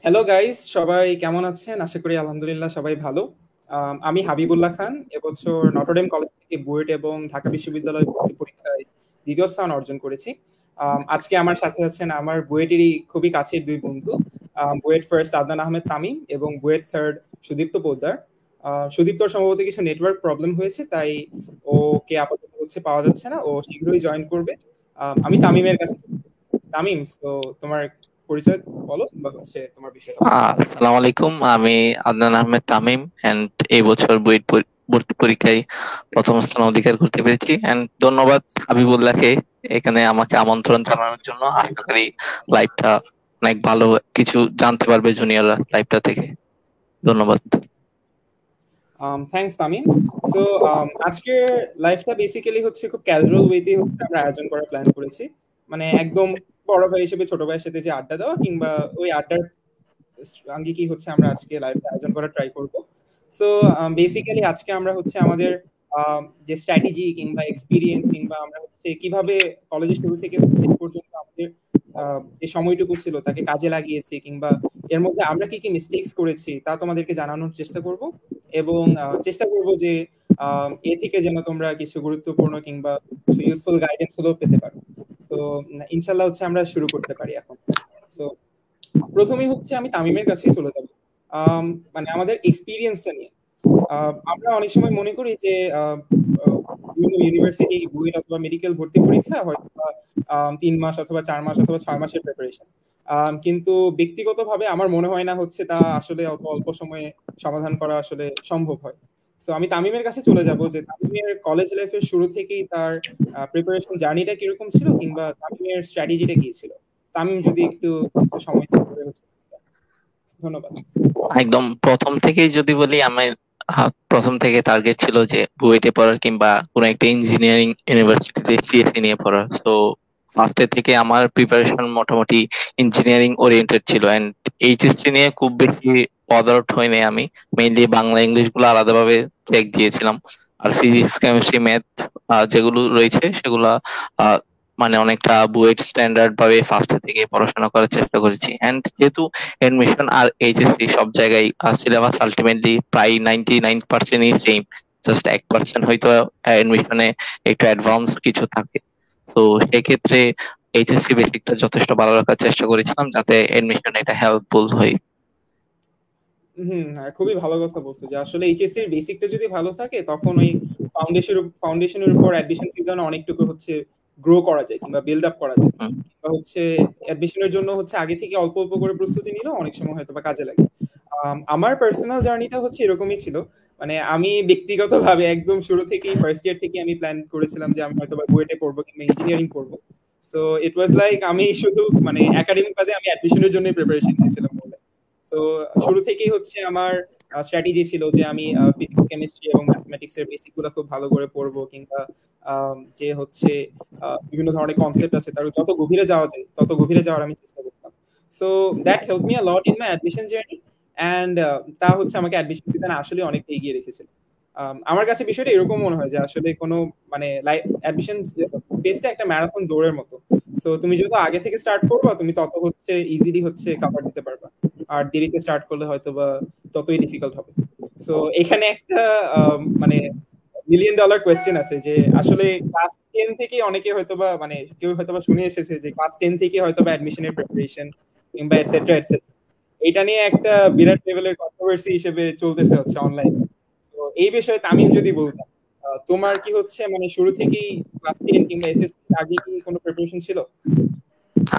Hello guys, সবাই কেমন আছেন? আশা করি আলহামদুলিল্লাহ সবাই ভালো। আমি হাবিবুল্লাহ খান। এবছর নটরডেম কলেজ থেকে বুয়েট এবং ঢাকা বিশ্ববিদ্যালয় ভর্তি পরীক্ষায় দ্বিতীয় স্থান অর্জন করেছি। আজকে আমার সাথে আছেন আমার বুয়েটেরই খুবই কাছের দুই বন্ধু। বুয়েট ফার্স্ট আদনান আহমেদ তামিম এবং বুয়েট থার্ড সুদীপ্ত পোদ্দার। সুদীপ্তর সম্ভবত কিছু নেটওয়ার্ক প্রবলেম হয়েছে, তাই ওকে আপাতত হচ্ছে পাওয়া যাচ্ছে না। ও শীঘ্রই জয়েন করবে। আমি তামিমের কাছে যাচ্ছি। তামিম, তো তোমার পরিচয় বলো বা হচ্ছে তোমার বিষয়টা বলো। আসসালামু আলাইকুম। আমি আদনান আহমেদ তামিম এন্ড এই বছর বুয়েট ভর্তি পরীক্ষায় প্রথম স্থান অধিকার করতে পেরেছি। এন্ড ধন্যবাদ হাবিবুল্লাহকে এখানে আমাকে আমন্ত্রণ জানানোর জন্য। আশা করি লাইভটা অনেক ভালো কিছু জানতে পারবে জুনিয়ররা লাইভটা থেকে। ধন্যবাদ। থ্যাঙ্কস তামিম। সো আজকের লাইফটা বেসিক্যালি হচ্ছে খুব ক্যাজুয়াল ওয়েতে হচ্ছে আমরা আয়োজন করার প্ল্যান করেছি। মানে একদম বড় ভাই হিসেবে ছোট ভাইয়ের সাথে যে আড্ডা দেওয়া কিংবা ওই আড্ডার আঙ্গিকেই হচ্ছে আমরা আজকে লাইভটা আয়োজন করার ট্রাই করব। সো বেসিক্যালি আজকে আমরা হচ্ছে আমাদের যে স্ট্র্যাটেজি কিংবা এক্সপিরিয়েন্স কিংবা আমরা হচ্ছে কিভাবে কলেজের শুরু থেকে হচ্ছে শেষ পর্যন্ত আমাদের যে সময়টুকু ছিল তাকে কাজে লাগিয়েছি কিংবা এর মধ্যে আমরা কি কি মিস্টেক্স করেছি তা তোমাদেরকে জানানোর চেষ্টা করব এবং চেষ্টা করব যে এ থেকে যেন তোমরা কিছু গুরুত্বপূর্ণ কিংবা কিছু ইউজফুল গাইডেন্স গুলো পেতে পারো। তো ইনশাল্লাহ হচ্ছে আমরা শুরু করতে পারি এখন। তো প্রথমেই হচ্ছে আমি তামিমের কাছেই চলে যাব। আম, মানে আমাদের এক্সপিরিয়েন্সটা নিয়ে আমরা অনেক সময় মনে করি যে বিভিন্ন ইউনিভার্সিটি বুয়েট অথবা মেডিকেল ভর্তি পরীক্ষা হয়তো 3 মাস অথবা 4 মাস অথবা 6 মাসের প্রিপারেশন। কিন্তু ব্যক্তিগতভাবে আমার মনে হয় না হচ্ছে তা আসলে অত অল্প সময়ে সমাধান করা আসলে সম্ভব হয়। তো আমি তামিমের কাছে চলে যাব যে তামিমের কলেজ লাইফের শুরু থেকেই তার প্রিপারেশন জার্নিটা কিরকম ছিল কিংবা তামিমের স্ট্র্যাটেজিটা কি ছিল। তামিম যদি একটু সময় করে হচ্ছে। ধন্যবাদ। একদম প্রথম থেকেই যদি বলি, আমার প্রথম থেকে টার্গেট ছিল যে বুয়েটে পড়ার কিংবা কোনো একটা ইঞ্জিনিয়ারিং ইউনিভার্সিটিতে সিএসসি নিয়ে পড়ার। তো ফার্স্টে থেকে আমার প্রিপারেশন মোটামুটি ইঞ্জিনিয়ারিং ওরিয়েন্টেড ছিল। এন্ড এইচএসসি নিয়ে খুব বেশি বদারড হয়নি আমি। মেইনলি বাংলা ইংলিশ গুলো আলাদাভাবে চেক দিয়েছিলাম। আর ফিজিক্স কেমিস্ট্রি ম্যাথ যেগুলো রয়েছে সেগুলা মানে অনেকটা বুয়েট স্ট্যান্ডার্ড ভাবে ফার্স্ট থেকে পড়াশোনা করার চেষ্টা করেছি। এন্ড যেহেতু এডমিশন আর এইচএসসি সব জায়গায় সিলেবাস আলটিমেটলি প্রায় 99% সেম, জাস্ট 1% হয়তো এডমিশনে একটু অ্যাডভান্স কিছু থাকে। তো সেক্ষেত্রে এইচএসসি বেসিকটা যথেষ্ট ভালো রাখার চেষ্টা করেছিলাম যাতে এডমিশন এটা হেল্পফুল হয়। হ্যাঁ, খুবই ভালো কথা বলছো যে আসলে এইচএসসি এর বেসিকটা যদি ভালো থাকে তখন ওই ফাউন্ডেশনের উপর অ্যাডমিশন সিজনে অনেকটুকু হচ্ছে গ্রো করা যায় কিংবা বিল্ড আপ করা যায়। হুম। কিংবা হচ্ছে অ্যাডমিশনের জন্য হচ্ছে আগে থেকে অল্প অল্প করে প্রস্তুতি নিলেও অনেক সময় হয়তো বা কাজে লাগে। আমার পার্সোনাল জার্নিটা হচ্ছে এরকমই ছিল। মানে আমি ব্যক্তিগতভাবে একদম শুরু থেকেই ফার্স্ট ইয়ার থেকে আমি প্ল্যান করেছিলাম যে আমি হয়তো বা বুয়েটে পড়বো কিংবা ইঞ্জিনিয়ারিং পড়বো। সো ইট ওয়াজ লাইক আমি শুধু মানে একাডেমিক বাদে আমি অ্যাডমিশনের জন্য প্রিপারেশন নিয়েছিলাম। তো শুরু থেকেই হচ্ছে আমার স্ট্র্যাটেজি ছিল যে আমি ফিজিক্স কেমিস্ট্রি এবং ম্যাথমেটিক্স এর বেসিক গুলো খুব ভালো করে পড়বো কিংবা যে হচ্ছে বিভিন্ন ধরনের কনসেপ্ট আছে তার যত গভীরে যাওয়া যায় তত গভীরে যাওয়ার আমি চেষ্টা করতাম। So that help me a lot in my admission journey and তা হচ্ছে আমাকে অ্যাডমিশন দিতে না আসলে অনেকটা এগিয়ে রেখেছিল। আমার কাছে বিষয়টা এরকম মনে হয় যে আসলে কোনো মানে অ্যাডমিশন বেসটা একটা ম্যারাথন দৌড়ের মতো। সো তুমি যত আগে থেকে স্টার্ট করবা তুমি তত হচ্ছে ইজিলি হচ্ছে কাভার দিতে পারবা। আর দেরিতে স্টার্ট করলে হয়তো বা ততই ডিফিকাল্ট হবে। সো এখানে একটা মানে মিলিয়ন ডলার কোয়েশ্চেন আছে যে আসলে ক্লাস 10 থেকে অনেকে হয়তোবা মানে কেউ হয়তোবা শুনে এসেছে যে ক্লাস 10 থেকে হয়তোবা অ্যাডমিশনের প্রিপারেশন কিংবা এটসেট্রা এটসেট্রা। এটা নিয়ে একটা বিরাট লেভেলের কন্ট্রোভার্সি হিসেবে চলতেছে হচ্ছে অনলাইনে। তো এই বিষয়ে তামিম যদি বলতাম তোমার কি হচ্ছে মানে শুরু থেকেই ক্লাস 10 কিংবা এসএসসি আগে কি কোনো প্রিপারেশন ছিল?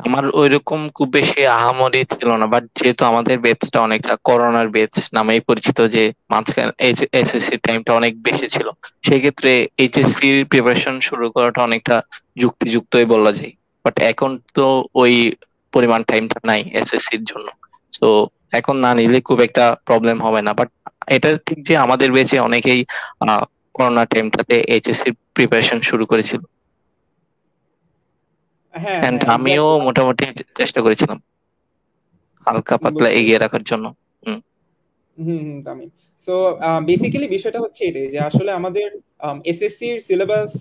আমার ওইরকম খুব বেশি আহামরি ছিল না, বাট যেহেতু আমাদের বেচটা অনেকটা করোনার বেচ নামেই পরিচিত, যে মাঝখানে এসএসসি টাইমটা অনেক বেশি ছিল, সেই ক্ষেত্রে এইচএসসি প্রিপারেশন শুরু করাটা অনেকটা যুক্তিযুক্তই বলা যায়। বাট এখন তো ওই পরিমাণ টাইমটা নাই এসএসসির জন্য। তো এখন না নিলে খুব একটা প্রবলেম হবে না। বাট এটা ঠিক যে আমাদের বেচে অনেকেই করোনা টাইমটাতে এইচএসসি প্রিপারেশন শুরু করেছিল। হ্যাঁ, এন্ড হ্যাঁ, আমিও এক্স্যাক্টলি। মোটামুটি চেষ্টা করেছিলাম হালকা পাতলা বুঝতে এগিয়ে পেরেছি। রাখার জন্য। হুম। হুম, হুম, তামিম। সো বেসিক্যালি বিষয়টা হচ্ছে এটাই যে আসলে আমাদের এসএসসি এর সিলেবাস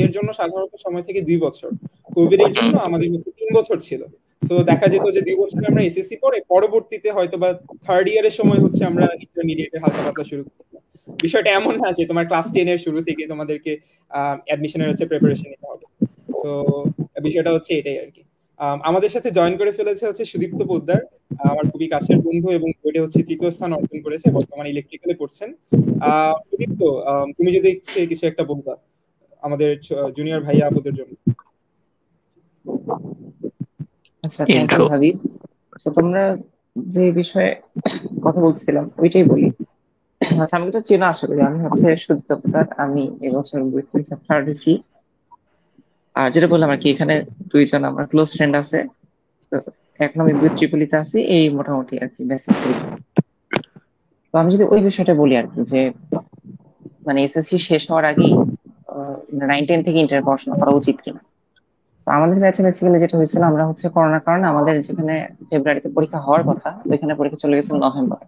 এর জন্য সাধারণত সময় থেকে 2 বছর। কোভিড এর হুম। জন্য আমাদের হচ্ছে 3 বছর ছিল। সো দেখা যেত যে 2 বছর আমরা এসএসসি পড়ে পরবর্তীতে হয়তো বা থার্ড ইয়ারের সময় হচ্ছে আমরা ইন্টারমিডিয়েটের হালকা পাতলা শুরু করতাম। বিষয়টা এমন না যে তোমার ক্লাস 10 এর শুরু থেকে তোমাদেরকে অ্যাডমিশনের হচ্ছে প্রিপারেশন নিতে হবে। সো বিষয়টা হচ্ছে এটাই আর কি। আমাদের সাথে জয়েন করে ফেলেছে হচ্ছে সুদীপ্ত পোদ্দার, আমার খুবই কাছের বন্ধু এবং বইটা হচ্ছে তৃতীয় স্থান অর্জন করেছে, বর্তমানে ইলেকট্রিক্যালে পড়ছেন। সুদীপ্ত, তুমি যদি কিছু একটা বলতা আমাদের জুনিয়র ভাইয়া আপুদের জন্য। আচ্ছা, থ্যাংক ইউ হাবিব। তো তোমরা যে বিষয়ে কথা বলছিলাম ওইটাই বলি। আচ্ছা, আমি তো চেনা আশা করি। আমি হচ্ছে সুদীপ্ত পোদ্দার। আমি এবছর বই পরীক্ষা থার্ড হয়েছি। আর যেটা বললাম আর কি, এখানে দুইজন আমার ক্লোজ ফ্রেন্ড আছে। তো এখন আমি বুয়েট ট্রিপলিতে আছি, এই মোটামুটি আর কি বেসিক পরিচয়। তো আমি যদি ওই বিষয়টা বলি আর কি, যে মানে এসএসসি শেষ হওয়ার আগেই 9-10 থেকে ইন্টার পড়াশোনা করা উচিত কিনা। তো আমাদের ব্যাচে বেসিক্যালি যেটা হয়েছিল, আমরা হচ্ছে করোনার কারণে আমাদের যেখানে ফেব্রুয়ারিতে পরীক্ষা হওয়ার কথা, ওইখানে পরীক্ষা চলে গেছিল নভেম্বরে।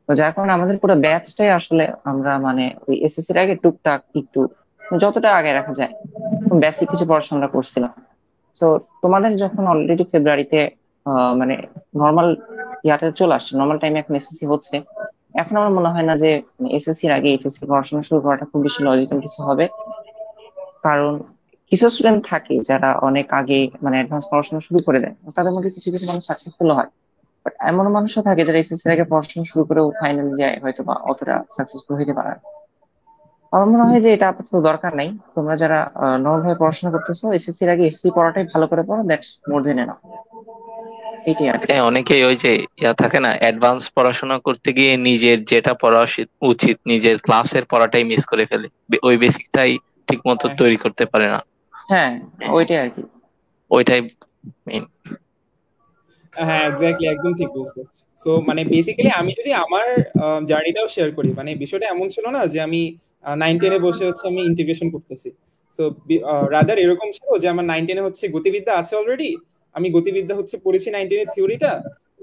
তো যার কারণে আমাদের পুরো ব্যাচটাই আসলে আমরা মানে ওই এসএসসির আগে টুকটাক একটু যতটা আগে রাখা যায় বেসিক কিছু পড়াশোনা করছিলাম। তো তোমাদের যখন অলরেডি ফেব্রুয়ারিতে মানে নর্মাল ইয়াতে চলে আসছে, নর্মাল টাইমে এখন এসএসসি হচ্ছে, এখন আমার মনে হয় না যে এসএসসির আগে এইচএসসি পড়াশোনা শুরু করাটা খুব বেশি লজিক্যাল কিছু হবে। কারণ কিছু স্টুডেন্ট থাকে যারা অনেক আগে মানে অ্যাডভান্স পড়াশোনা শুরু করে দেয়, তাদের মধ্যে কিছু কিছু মানুষ সাকসেসফুল হয়। বাট এমন মানুষও থাকে যারা এসএসসির আগে পড়াশোনা শুরু করেও ফাইনালি যায় হয়তো বা অতটা সাকসেসফুল হইতে পারে না। আমার মনে হয় যে এটা আপাতত দরকার নাই। তোমরা যারা নর্মাল ভাবে পড়াশোনা করতেছো, এসএসসির আগে এসএসসি পড়াটাই ভালো করে পড়ো, দ্যাটস মোর দেন এনাফ। এইটাই আর কি। হ্যাঁ, অনেকেই ওই যে থাকে না, অ্যাডভান্স পড়াশোনা করতে গিয়ে নিজের যেটা পড়া উচিত নিজের ক্লাসের পড়াটাই মিস করে ফেলে, ওই বেসিকটাই ঠিক মতো তৈরি করতে পারে না। হ্যাঁ, ওইটাই আর কি, ওইটাই মেইন। হ্যাঁ, এক্স্যাক্টলি, একদম ঠিক বলছো। সো মানে বেসিক্যালি আমি যদি আমার জার্নিটাও শেয়ার করি, মানে বিষয়টা এমন ছিল না যে আমি 9-10-এ বসে হচ্ছে আমি ইন্টিগ্রেশন করতেছি। সো রাদার এরকম ছিল যে আমার 9-10-এ হচ্ছে গতিবিদ্যা আছে অলরেডি, আমি গতিবিদ্যা হচ্ছে পড়েছি 9-10-এর থিওরিটা,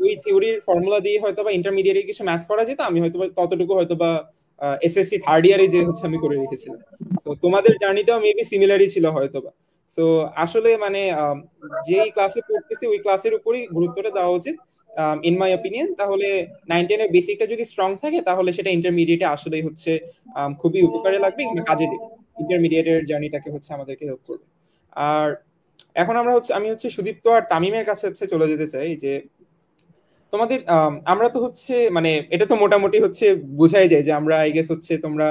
ওই থিওরির ফর্মুলা দিয়ে হয়তো বা ইন্টারমিডিয়েটে কিছু ম্যাথ করা যেত, আমি হয়তো ততটুকু হয়তো বা এসএসসি থার্ড ইয়ারে যে হচ্ছে আমি করে রেখেছিলাম। সো তোমাদের জার্নিটাও মেবি সিমিলারই ছিল হয়তো বা। সো আসলে মানে যেই ক্লাসে পড়তেছি ওই ক্লাসের উপরই গুরুত্বটা দেওয়া উচিত ইন মাই অপিনিয়ন। তাহলে 9-10-এর বেসিকটা যদি স্ট্রং থাকে তাহলে সেটা ইন্টারমিডিয়েটে আসলেই হচ্ছে খুবই উপকারে লাগবে কিংবা কাজে দেবে, ইন্টারমিডিয়েটের জার্নিটাকে হচ্ছে আমাদেরকে হেল্প করবে। আর এখন আমি হচ্ছে সুদীপ্ত আর তামিমের কাছে হচ্ছে চলে যেতে চাই যে তোমাদের আমরা তো হচ্ছে মানে এটা তো মোটামুটি হচ্ছে বোঝাই যায় যে আমরা আই গেস হচ্ছে তোমরা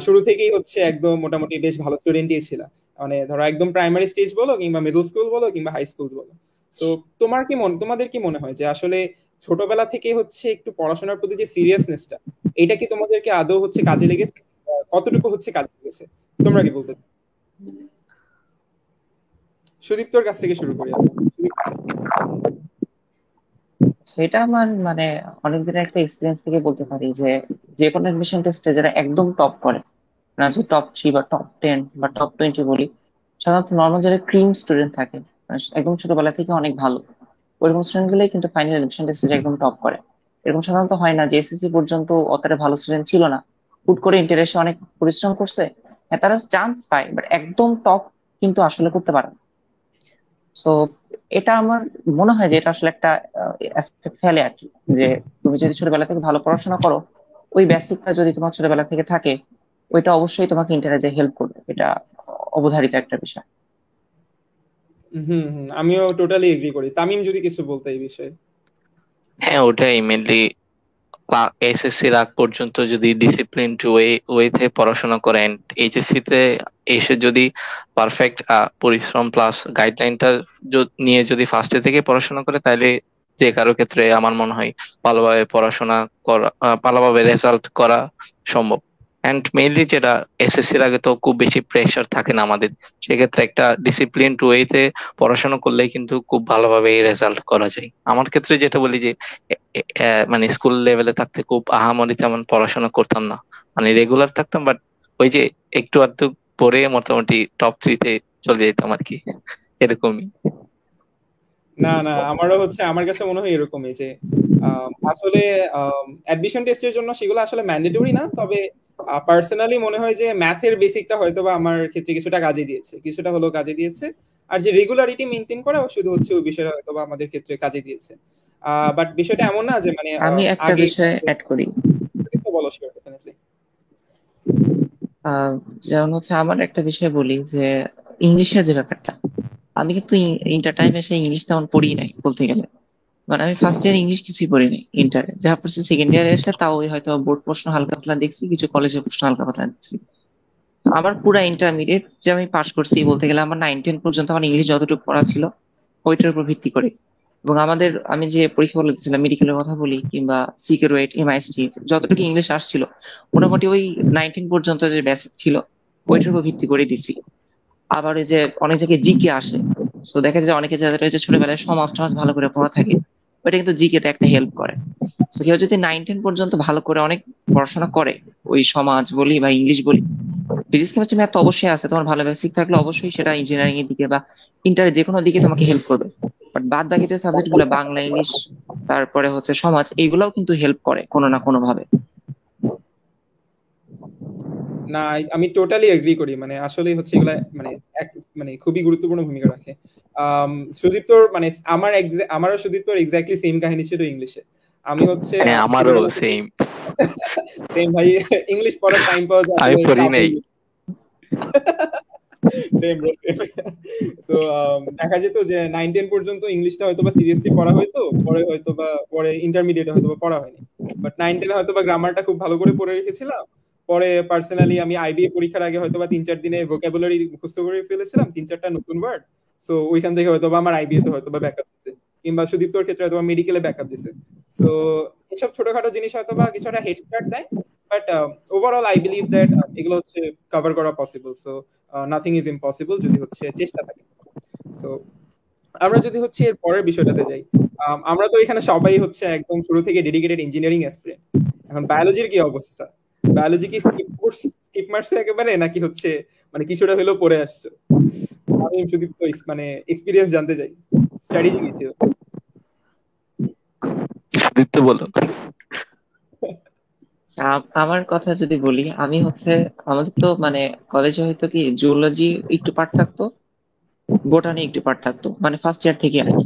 শুরু থেকেই হচ্ছে একদম মোটামুটি বেশ ভালো স্টুডেন্টই ছিল, মানে ধরো একদম প্রাইমারি স্টেজ বলো কিংবা মিডল স্কুল বলো কিংবা হাই স্কুল বলো। তো তোমাদের কি মনে হয় যে আসলে ছোটবেলা থেকে হচ্ছে একটু পড়াশোনার প্রতি যে সিরিয়াসনেসটা, এটা কি তোমাদেরকে আদৌ হচ্ছে কাজে লেগেছে? কতটুকু হচ্ছে কাজে লেগেছে তোমরা কি বলতে? সুদীপ্তর কাছ থেকে শুরু করি আমরা। সেটা আমার মানে অনেকদিনের একটা এক্সপিরিয়েন্স থেকে বলতে পারি যে যে কোনো অ্যাডমিশন টেস্টে যারা একদম টপ করে, না যে টপ 3 বা টপ 10 বা টপ 20 বলি, সাধারণত নর্মাল যারা ক্রিম স্টুডেন্ট থাকে, মানে একদম ছোটবেলা থেকে অনেক ভালো, ওইরকম স্টুডেন্ট গুলোই কিন্তু ফাইনাল অ্যাডমিশন টেস্টে একদম টপ করে। এরকম সাধারণত হয় না যে এসএসসি পর্যন্ত অতটা ভালো স্টুডেন্ট ছিল না, হুট করে ইন্টার এসে অনেক পরিশ্রম করছে, হ্যাঁ তারা চান্স পায়, বাট একদম টপ কিন্তু আসলে করতে পারে না। সো এটা আমার মনে হয় যে এটা আসলে একটা এফেক্ট ফেলে আর কি, যে তুমি যদি ছোটবেলা থেকে ভালো পড়াশোনা করো, ওই বেসিকটা যদি তোমার ছোটবেলা থেকে থাকে, ওইটা অবশ্যই তোমাকে ইন্টারে যে হেল্প করবে, এটা অবধারিত একটা বিষয়। আমিও টোটালি এগ্রি করি। তামিম যদি কিছু বলতে এই বিষয়ে। হ্যাঁ, ওটাই মেনলি। এসএসসি আগ পর্যন্ত যদি ডিসিপ্লিন ওয়েতে পড়াশোনা করেন, এইচএসসি তে এসে যদি পারফেক্ট পরিশ্রম প্লাস গাইডলাইনটা নিয়ে যদি ফার্স্টে থেকে পড়াশোনা করে, তাহলে যে কারো ক্ষেত্রে আমার মনে হয় ভালোভাবে পড়াশোনা করা, ভালোভাবে রেজাল্ট করা সম্ভব। অ্যান্ড মেইনলি যেটা, এসএসসির আগে তো খুব বেশি প্রেশার থাকে না আমাদের, সেক্ষেত্রে একটা ডিসিপ্লিন ওয়েতে পড়াশোনা করলেই কিন্তু খুব ভালোভাবে রেজাল্ট করা যায়। আমার ক্ষেত্রে যেটা বলি যে মানে স্কুল লেভেলে থাকতে খুব আহামরি তেমন পড়াশোনা করতাম না, মানে রেগুলার থাকতাম, বাট ওই যে একটু আধটু পরে মোটামুটি টপ 3-তে চলে যেতাম আর কি, এরকমই। না না, আমারও হচ্ছে, আমার কাছে মনে হয় এরকমই যে আসলে অ্যাডমিশন টেস্টের জন্য সেগুলো আসলে ম্যান্ডেটরি না, তবে পার্সোনালি মনে হয় যে ম্যাথের বেসিকটা হয়তো বা আমার ক্ষেত্রে কিছুটা কাজে দিয়েছে, কিছুটা হলেও কাজে দিয়েছে। আর যে রেগুলারিটি মেনটেন করা শুধু হচ্ছে ওই বিষয়টা হয়তো বা আমাদের ক্ষেত্রে কাজে দিয়েছে। বাট বিষয়টা এমন না যে মানে আমি একটা আগে বিষয় অ্যাড করি। বলো শিওর ডেফিনেটলি। যেমন হচ্ছে আমার একটা বিষয় বলি যে ইংলিশের যে ব্যাপারটা, আমি কিন্তু ইন্টার টাইমে এসে ইংলিশ তেমন পড়ি নাই বলতে গেলে। মানে আমি ফার্স্ট ইয়ার ইংলিশ কিছুই পড়ি নাই ইন্টারে, যা পড়ছি সেকেন্ড ইয়ারে এসে তাও ওই হয়তো বোর্ড প্রশ্ন হালকা পাতলা দেখছি, কিছু কলেজের প্রশ্ন হালকা পাতলা দেখছি। তো আমার পুরা ইন্টারমিডিয়েট যে আমি পাস করছি বলতে গেলে আমার 9-10 পর্যন্ত আমার ইংলিশ যতটুকু পড়া ছিল ওইটার উপর ভিত্তি করে। এবং আমাদের আমি যে পরীক্ষাগুলো দিচ্ছিলাম, মেডিকেলের কথা বলি কিংবা সিকিউরইট এমআইএসটি, যতটুকু ইংলিশ আসছিল মোটামুটি ওই 19 পর্যন্ত যে বেসিক ছিল ওইটার উপর ভিত্তি করে দিছি। আবার এই যে অনেক জায়গায় জিকে আসে, তো দেখা যায় অনেকে যাদের হচ্ছে ছোটবেলায় সমাজ টমাজ ভালো করে পড়া থাকে, ওইটা কিন্তু জিকে তে একটা হেল্প করে। তো কেউ যদি 9-10 পর্যন্ত ভালো করে অনেক পড়াশোনা করে, ওই সমাজ বলি বা ইংলিশ বলি, ফিজিক্স কেমিস্ট্রি ম্যাথ তো অবশ্যই আছে, তোমার ভালো বেসিক থাকলে অবশ্যই সেটা ইঞ্জিনিয়ারিং এর দিকে বা ইন্টার যে কোনো দিকে তোমাকে হেল্প করবে। বাট বাদ বাকি যে সাবজেক্ট গুলো বাংলা ইংলিশ তারপরে হচ্ছে সমাজ, এইগুলাও কিন্তু হেল্প করে কোনো না কোনো ভাবে। না, আমি টোটালি এগ্রি করি। মানে আসলে হচ্ছে এগুলা মানে মানে খুবই গুরুত্বপূর্ণ ভূমিকা রাখে। সুদীপ্তর মানে আমারও সুদীপ্তর এক্স্যাক্টলি সেম কাহিনী ছিল ইংলিশে। আমি হচ্ছে আমারও সেম সেম ভাই, ইংলিশ পড়ার টাইম পাওয়া যায় আমি পড়ি নাই। Same bro same. সো দেখা যেত যে 9-10 পর্যন্ত ইংলিশটা হয়তো বা সিরিয়াসলি পড়া হয়তো, পরে ইন্টারমিডিয়েটে হয়তো বা পড়া হয়নি। বাট 9-10 হয়তো বা গ্রামারটা খুব ভালো করে পড়ে রেখেছিলাম। পরে পার্সোনালি আমি আইবিএ পরীক্ষার আগে হয়তো বা 3-4 দিনে ভোকাবুলারি মুখস্থ করে ফেলেছিলাম, 3-4টা নতুন ওয়ার্ড। সো ওইখান থেকে হয়তো বা আমার আইবিএ তে হয়তো বা ব্যাকআপ দিছে, কিংবা সুদীপ্তর ক্ষেত্রে হয়তো বা মেডিকেলে ব্যাকআপ দিছে। সো এসব ছোটখাটো জিনিস হয়তো বা কিছুটা হেড স্টার্ট দেয়, but overall I believe that এগুলো হচ্ছে কভার করা possible. So nothing is impossible যদি হচ্ছে চেষ্টা থাকে। সো আমরা যদি হচ্ছে এর পরের বিষয়টাতে যাই, আমরা তো এখানে সবাই হচ্ছে একদম শুরু থেকে ডেডিকেটেড ইঞ্জিনিয়ারিং অ্যাসপিরেন্ট। এখন বায়োলজির কি অবস্থা? বায়োলজি কি স্কিপ মারছো একেবারে, নাকি হচ্ছে মানে কিছুটা হলেও পড়ে আসছো? আমি শুধু মানে এক্সপেরিয়েন্স জানতে চাই, স্ট্র্যাটেজি কি ছিল? সুদীপ্ত বলো। আমার কথা যদি বলি, আমি হচ্ছে আমাদের তো মানে কলেজে হয়তো কি জুলজি একটু পার্ট থাকতো, বোটানি একটু পার্ট থাকতো, মানে ফার্স্ট ইয়ার থেকে আর কি।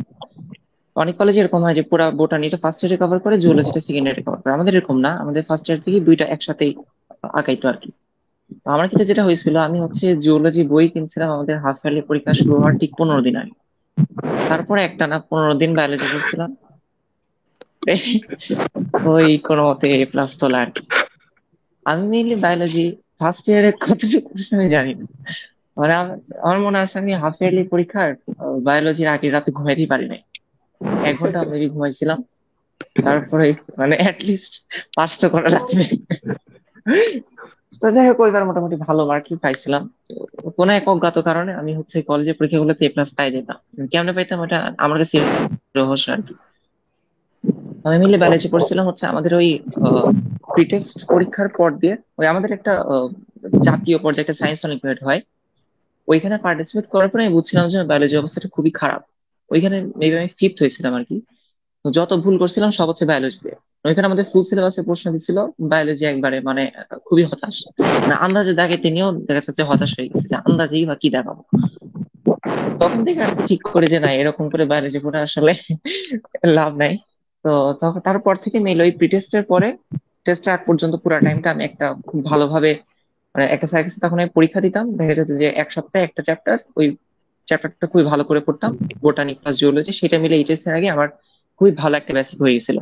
অনেক কলেজে এরকম হয় যে পুরো বোটানিটা ফার্স্ট ইয়ারে কভার করে, জুলজিটা সেকেন্ড ইয়ারে কভার করে। আমাদের এরকম না, আমাদের ফার্স্ট ইয়ার থেকে দুইটা একসাথেই আগাইতো আর কি। তো আমার ক্ষেত্রে যেটা হয়েছিল, আমি হচ্ছে জিওলজি বই কিনছিলাম আমাদের হাফ ইয়ারলি পরীক্ষা শুরু হওয়ার ঠিক 15 দিন আগে। তারপরে একটা না 15 দিন বায়োলজি পড়ছিলাম, ওই কোনো মতে এ প্লাস তোলা আর কি। আমি মেইনলি বায়োলজি ফার্স্ট ইয়ারে কতটুকু পড়ছি আমি জানি না। মানে আমার মনে আছে আমি হাফ ইয়ারলি পরীক্ষার বায়োলজির আগে রাতে ঘুমাইতেই পারি নাই, 1 ঘন্টা মেবি ঘুমাইছিলাম। তারপরে মানে অ্যাটলিস্ট পাস তো করা লাগবে। তো যাই হোক ওইবার মোটামুটি ভালো মার্কই পাইছিলাম। তো কোনো এক অজ্ঞাত কারণে আমি হচ্ছে কলেজের পরীক্ষাগুলোতে এ প্লাস পাই যেতাম। কেমনে পাইতাম ওটা আমার কাছে রহস্য আর কি। আমি মিলে বায়োলজি পড়ছিলাম হচ্ছে আমাদের ওই প্রিটেস্ট পরীক্ষার পর দিয়ে, ওই আমাদের একটা জাতীয় পর্যায়ে একটা সায়েন্স অলিম্পিয়াড হয়, ওইখানে পার্টিসিপেট করার পরে আমি বুঝছিলাম যে বায়োলজি অবস্থাটা খুবই খারাপ। ওইখানে মেবি আমি ফিফথ হয়েছিলাম আর কি। তো যত ভুল করছিলাম সব হচ্ছে বায়োলজিতে। ওইখানে আমাদের ফুল সিলেবাসে প্রশ্ন দিছিল, বায়োলজি একবারে মানে খুবই হতাশ। মানে আন্দাজে দাগে তিনিও দেখা যাচ্ছে হতাশ হয়ে গেছে যে আন্দাজেই বা কি দেখাবো। তখন থেকে আর কি ঠিক করে যে না, এরকম করে বায়োলজি পড়ে আসলে লাভ নাই। তো তখন তারপর থেকে মেইল ওই প্রিটেস্টের পরে টেস্টের আগ পর্যন্ত পুরো টাইমটা আমি একটা খুব ভালোভাবে মানে একটা স্যারের তখন আমি পরীক্ষা দিতাম, দেখা যেত যে এক সপ্তাহে একটা চ্যাপ্টার, ওই চ্যাপ্টারটা খুবই ভালো করে পড়তাম, বোটানি প্লাস জিওলজি, সেটা মিলে এইচএসসি এর আগে আমার খুবই ভালো একটা বেসিক হয়ে গেছিল।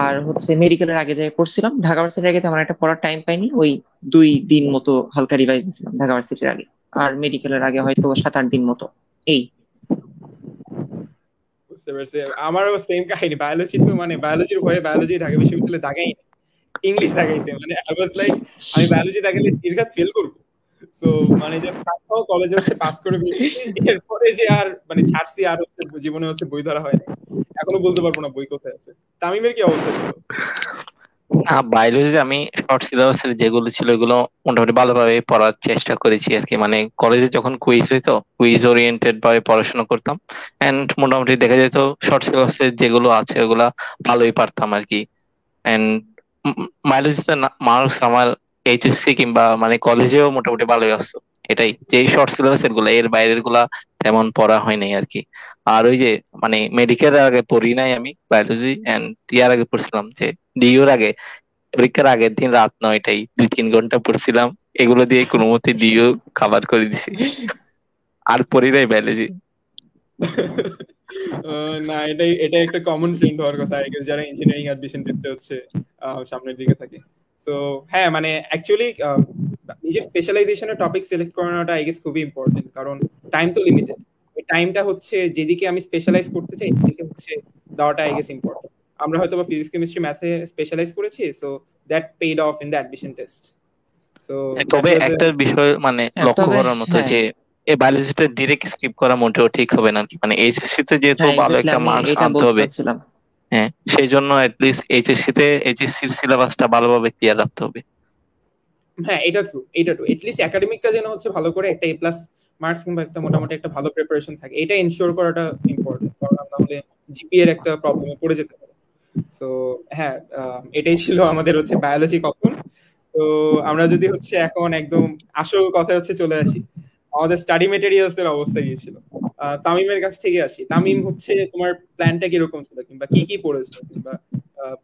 আর হচ্ছে মেডিকেলের আগে যাই পড়ছিলাম, ঢাকা ভার্সিটির আগে তেমন একটা পড়ার টাইম পাইনি, ওই 2 দিন মতো হালকা রিভাইজ দিয়েছিলাম ঢাকা ভার্সিটির আগে। আর মেডিকেলের আগে হয়তো 7-8 দিন মতো এই। বুঝতে পারছি, আমারও সেম কাহিনী। বায়োলজি তো মানে বায়োলজির ভয়ে বায়োলজি ঢাকা বিশ্ববিদ্যালয়ে দাগাই, ইংলিশ দাগাইছে। মানে আই ওয়াজ লাইক আমি বায়োলজি দাগালে দীর্ঘাত ফেল করব। সো মানে যে তারপর কলেজে হচ্ছে পাস করে বেরিয়েছি, এরপরে যে আর মানে ছাড়ছি, আর হচ্ছে জীবনে হচ্ছে বই ধরা হয় না। এখনো বলতে পারবো না বই কোথায় আছে। তামিমের কি অবস্থা ছিল? বায়োলজি আমি শর্ট সিলেবাসের যেগুলো ছিল এগুলো মোটামুটি ভালোভাবে পড়ার চেষ্টা করেছি আর কি। মানে কলেজে যখন কুইজ হইতো, কুইজ ওরিয়েন্টেড ভাবে পড়াশোনা করতাম, এন্ড মোটামুটি দেখা যেত শর্ট সিলেবাসের যেগুলো আছে ওগুলা ভালোই পারতাম আর কি। এন্ড বায়োলজিতে মার্কস আমার এইচএসসি কিংবা মানে কলেজেও মোটামুটি ভালোই আসতো। এটাই যে শর্ট সিলেবাসের গুলা, এর বাইরের গুলা তেমন পড়া হয় নাই আর কি। আর ওই যে মানে মেডিকেলের আগে পড়ি নাই আমি বায়োলজি, এন্ড ইয়ার আগে পড়ছিলাম যে ডিইউর আগে, পরীক্ষার আগের দিন রাত 9টায় 2-3 ঘন্টা পড়ছিলাম, এগুলো দিয়ে কোনো মতে ডিইউ কভার করে দিছি, আর পড়ি নাই বায়োলজি। না, এটাই একটা কমন ট্রেন্ড হওয়ার কথা আই গেস, যারা ইঞ্জিনিয়ারিং অ্যাডমিশন টেস্টে হচ্ছে সামনের দিকে থাকে। সো হ্যাঁ, মানে অ্যাকচুয়ালি নিজের স্পেশালাইজেশনের টপিক সিলেক্ট করানোটা আই গেস খুবই ইম্পর্টেন্ট, কারণ টাইম তো লিমিটেড। ওই টাইমটা হচ্ছে যেদিকে আমি স্পেশালাইজ করতে চাই সেদিকে হচ্ছে দেওয়াটা আই গেস ইম্পর্টেন্ট। আমরা হয়তো বা ফিজিক্স কেমিস্ট্রি ম্যাথে স্পেশালাইজ করেছি, so that paid of in the admission test. So তবে একটা বিষয় মানে লক্ষ্য তবে করার মতো হ্যাঁ যে এই বায়োলজিটা ডিরেক্ট স্কিপ করা মোটেও ঠিক হবে না আর কি। মানে এইচএসসি তে যেহেতু হ্যাঁ ভালো এক্স্যাক্টলি একটা আমি মার্কস এটা আনতে বলতে হবে, চাচ্ছিলাম। হ্যাঁ সেই জন্য অ্যাটলিস্ট এইচএসসির সিলেবাসটা ভালোভাবে ক্লিয়ার রাখতে হবে। হ্যাঁ, এটা ট্রু, এটা ট্রু। এটলিস্ট একাডেমিকটা যেন হচ্ছে ভালো করে একটা A+ মার্কস কিংবা একটা মোটামুটি একটা ভালো প্রিপারেশন থাকে, এটা এনশিওর করাটা ইম্পর্টেন্ট, কারণ না হলে জিপিএ এর একটা প্রবলেমে পড়ে যেতে পারে। সো হ্যাঁ, এটাই ছিল আমাদের হচ্ছে বায়োলজি কখন। তো আমরা যদি হচ্ছে এখন একদম আসল কথা হচ্ছে চলে আসি, আমাদের স্টাডি মেটেরিয়ালস এর অবস্থা কি ছিল। তামিমের কাছ থেকে আসি। তামিম, হচ্ছে তোমার প্ল্যানটা কিরকম ছিল, কিংবা কি কি পড়েছো, কিংবা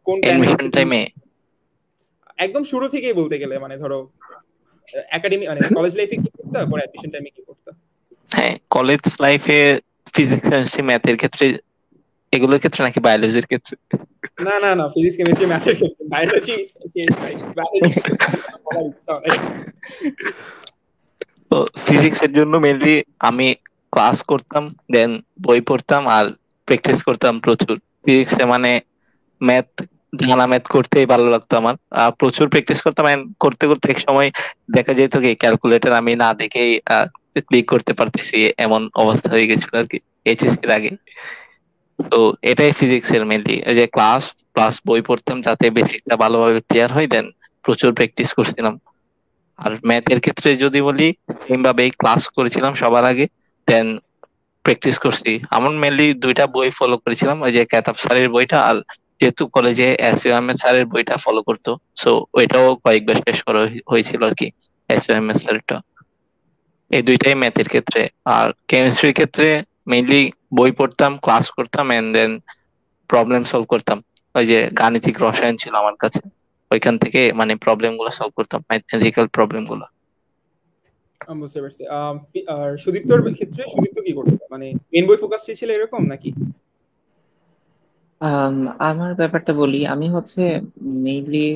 কোন প্ল্যানে এডমিশন হচ্ছে তুমি টাইমে একদম শুরু থেকেই বলতে গেলে, মানে ধরো একাডেমি মানে কলেজ লাইফে কি করতে, পরে অ্যাডমিশন টাইমে কি করতে? হ্যাঁ কলেজ লাইফে ফিজিক্স কেমিস্ট্রি ম্যাথের ক্ষেত্রে, এগুলোর ক্ষেত্রে নাকি বায়োলজির ক্ষেত্রে? না না না, ফিজিক্স কেমিস্ট্রি ম্যাথের ক্ষেত্রে। বায়োলজি শেষ ভাই, বায়োলজি বলার ইচ্ছা অনেক। তো ফিজিক্স এর জন্য মেনলি আমি ক্লাস করতাম, দেন বই পড়তাম আর প্র্যাকটিস করতাম প্রচুর। ফিজিক্সে মানে ম্যাথ, জানা ম্যাথ করতেই ভালো লাগতো আমার। প্রচুর প্র্যাকটিস করতাম and করতে করতে এক সময় দেখা যেত কি ক্যালকুলেটর আমি না দেখেই ক্লিক করতে পারতেছি, এমন অবস্থা হয়ে গেছিল আর কি এইচএসসির আগে। তো এটাই ফিজিক্স এর মেনলি, ওই যে ক্লাস প্লাস বই পড়তাম যাতে বেসিকটা ভালোভাবে ক্লিয়ার হয়, দেন প্রচুর প্র্যাকটিস করছিলাম। আর ম্যাথের ক্ষেত্রে যদি বলি, সেম ভাবেই ক্লাস করেছিলাম সবার আগে, দেন প্র্যাকটিস করছি। আমার মেনলি দুইটা বই ফলো করেছিলাম, ওই যে কেতাব স্যারের বইটা, আর যেহেতু কলেজে এস ইউ আহমেদ স্যারের বইটা ফলো করতো, সো ওইটাও কয়েকবার শেষ করা হয়েছিল আর কি, এস ইউ আহমেদ স্যারটা। এই দুইটাই ম্যাথের ক্ষেত্রে। আর কেমিস্ট্রির ক্ষেত্রে মেইনলি বই পড়তাম, ক্লাস করতাম এন্ড দেন প্রবলেম সলভ করতাম। ওই যে গাণিতিক রসায়ন ছিল আমার কাছে, ওইখান থেকে মানে প্রবলেম গুলো সলভ করতাম, ম্যাথমেটিক্যাল প্রবলেম গুলো। আমি বুঝতে পারছি। আর সুদীপ্তর ক্ষেত্রে সুদীপ্ত কি করতো, মানে মেন বই ফোকাসটি ছিল এরকম নাকি? আম, আমার ব্যাপারটা বলি, আমি হচ্ছে মেইনলি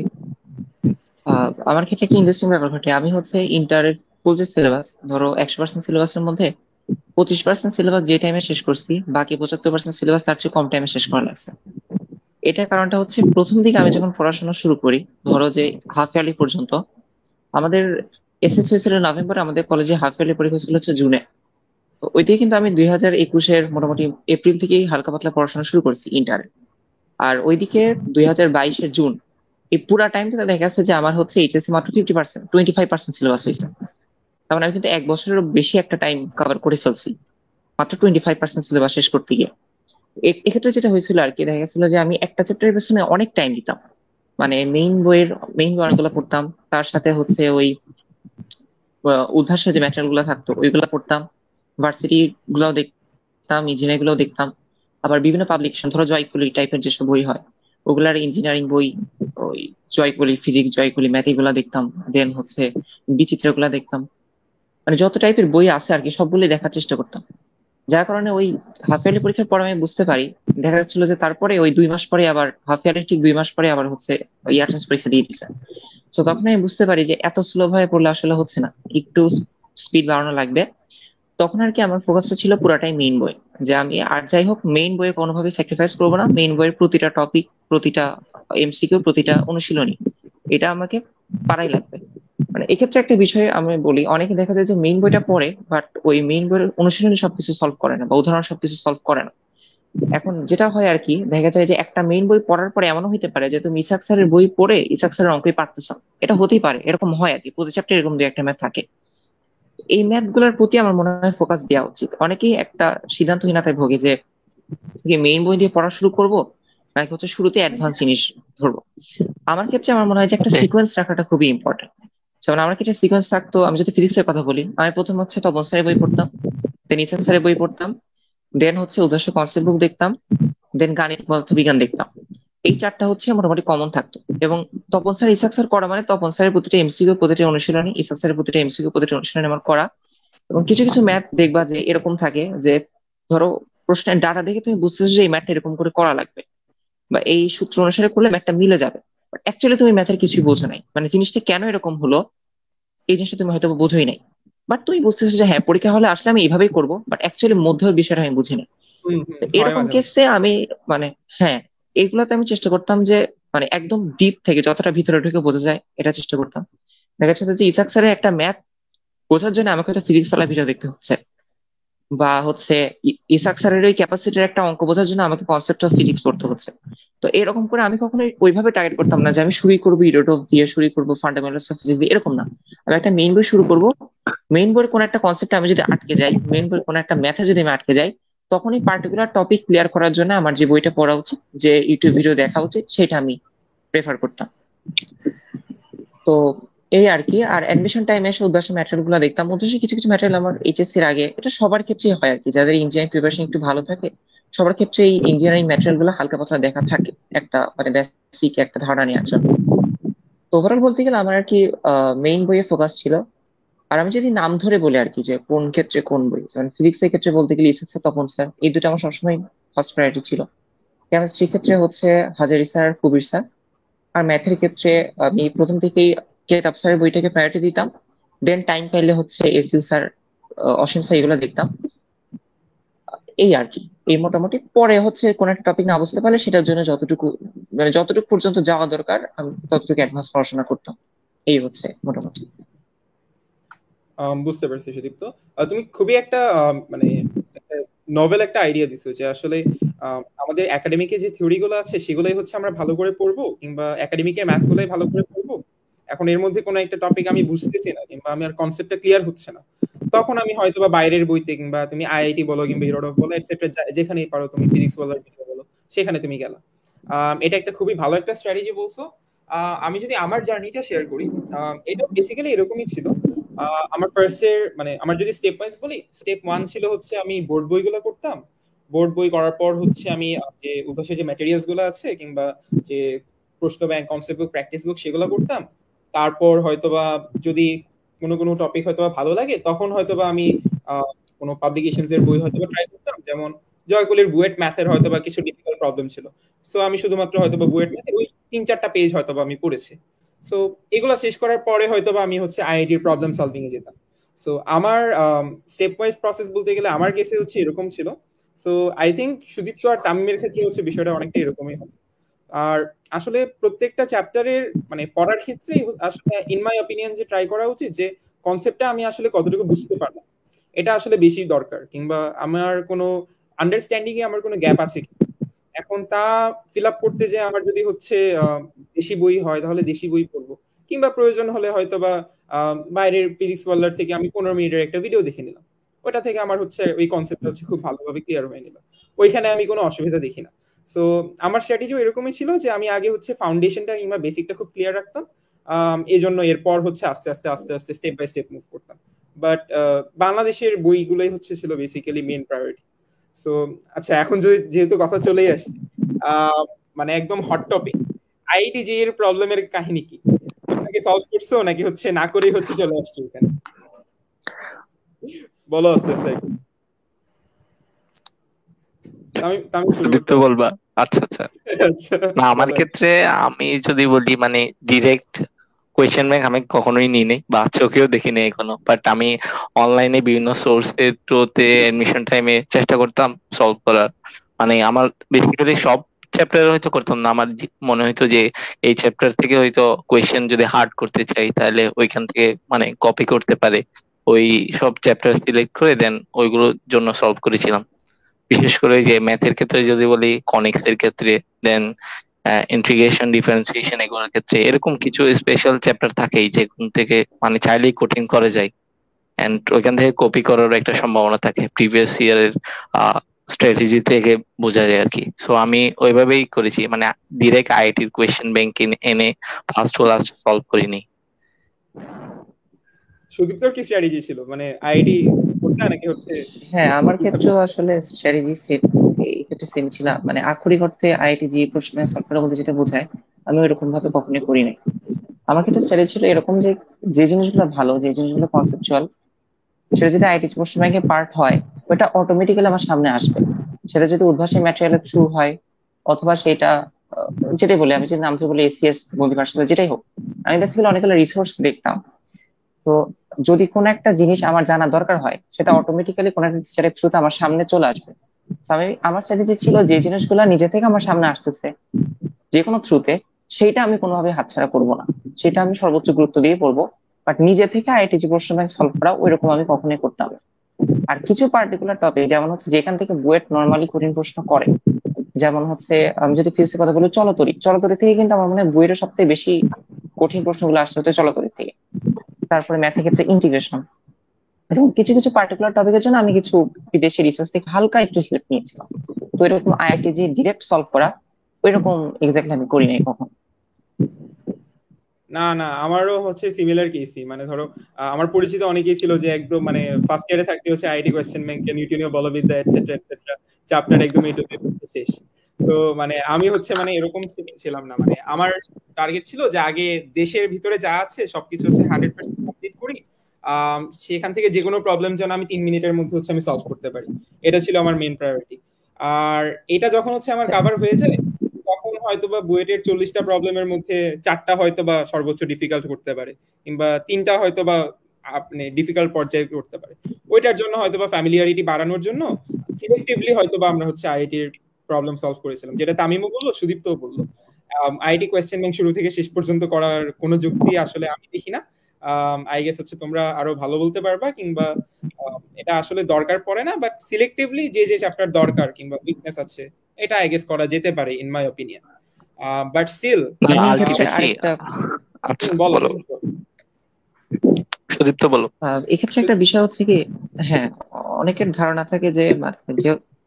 আমার ক্ষেত্রে একটা ইন্টারেস্টিং ব্যাপার ঘটে। আমি হচ্ছে ইন্টারের ফুল যে সিলেবাস, ধরো 100% সিলেবাসের মধ্যে 25% সিলেবাস যে টাইমে শেষ করছি, বাকি 75% সিলেবাস তার চেয়ে কম টাইমে শেষ করা লাগছে। এটার কারণটা হচ্ছে প্রথম দিকে আমি যখন পড়াশোনা শুরু করি, ধরো যে হাফ ইয়ারলি পর্যন্ত, আমাদের এসএসসি হয়েছিল নভেম্বরে, আমাদের কলেজে হাফ ইয়ারলি পরীক্ষা হয়েছিল হচ্ছে জুনে। তো ওই থেকে কিন্তু আমি 2021-এর মোটামুটি এপ্রিল থেকেই হালকা পাতলা পড়াশোনা শুরু করছি ইন্টারে। আর ওইদিকে 2022-এর জুন, এই পুরা টাইমটা দেখা যাচ্ছে যে আমার হচ্ছে এইচএসসি মাত্র 50%, 25% সিলেবাস হয়েছে। তার মানে আমি কিন্তু 1 বছরেরও বেশি একটা টাইম কভার করে ফেলছি মাত্র 25% সিলেবাস শেষ করতে গিয়ে। এক্ষেত্রে যেটা হয়েছিল আর কি, দেখা গেছিল যে আমি একটা চ্যাপ্টারের পেছনে অনেক টাইম দিতাম। মানে মেইন বই অনেকগুলো পড়তাম, তার সাথে হচ্ছে ওই উদ্ভাসের যে ম্যাটেরিয়াল গুলো থাকতো ওইগুলো পড়তাম, ভার্সিটি গুলাও দেখতাম, ইঞ্জিনিয়ারিং গুলোও দেখতাম। আবার বিভিন্ন পাবলিকেশন, ধরো জয়কুলি টাইপের যেসব বই হয় ওগুলার ইঞ্জিনিয়ারিং বই, ওই জয়কুলি ফিজিক্স, জয়কুলি ম্যাথ, এগুলা দেখতাম। দেন হচ্ছে বিচিত্র গুলা দেখতাম। মানে যত টাইপের বই আছে আর কি সবগুলোই দেখার চেষ্টা করতাম। যার কারণে ওই হাফ ইয়ারলি পরীক্ষার পর আমি বুঝতে পারি, দেখা যাচ্ছিল যে তারপরে ওই 2 মাস পরে আবার হাফ ইয়ারের ঠিক 2 মাস পরে আবার হচ্ছে ইয়ারশেষ পরীক্ষা দিয়ে দিছে। তো তখন আমি বুঝতে পারি যে এত স্লো ভাবে পড়লে আসলে হচ্ছে না, একটু স্পিড বাড়ানো লাগবে। তখন আর কি আমার ফোকাসটা ছিল পুরাটাই মেইন বই, যে আমি আর যাই হোক মেইন বইয়ে কোনোভাবে স্যাক্রিফাইস করবো না। মেইন বইয়ের প্রতিটা টপিক, প্রতিটা এমসিকিউ, প্রতিটা অনুশীলনী, এটা আমাকে পারাই লাগবে। মানে এক্ষেত্রে একটা বিষয় আমি বলি, অনেকে দেখা যায় যে মেইন বইটা পড়ে বাট ওই মেইন বইয়ের অনুশীলনী সবকিছু সলভ করে না বা উদাহরণ সবকিছু সলভ করে না। এখন যেটা হয় আর কি, দেখা যায় যে একটা মেইন বই পড়ার পরে এমনও হতে পারে যে তুমি ইসাক স্যারের বই পড়ে ইসাক স্যারের অঙ্কই পারতেছ। এটা হতেই পারে, এরকম হয় আর কি, প্রতি চ্যাপ্টারে এরকম দুই একটা ম্যাথ থাকে। এই ম্যাথ গুলোর প্রতি আমার মনে হয় ফোকাস দেওয়া উচিত। অনেকেই একটা সিদ্ধান্তহীনতায় ভোগে যে মেইন বই দিয়ে পড়া শুরু করব নাকি হচ্ছে শুরুতে অ্যাডভান্স জিনিস ধরবো। আমার ক্ষেত্রে আমার মনে হয় যে একটা সিকোয়েন্স রাখাটা খুবই ইম্পর্টেন্ট। যেমন আমার কিছু সিকোয়েন্স থাকতো, আমি যদি ফিজিক্সের কথা বলি, আমি প্রথম হচ্ছে তপন স্যারের বই পড়তাম, দেন ইসাক স্যারের বই পড়তাম, দেন হচ্ছে উদ্ভাস কনসেপ্ট বুক দেখতাম, দেন গাণিত পদার্থবিজ্ঞান দেখতাম। এই চারটা হচ্ছে মোটামুটি কমন থাকতো। এবং তপন স্যার ইসাক স্যার করা মানে তপন স্যারের প্রতিটা এমসিকিউ প্রতিটা অনুশীলনী, ইসাক স্যারের প্রতিটা এমসিকিউ প্রতিটা অনুশীলনী আমার করা। এবং কিছু কিছু ম্যাথ দেখবা যে এরকম থাকে যে, ধরো প্রশ্নের ডাটা দেখে তুমি বুঝতেছো যে এই ম্যাথটা এরকম করে করা লাগবে বা এই সূত্র অনুসারে করলে ম্যাথটা মিলে যাবে, বাট অ্যাকচুয়ালি তুমি ম্যাথের কিছুই বোঝো নাই, মানে জিনিসটা কেন এরকম হলো এই জিনিসটা তুমি হয়তো বোঝোই নাই। বাট তুমি বুঝতেছো যে হ্যাঁ পরীক্ষা হলে আসলে আমি এইভাবেই করবো, বাট অ্যাকচুয়ালি মধ্যের বিষয়টা আমি বুঝি না। তো হয় এরকম মাঝে মাঝে। কেসে আমি মানে হ্যাঁ, এইগুলাতে আমি চেষ্টা করতাম যে মানে একদম ডিপ থেকে যতটা ভিতরে ঢুকে বোঝা যায় এটা চেষ্টা করতাম। দেখা যাচ্ছে যে ইসাক স্যারের একটা ম্যাথ বোঝার জন্য আমাকে হয়তো ফিজিক্স ওয়ালা ভিডিও দেখতে হচ্ছে, বা হচ্ছে ইসাক স্যারের ওই ক্যাপাসিটির একটা অঙ্ক বোঝার জন্য আমাকে কনসেপ্ট অফ ফিজিক্স পড়তে হচ্ছে। তো এরকম করে আমি কখনোই ওইভাবে টার্গেট করতাম না যে আমি শুরু করবো ইরোটপ দিয়ে, শুরু করবো ফান্ডামেন্টালস অফ ফিজিক্স দিয়ে, এরকম না। আমি একটা মেইন বই শুরু করবো, মেইন বইয়ের কোনো একটা কনসেপ্টে আমি যদি আটকে যাই, মেইন বইয়ের কোনো একটা ম্যাথে যদি আমি আটকে যাই, তখন এই পার্টিকুলার টপিক ক্লিয়ার করার জন্য আমার যে বইটা পড়া উচিত, যে ইউটিউব ভিডিও দেখা উচিত, সেটা আমি প্রেফার করতাম। তো এই আর কি। আর অ্যাডমিশন টাইমে এসে উদ্ভাসের ম্যাটেরিয়াল গুলো দেখতাম। উদ্ভাসে কিছু কিছু ম্যাটেরিয়াল আমার এইচএসসির আগে, এটা সবার ক্ষেত্রেই হয় আর কি, যাদের ইঞ্জিনিয়ারিং প্রিপারেশন একটু ভালো থাকে সবার ক্ষেত্রে এই ইঞ্জিনিয়ারিং ম্যাটেরিয়াল গুলো হালকা পাতলা দেখা থাকে, একটা মানে বেসিক একটা ধারণা নেওয়ার জন্য। তো ওভারঅল বলতে গেলে আমার আর কি মেইন বইয়ে ফোকাস ছিল। আর আমি যদি নাম ধরে বলি আর কি যে কোন ক্ষেত্রে কোন বই, যেমন ফিজিক্স এর ক্ষেত্রে বলতে গেলে ইসাক স্যার, তপন স্যার, এই দুটো আমার সবসময় ফার্স্ট প্রায়োরিটি ছিল। কেমিস্ট্রির ক্ষেত্রে হচ্ছে হাজারি স্যার, কবির স্যার। আর ম্যাথের ক্ষেত্রে আমি প্রথম থেকেই কেতাব স্যারের বইটাকে প্রায়োরিটি দিতাম, দেন টাইম পাইলে হচ্ছে এসইউ স্যার, অসীম স্যার, এগুলো দেখতাম। এই আর কি। এই মোটামুটি পরে হচ্ছে কোন একটা টপিক না বুঝতে পারলে সেটার জন্য যতটুকু মানে যতটুকু পর্যন্ত যাওয়া দরকার আমি ততটুকু অ্যাডভান্স পড়াশোনা করতাম। এই হচ্ছে মোটামুটি। বুঝতে পারছি সুদীপ্ত। তুমি খুবই একটা মানে নভেল একটা আইডিয়া দিছো যে আসলে আমাদের একাডেমিকে যে থিওরি গুলো আছে সেগুলোই হচ্ছে আমরা ভালো করে পড়বো, কিংবা একাডেমিকের ম্যাথ গুলোই ভালো করে পড়বো। এখন এর মধ্যে কোনো একটা টপিক আমি বুঝতেছি না কিংবা আমি আর কনসেপ্টটা ক্লিয়ার হচ্ছে না, তখন আমি হয়তো বা বাইরের বইতে কিংবা তুমি আইআইটি বলো কিংবা ইউরোপ বলো এটসেট্রা, যেখানেই পারো তুমি ফিজিক্স বলো ভিডিও বলো সেখানে তুমি গেলা। এটা একটা খুবই ভালো একটা স্ট্র্যাটেজি বলছো। আমি যদি আমার জার্নিটা শেয়ার করি, এটা বেসিক্যালি এরকমই ছিল। আমার ফার্স্ট ইয়ার মানে আমার যদি স্টেপ ওয়াইজ বলি, স্টেপ ওয়ান ছিল হচ্ছে আমি বোর্ড বইগুলো করতাম। বোর্ড বই করার পর হচ্ছে আমি যে উদ্ভাসের যে ম্যাটেরিয়ালস গুলো আছে কিংবা যে প্রশ্ন ব্যাংক, কনসেপ্ট বুক, প্র্যাকটিস বুক সেগুলো করতাম। তারপর হয়তোবা যদি কোনো কোনো টপিক হয়তোবা ভালো লাগে তখন হয়তোবা আমি কোনো পাবলিকেশনস এর বই হয়তোবা ট্রাই করতাম। যেমন জয়কুলের বুয়েট ম্যাথের হয়তোবা কিছু ডিফিকাল্ট প্রবলেম ছিল, সো আমি শুধুমাত্র হয়তোবা বুয়েট ম্যাথের ওই 3-4টা পেজ হয়তোবা আমি পড়েছি। সো এগুলো শেষ করার পরে হয়তোবা আমি হচ্ছে আইআইটির প্রবলেম সলভিং এ যেতাম। সো আমার স্টেপ ওয়াইজ প্রসেস বলতে গেলে আমার কেসে হচ্ছে এরকম ছিল। সো আই থিঙ্ক সুদীপ্ত আর তামিমের ক্ষেত্রে হচ্ছে বিষয়টা অনেকটা এরকমই হবে। আর আসলে প্রত্যেকটা চ্যাপ্টারের মানে পড়ার ক্ষেত্রেই আসলে ইন মাই অপিনিয়ন যে ট্রাই করা উচিত যে কনসেপ্টটা আমি আসলে কতটুকু বুঝতে পারলাম, এটা আসলে বেশি দরকার, কিংবা আমার কোনো আন্ডারস্ট্যান্ডিং এ আমার কোনো গ্যাপ আছে কি। এখন তা ফিল আপ করতে যে আমার যদি হচ্ছে দেশি বই হয় তাহলে দেশি বই পড়বো, কিংবা প্রয়োজন হলে হয়তো বা বাইরের ফিজিক্স বলার থেকে আমি 15 মিনিটের একটা ভিডিও দেখে নিলাম, ওটা থেকে আমার হচ্ছে ওই কনসেপ্টটা হচ্ছে খুব ভালোভাবে ক্লিয়ার হয়ে নিল। ওইখানে আমি কোনো অসুবিধা দেখি না। সো আমার স্ট্র্যাটেজি এরকমই ছিল যে আমি আগে হচ্ছে ফাউন্ডেশনটা কিংবা বেসিকটা খুব ক্লিয়ার রাখতাম, এই জন্য এরপর হচ্ছে আস্তে আস্তে আস্তে আস্তে স্টেপ বাই স্টেপ মুভ করতাম। বাট বাংলাদেশের বইগুলোই হচ্ছে ছিল বেসিক্যালি মেইন প্রায়োরিটি। সো আচ্ছা, এখন যদি যেহেতু কথা চলেই আসছে, মানে একদম হট টপিক, আইআইটি এর প্রবলেমের কাহিনী কি? তোমরা সলভ করছো নাকি হচ্ছে না করেই হচ্ছে চলে আসছো এখানে? বলো আস্তে আস্তে। আমি শুরু করতে বলবা? আচ্ছা আচ্ছা। আচ্ছা, না আমার ক্ষেত্রে আমি যদি বলি মানে ডিরেক্ট কোয়েশ্চেন ব্যাংক আমি কখনোই নিই নাই বা চোখেও দেখি নাই এখনো, বাট আমি অনলাইনে বিভিন্ন সোর্সের থ্রুতে এডমিশন টাইমে চেষ্টা করতাম সলভ করার। মানে আমার বেসিক্যালি সব চ্যাপ্টার হয়তো করতাম না, আমার মনে হইতো যে এই চ্যাপ্টার থেকে হয়তো কোয়েশ্চেন যদি হার্ড করতে চাই তাহলে ওইখান থেকে মানে কপি করতে পারে, ওই সব চ্যাপ্টার সিলেক্ট করে দেন ওইগুলোর জন্য সলভ করেছিলাম। বিশেষ করে যে ম্যাথের ক্ষেত্রে যদি বলি কনিক্স এর ক্ষেত্রে, দেন ইন্টিগ্রেশন, ডিফারেন্সিয়েশন, এগুলোর ক্ষেত্রে এরকম কিছু স্পেশাল চ্যাপ্টার থাকেই যেখান থেকে মানে চাইলেই কঠিন করা যায়, এন্ড ওইখান থেকে কপি করার একটা সম্ভাবনা থাকে, প্রিভিয়াস ইয়ারের স্ট্র্যাটেজি থেকে বোঝা যায় আর কি। সো আমি ওইভাবেই করেছি, মানে ডিরেক্ট আইআইটির কোয়েশ্চেন ব্যাংক এনে ফার্স্ট ও লাস্ট সলভ করিনি। সুদীপ্তর কি স্ট্র্যাটেজি ছিল, মানে আইআইটি পড়তে নাকি হচ্ছে? হ্যাঁ, আমার ক্ষেত্রেও আসলে স্ট্র্যাটেজি সেম, এই ক্ষেত্রে সেম ছিল। মানে আক্ষরিক অর্থে আইআইটি জি প্রশ্ন সলভ করা বলতে যেটা বোঝায়, আমি ওইরকম ভাবে কখনোই করি নাই। আমার ক্ষেত্রে স্ট্র্যাটেজি ছিল এরকম যে, যে জিনিসগুলো ভালো, যে জিনিসগুলো কনসেপচুয়াল, সেটা যদি আইআইটি প্রশ্ন ব্যাংকের পার্ট হয়, ওটা অটোমেটিক্যালি আমার সামনে আসবে। সেটা যদি উদ্ভাসী ম্যাটেরিয়ালের থ্রু হয়, অথবা সেটা আহ, যেটাই বলি, আমি যদি নাম ধরে বলি এসিএস মুভি ভার্সন, যেটাই হোক, আমি বেসিক্যালি অনেকগুলো রিসোর্স দেখতাম। তো যদি কোনো একটা জিনিস আমার জানা দরকার হয়, সেটা অটোমেটিক্যালি কোনো একটা টিচারের থ্রুতে আমার সামনে চলে আসবে। তো আমার স্ট্র্যাটেজি ছিল যে জিনিসগুলো নিজে থেকে আমার সামনে আসতেছে যে কোনো থ্রুতে, সেইটা আমি কোনোভাবে হাতছাড়া করবো না, সেটা আমি সর্বোচ্চ গুরুত্ব দিয়ে পড়বো। বাট নিজে থেকে আইআইটি প্রশ্ন ব্যাংক সলভ করা ওইরকম আমি কখনোই করতাম না। আর কিছু পার্টিকুলার টপিক, যেমন হচ্ছে যেখান থেকে বুয়েট নর্মালি কঠিন প্রশ্ন করে, যেমন হচ্ছে আমি যদি ফিজিক্সের কথা বলি, চলতরি চলতরি থেকে কিন্তু আমার মনে হয় বুয়েটের সবথেকে বেশি কঠিন প্রশ্নগুলো আসছে হচ্ছে চলতরি থেকে। তারপরে ম্যাথের ক্ষেত্রে ইন্টিগ্রেশন, এবং কিছু কিছু পার্টিকুলার টপিকের জন্য আমি কিছু বিদেশি রিসোর্স থেকে হালকা একটু হেল্প নিয়েছিলাম। তো এরকম আইআইটি যে ডিরেক্ট সলভ করা, ওইরকম এক্স্যাক্টলি আমি করি নাই কখন। না না, আমারও হচ্ছে সিমিলার কেসই। মানে ধরো আমার পরিচিত অনেকেই ছিল যে একদম মানে ফার্স্ট ইয়ারে থাকতে হচ্ছে আইআইটি কোয়েশ্চেন ব্যাংক, নিউটনীয় বলবিদ্যা এটসেট্রা এটসেট্রা চ্যাপ্টার একদম এ টু জেড শেষ। তো মানে আমি হচ্ছে মানে এরকম ছিলাম না। মানে আমার টার্গেট ছিল যে আগে দেশের ভিতরে যা আছে সবকিছু হচ্ছে 100% কমপ্লিট করি, সেখান থেকে যে কোনো প্রবলেম যেন আমি 3 মিনিটের মধ্যে হচ্ছে আমি সলভ করতে পারি। এটা ছিল আমার মেইন প্রায়োরিটি। আর এটা যখন হচ্ছে আমার কাভার হয়ে যায়, তখন হয়তোবা বুয়েটের 40টা প্রবলেমের মধ্যে 4টা হয়তোবা সর্বোচ্চ ডিফিকাল্ট করতে পারে, কিংবা 3টা হয়তোবা আপনি ডিফিকাল্ট পর্যায়ে করতে পারে। ওইটার জন্য হয়তোবা ফ্যামিলিয়ারিটি বাড়ানোর জন্য সিলেক্টিভলি হয়তোবা আমরা হচ্ছে আইআইটির প্রবলেম সলভ করেছিলাম, যেটা তামিমও বললো, সুদীপ্তও বললো। আইআইটি কোয়েশ্চেন ব্যাংক শুরু থেকে শেষ পর্যন্ত করার কোনো যুক্তি আসলে আমি দেখি না। আই গেস হচ্ছে তোমরা আরো ভালো বলতে পারবা, কিংবা এটা আসলে দরকার পড়ে না, বাট সিলেক্টিভলি যে যে চ্যাপ্টার দরকার কিংবা উইকনেস আছে, এটা আই গেস করা যেতে পারে in my opinion. But still ultimately আচ্ছা বলো বলো, সুদীপ্ত বলো। এক্ষেত্রে একটা বিষয় হচ্ছে কি, হ্যাঁ, অনেকের ধারণা থাকে যে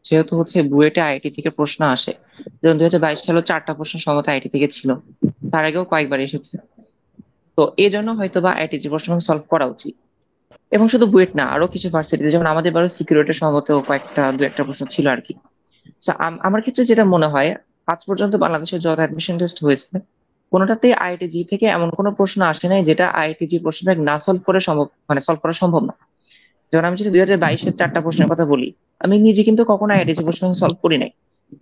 যেহেতু হচ্ছে বুয়েটে আইআইটি থেকে প্রশ্ন আসে, যেমন 2022 সালে 4টা প্রশ্ন সম্ভবত আইআইটি থেকে ছিল, তার আগেও কয়েকবার এসেছে। তো এই জন্য হয়তো বা আইআইটি যে প্রশ্ন সলভ করা উচিত। এবং শুধু বুয়েট না, আরো কিছু ভার্সিটিতে, যেমন আমাদের বারো সিকিউরিটি সম্ভবত দু একটা প্রশ্ন ছিল আর কি। So, আমার ক্ষেত্রে যেটা মনে হয়, আজ পর্যন্ত বাংলাদেশের যত অ্যাডমিশন টেস্ট হয়েছে, কোনোটাতেই আইআইটি থেকে এমন কোনো প্রশ্ন আসে নাই যেটা আইআইটি প্রশ্ন ব্যাংক না সলভ করে সম্ভব, মানে সলভ করা সম্ভব না। যেমন আমি যদি 2022-এর 4টা প্রশ্নের কথা বলি, আমি নিজে কিন্তু কখনো আইআইটি প্রশ্ন সলভ করি নাই।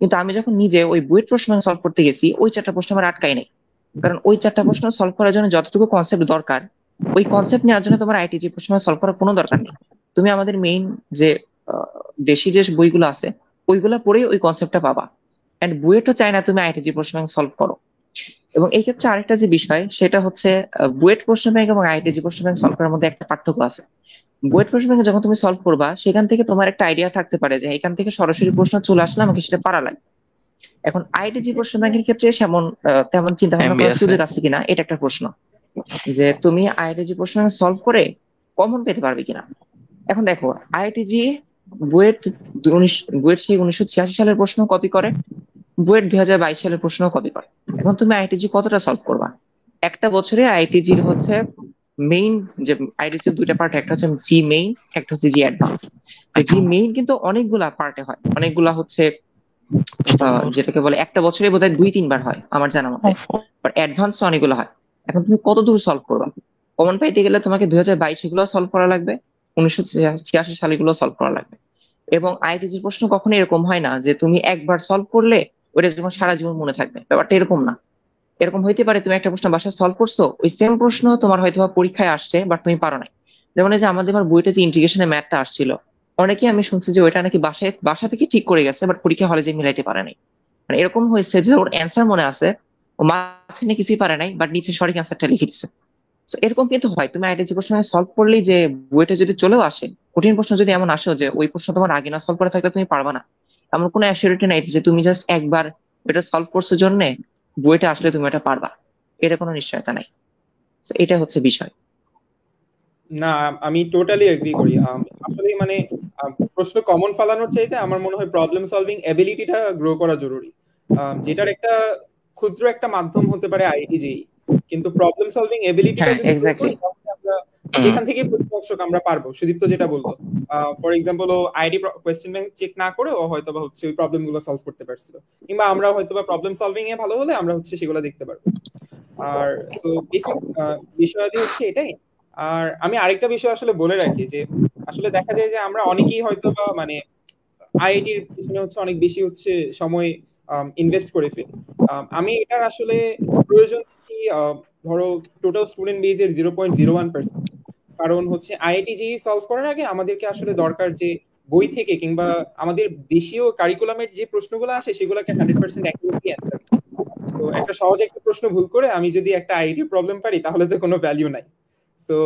কিন্তু আমি যখন নিজে ওই বুয়েট প্রশ্ন সলভ করতে গেছি, ওই 4টা প্রশ্ন আমার আটকাই নাই। কারণ ওই 4টা প্রশ্ন সলভ করার জন্য যতটুকু কনসেপ্ট দরকার, ওই কনসেপ্ট নেওয়ার জন্য তোমার আইআইটি প্রশ্ন সলভ করার কোনো দরকার নেই। তুমি আমাদের মেইন যে আহ, দেশি যে বইগুলো আছে, ওইগুলা পড়েই ওই কনসেপ্টটা পাবা। এন্ড বুয়েটও চায় না তুমি আইআইটি প্রশ্ন ব্যাংক সলভ করো। এবং এই ক্ষেত্রে আরেকটা যে বিষয়, সেটা হচ্ছে বুয়েট প্রশ্ন ব্যাংক এবং আইআইটি প্রশ্ন ব্যাংক সলভ করার মধ্যে একটা পার্থক্য আছে। বুয়েট প্রশ্ন ব্যাংকে যখন তুমি সলভ করবা, সেখান থেকে তোমার একটা আইডিয়া থাকতে পারে যে এখান থেকে সরাসরি প্রশ্ন চলে আসলে আমাকে সেটা পারা লাগে। এখন আইআইটি প্রশ্ন ব্যাংকের ক্ষেত্রে তেমন চিন্তা ভাবনা করার সুযোগ আছে কিনা, এটা একটা প্রশ্ন, যে তুমি আইআইটি প্রশ্ন সলভ করে কমন পেতে পারবে কিনা। এখন দেখো, আইআইটি বুয়েট বুয়েট সেই 1986 সালের প্রশ্ন কপি করে, বুয়েট 2022 সালের প্রশ্ন কপি করে। এখন তুমি আইআইটি কতটা সলভ করবা? একটা বছরে আইআইটিজির হচ্ছে মেইন, যে আইআইটিজির দুইটা পার্ট, একটা হচ্ছে জি মেইন, একটা হচ্ছে জি অ্যাডভান্স। জি মেইন কিন্তু অনেকগুলা পার্টে হয়, অনেকগুলা হচ্ছে যেটাকে বলে একটা বছরে বোধহয় 2-3 বার হয় আমার জানা মতে, বাট অ্যাডভান্স অনেকগুলো হয়। এখন তুমি কত দূর সলভ করবা? কমন পাইতে গেলে তোমাকে 2022 এগুলো সলভ করা লাগবে, 1986 সালে গুলো সলভ করা লাগবে। এবং আইআইটিজির প্রশ্ন কখনো এরকম হয় না যে তুমি একবার সলভ করলে ওইটা তোমার সারা জীবন মনে থাকবে, ব্যাপারটা এরকম না। এরকম হইতে পারে তুমি একটা প্রশ্ন বাসায় সলভ করছো, ওই সেম প্রশ্ন তোমার হয়তো পরীক্ষায় আসছে, বাট তুমি পারো নাই। যেমন এই যে আমাদের বইটা যে ইন্টিগ্রেশনের ম্যাথটা আসছিল, অনেকেই আমি শুনছি যে ওইটা নাকি বাসা থেকে ঠিক করে গেছে, বাট পরীক্ষা হলে যে মিলাইতে পারে নাই। মানে এরকম হয়েছে যে ওর অ্যান্সার মনে আছে, ও মাঝখানে কিছুই পারে নাই, বাট নিচে সঠিক অ্যান্সারটা লিখে দিচ্ছে। তো এরকম কিন্তু হয়, তুমি আইআইটি প্রশ্ন সলভ করলেই যে বইটা যদি চলেও আসে, কঠিন প্রশ্ন যদি এমন আসে যে ওই প্রশ্ন তোমার আগে না সলভ করে থাকলে তুমি পারবা না, এমন কোনো অ্যাসিউরিটি নাই যে তুমি জাস্ট একবার এটা সলভ করছো জন্য বইটা আসলে তুমি এটা পারবা, এটা কোনো নিশ্চয়তা নাই। তো এটা হচ্ছে বিষয়। না, আমি টোটালি এগ্রি করি। আসলে মানে প্রশ্ন কমন ফালানোর চাইতে আমার মনে হয় প্রবলেম সলভিং এবিলিটিটা গ্রো করা জরুরি, যেটার একটা ক্ষুদ্র একটা মাধ্যম হতে পারে আইআইটি জেই। কিন্তু প্রবলেম সলভিং এবিলিটিটা হ্যাঁ, যদি গ্রো এক্স্যাক্টলি। করি, তাহলে আমরা যেখান থেকে প্রশ্ন আমরা পারবো। সুদীপ্ত যেটা বললো, ফর এক্সাম্পল ও আইডি কোয়েশ্চেন ব্যাংক চেক না করে ও হয়তো বা হচ্ছে ওই প্রবলেম গুলো সলভ করতে পারছিল, কিংবা আমরা হয়তো বা প্রবলেম সলভিং এ ভালো হলে আমরা হচ্ছে সেগুলো দেখতে পারবো। আর সো বেসিক বিষয়াদি হচ্ছে এটাই। আর আমি আরেকটা বিষয় আসলে বলে রাখি যে আসলে দেখা যায় যে আমরা অনেকেই হয়তো বা মানে আইআইটির পিছনে হচ্ছে অনেক বেশি হচ্ছে সময় ইনভেস্ট করে ফেলি। আমি এটার আসলে প্রয়োজন কি ধরো টোটাল স্টুডেন্ট বেজের 0.01%। কারণ হচ্ছে আইআইটি যেই সলভ করার আগে আমাদেরকে আসলে দরকার যে বই থেকে কিংবা আমাদের দেশীয় কারিকুলামের যে প্রশ্নগুলো আসে সেগুলোকে 100% অ্যাকুরেটলি অ্যান্সার। তো একটা সহজ একটা প্রশ্ন ভুল করে আমি যদি একটা আইআইটি প্রবলেম পারি তাহলে তো কোনো ভ্যালিউ নাই। সো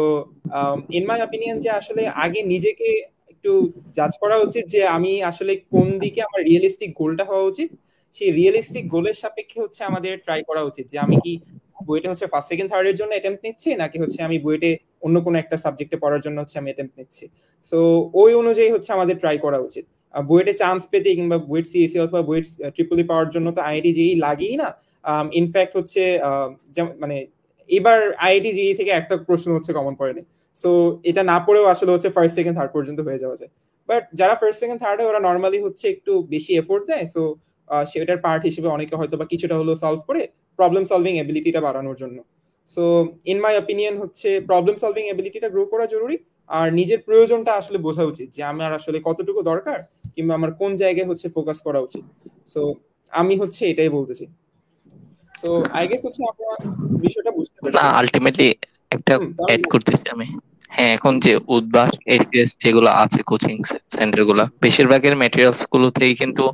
ইন মাই অপিনিয়ন যে আসলে আগে নিজেকে একটু জাজ করা উচিত যে আমি আসলে কোন দিকে আমার রিয়েলিস্টিক গোলটা হওয়া উচিত। সেই রিয়েলিস্টিক গোলের সাপেক্ষে হচ্ছে আমাদের ট্রাই করা উচিত যে আমি কি বইটা হচ্ছে ফার্স্ট সেকেন্ড থার্ড এর জন্য অ্যাটেম্প্ট নিচ্ছি, নাকি হচ্ছে আমি বইটে অন্য কোনো একটা সাবজেক্টে পড়ার জন্য হচ্ছে আমি অ্যাটেম্প্ট নিচ্ছি। সো ওই অনুযায়ী হচ্ছে আমাদের ট্রাই করা উচিত। বুয়েটে চান্স পেতে কিংবা বুয়েট সিএসসি অথবা বুয়েট ট্রিপল পাওয়ার জন্য তো আইআইটি যেই লাগেই না। ইনফ্যাক্ট হচ্ছে মানে এবার আইআইটি জিই থেকে একটা প্রশ্ন হচ্ছে কমন পড়েনি। সো এটা না পড়েও আসলে হচ্ছে ফার্স্ট সেকেন্ড থার্ড পর্যন্ত হয়ে যাওয়া যায়। বাট যারা ফার্স্ট সেকেন্ড থার্ডে ওরা নর্মালি হচ্ছে একটু বেশি এফোর্ট দেয়। সো সেটার পার্ট হিসেবে অনেকে হয়তো বা কিছুটা হলেও সলভ করে প্রবলেম সলভিং এবিলিটিটা বাড়ানোর জন্য। সো ইন মাই অপিনিয়ন হচ্ছে প্রবলেম সলভিং এবিলিটিটা গ্রো করা জরুরি। আর নিজের প্রয়োজনটা আসলে বোঝা উচিত যে আমার আসলে কতটুকু দরকার কিংবা আমার কোন জায়গায় হচ্ছে ফোকাস করা উচিত। সো আমি হচ্ছে এটাই বলতেছি। সো আই গেস হচ্ছে আমরা বিষয়টা বুঝতে পারছি। না, আলটিমেটলি একটা অ্যাড করতেছি আমি। হ্যাঁ, এখন যে উদ্ভাস এসিএস যেগুলো আছে কোচিং সেন্টার গুলা, বেশিরভাগের ম্যাটেরিয়ালস গুলোতেই কিন্তু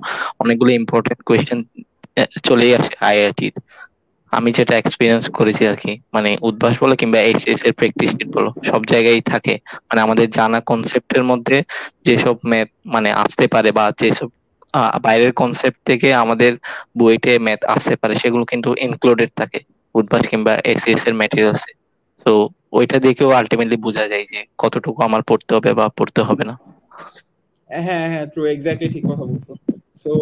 অনেকগুলো ইম্পর্টেন্ট কোয়েশ্চেন চলেই আসে আইআইটির। আমি যেটা এক্সপিরিয়েন্স করেছি আর কি, মানে উদ্ভাস বলো কিংবা এসএস এর প্র্যাকটিস শিট বলো, সব জায়গায় থাকে। মানে আমাদের জানা কনসেপ্টের মধ্যে যেসব ম্যাথ মানে আসতে পারে বা যেসব বাইরের কনসেপ্ট থেকে আমাদের বইতে ম্যাথ আসতে পারে, সেগুলো কিন্তু ইনক্লুডেড থাকে উদ্ভাস কিংবা এসএস এর ম্যাটেরিয়ালসে। তো ওইটা দেখেও আলটিমেটলি বোঝা যায় যে কতটুকু আমার পড়তে হবে বা পড়তে হবে না। হ্যাঁ হ্যাঁ, ট্রু, এক্স্যাক্টলি ঠিক কথা বলছো। সো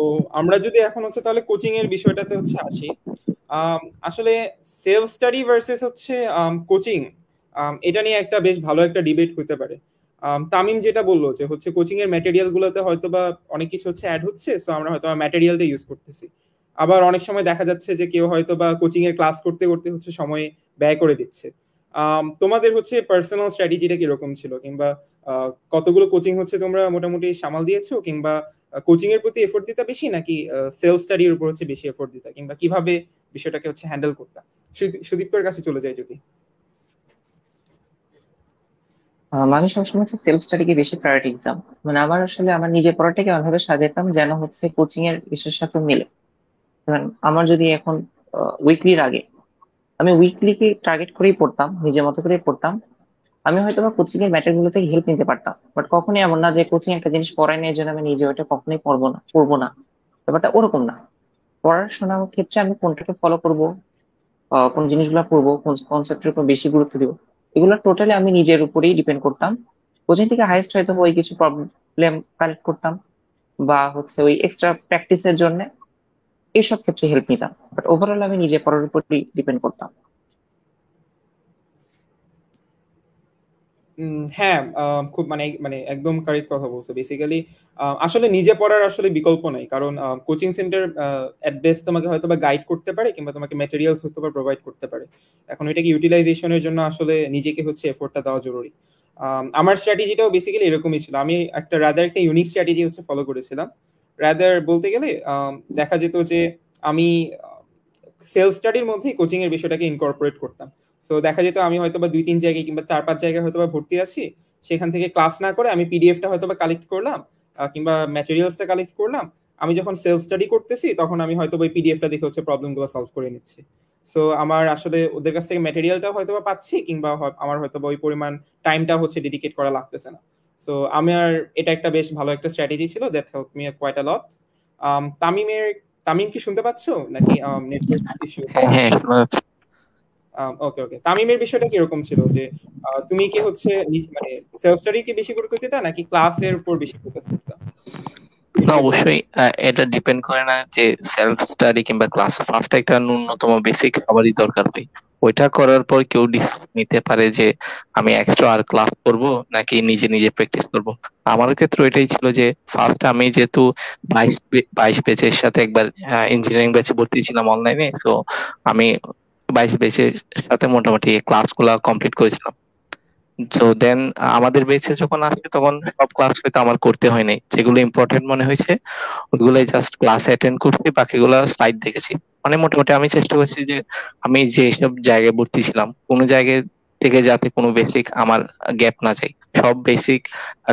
আমরা যদি এখন হচ্ছে তাহলে কোচিং এর বিষয়টাতে হচ্ছে আসি। আসলে সেলফ স্টাডি ভার্সেস হচ্ছে কোচিং, এটা নিয়ে একটা বেশ ভালো একটা ডিবেট হতে পারে। তামিম যেটা বললো যে হচ্ছে কোচিং এর ম্যাটেরিয়াল গুলোতে হয়তো বা অনেক কিছু হচ্ছে অ্যাড হচ্ছে, সো আমরা হয়তো ম্যাটেরিয়ালটা ইউজ করতেছি। আবার অনেক সময় দেখা যাচ্ছে যে কেউ হয়তো বা কোচিং এর ক্লাস করতে করতে হচ্ছে সময় ব্যয় করে দিচ্ছে। তোমাদের হচ্ছে পার্সোনাল স্ট্র্যাটেজিটা কিরকম ছিল, কিংবা কতগুলো কোচিং হচ্ছে তোমরা মোটামুটি সামাল দিয়েছো, কিংবা কোচিং এর প্রতি এফোর্ট দিতে বেশি নাকি সেলফ স্টাডির উপর হচ্ছে বেশি এফোর্ট দিতে, কিংবা কিভাবে বিষয়টাকে হচ্ছে হ্যান্ডেল করতে? সুদীপ্তর কাছে চলে যায় যদি। আমি সবসময় হচ্ছে সেলফ স্টাডিকে বেশি প্রায়োরিটি দিতাম। মানে আমার আসলে আমার নিজের পড়াটাকে এমনভাবে সাজাতাম যেন হচ্ছে কোচিং এর বিষয়ের সাথে মিলে। কারণ আমার যদি এখন উইকলির আগে আমি উইকলিকে টার্গেট করেই পড়তাম, নিজের মতো করেই পড়তাম, আমি হয়তো বা কোচিং এর ম্যাটার গুলো থেকে হেল্প নিতে পারতাম। বাট কখনোই এমন না যে কোচিং একটা জিনিস পড়ায় নেই জন্য আমি নিজে ওইটা কখনোই পড়বো না। ব্যাপারটা ওরকম না। পড়াশোনার ক্ষেত্রে আমি কোনটাকে ফলো করব, কোন জিনিসগুলো পড়বো, কোন কনসেপ্টের উপর বেশি গুরুত্ব দিব, এগুলো টোটালি আমি নিজের উপরেই ডিপেন্ড করতাম। কোচিং থেকে হাইস্ট হয়তো ওই কিছু প্রবলেম কালেক্ট করতাম বা হচ্ছে ওই এক্সট্রা প্র্যাকটিসের জন্য এইসব ক্ষেত্রে হেল্প নিতাম। বাট ওভারঅল আমি নিজে পড়ার উপরই ডিপেন্ড করতাম। হ্যাঁ, খুব মানে মানে একদম কারেক্ট কথা বলছো। বেসিক্যালি আসলে নিজে পড়ার আসলে বিকল্প নাই, কারণ কোচিং সেন্টার এট বেস্ট তোমাকে হয়তো বা গাইড করতে পারে কিংবা তোমাকে ম্যাটেরিয়ালস হয়তো বা প্রোভাইড করতে পারে। এখন এটাকে ইউটিলাইজেশনের জন্য আসলে নিজেকে হচ্ছে এফোর্টটা দেওয়া জরুরি। আমার স্ট্র্যাটেজিটাও বেসিক্যালি এরকমই ছিল। আমি একটা ইউনিক স্ট্র্যাটেজি হচ্ছে ফলো করেছিলাম। রাদার বলতে গেলে দেখা যেত যে আমি সেলফ স্টাডির মধ্যেই কোচিং এর বিষয়টাকে ইনকর্পোরেট করতাম। সো দেখা যেত আমি হয়তো বা 2-3 জায়গায় কিংবা 4-5 জায়গায় হয়তো বা ভর্তি আছি, সেখান থেকে ক্লাস না করে আমি পিডিএফটা হয়তো বা কালেক্ট করলাম, কিংবা ম্যাটেরিয়ালসটা কালেক্ট করলাম। আমি যখন সেলফ স্টাডি করতেছি তখন আমি হয়তো ওই পিডিএফটা দেখে হচ্ছে প্রবলেমগুলো সলভ করে নিচ্ছি। সো আমার আসলে ওদের কাছ থেকে ম্যাটেরিয়ালটাও হয়তো বা পাচ্ছি, কিংবা আমার হয়তো বা ওই পরিমাণ টাইমটা হচ্ছে ডেডিকেট করা লাগতেছে না। সো আমার এটা একটা বেশ ভালো একটা স্ট্র্যাটেজি ছিল, that help me quite a lot. তামিমের তামিম কি শুনতে পাচ্ছো নাকি নেটওয়ার্ক ইস্যু? হ্যাঁ হ্যাঁ, শোনা যাচ্ছে। ওকে ওকে, তামিমের বিষয়টা কিরকম ছিল যে তুমি কি হচ্ছে মানে সেলফ স্টাডি কি বেশি গুরুত্ব দিতা নাকি ক্লাসের উপর বেশি ফোকাস করতা? না অবশ্যই এটা ডিপেন্ড করে না যে সেলফ স্টাডি কিংবা ক্লাস ফার্স্ট একটা ন্যূনতম বেসিক সবারই দরকার হয়। ওইটা করার পর কেউ ডিসিশন নিতে পারে যে আমি এক্সট্রা আর ক্লাস করব নাকি নিজে নিজে প্র্যাকটিস করব। আমার ক্ষেত্রে ওইটাই ছিল যে ফার্স্ট আমি যেহেতু 22 ব্যাচের সাথে একবার ইঞ্জিনিয়ারিং ব্যাচে ভর্তি ছিলাম অনলাইনে, তো আমি 22 ব্যাচের সাথে মোটামুটি ক্লাসগুলা কমপ্লিট করেছিলাম। সো দেন আমাদের বেঁচে যখন আসে তখন সব ক্লাস হয়তো আমার করতে হয় নাই, যেগুলো ইম্পর্টেন্ট মনে হয়েছে ওগুলাই জাস্ট ক্লাস অ্যাটেন্ড করছি, বাকিগুলো স্লাইড দেখেছি। মানে মোটামুটি আমি চেষ্টা করছি যে আমি যেসব জায়গায় ভর্তি ছিলাম কোনো জায়গায় থেকে যাতে কোনো বেসিক আমার গ্যাপ না যায়, সব বেসিক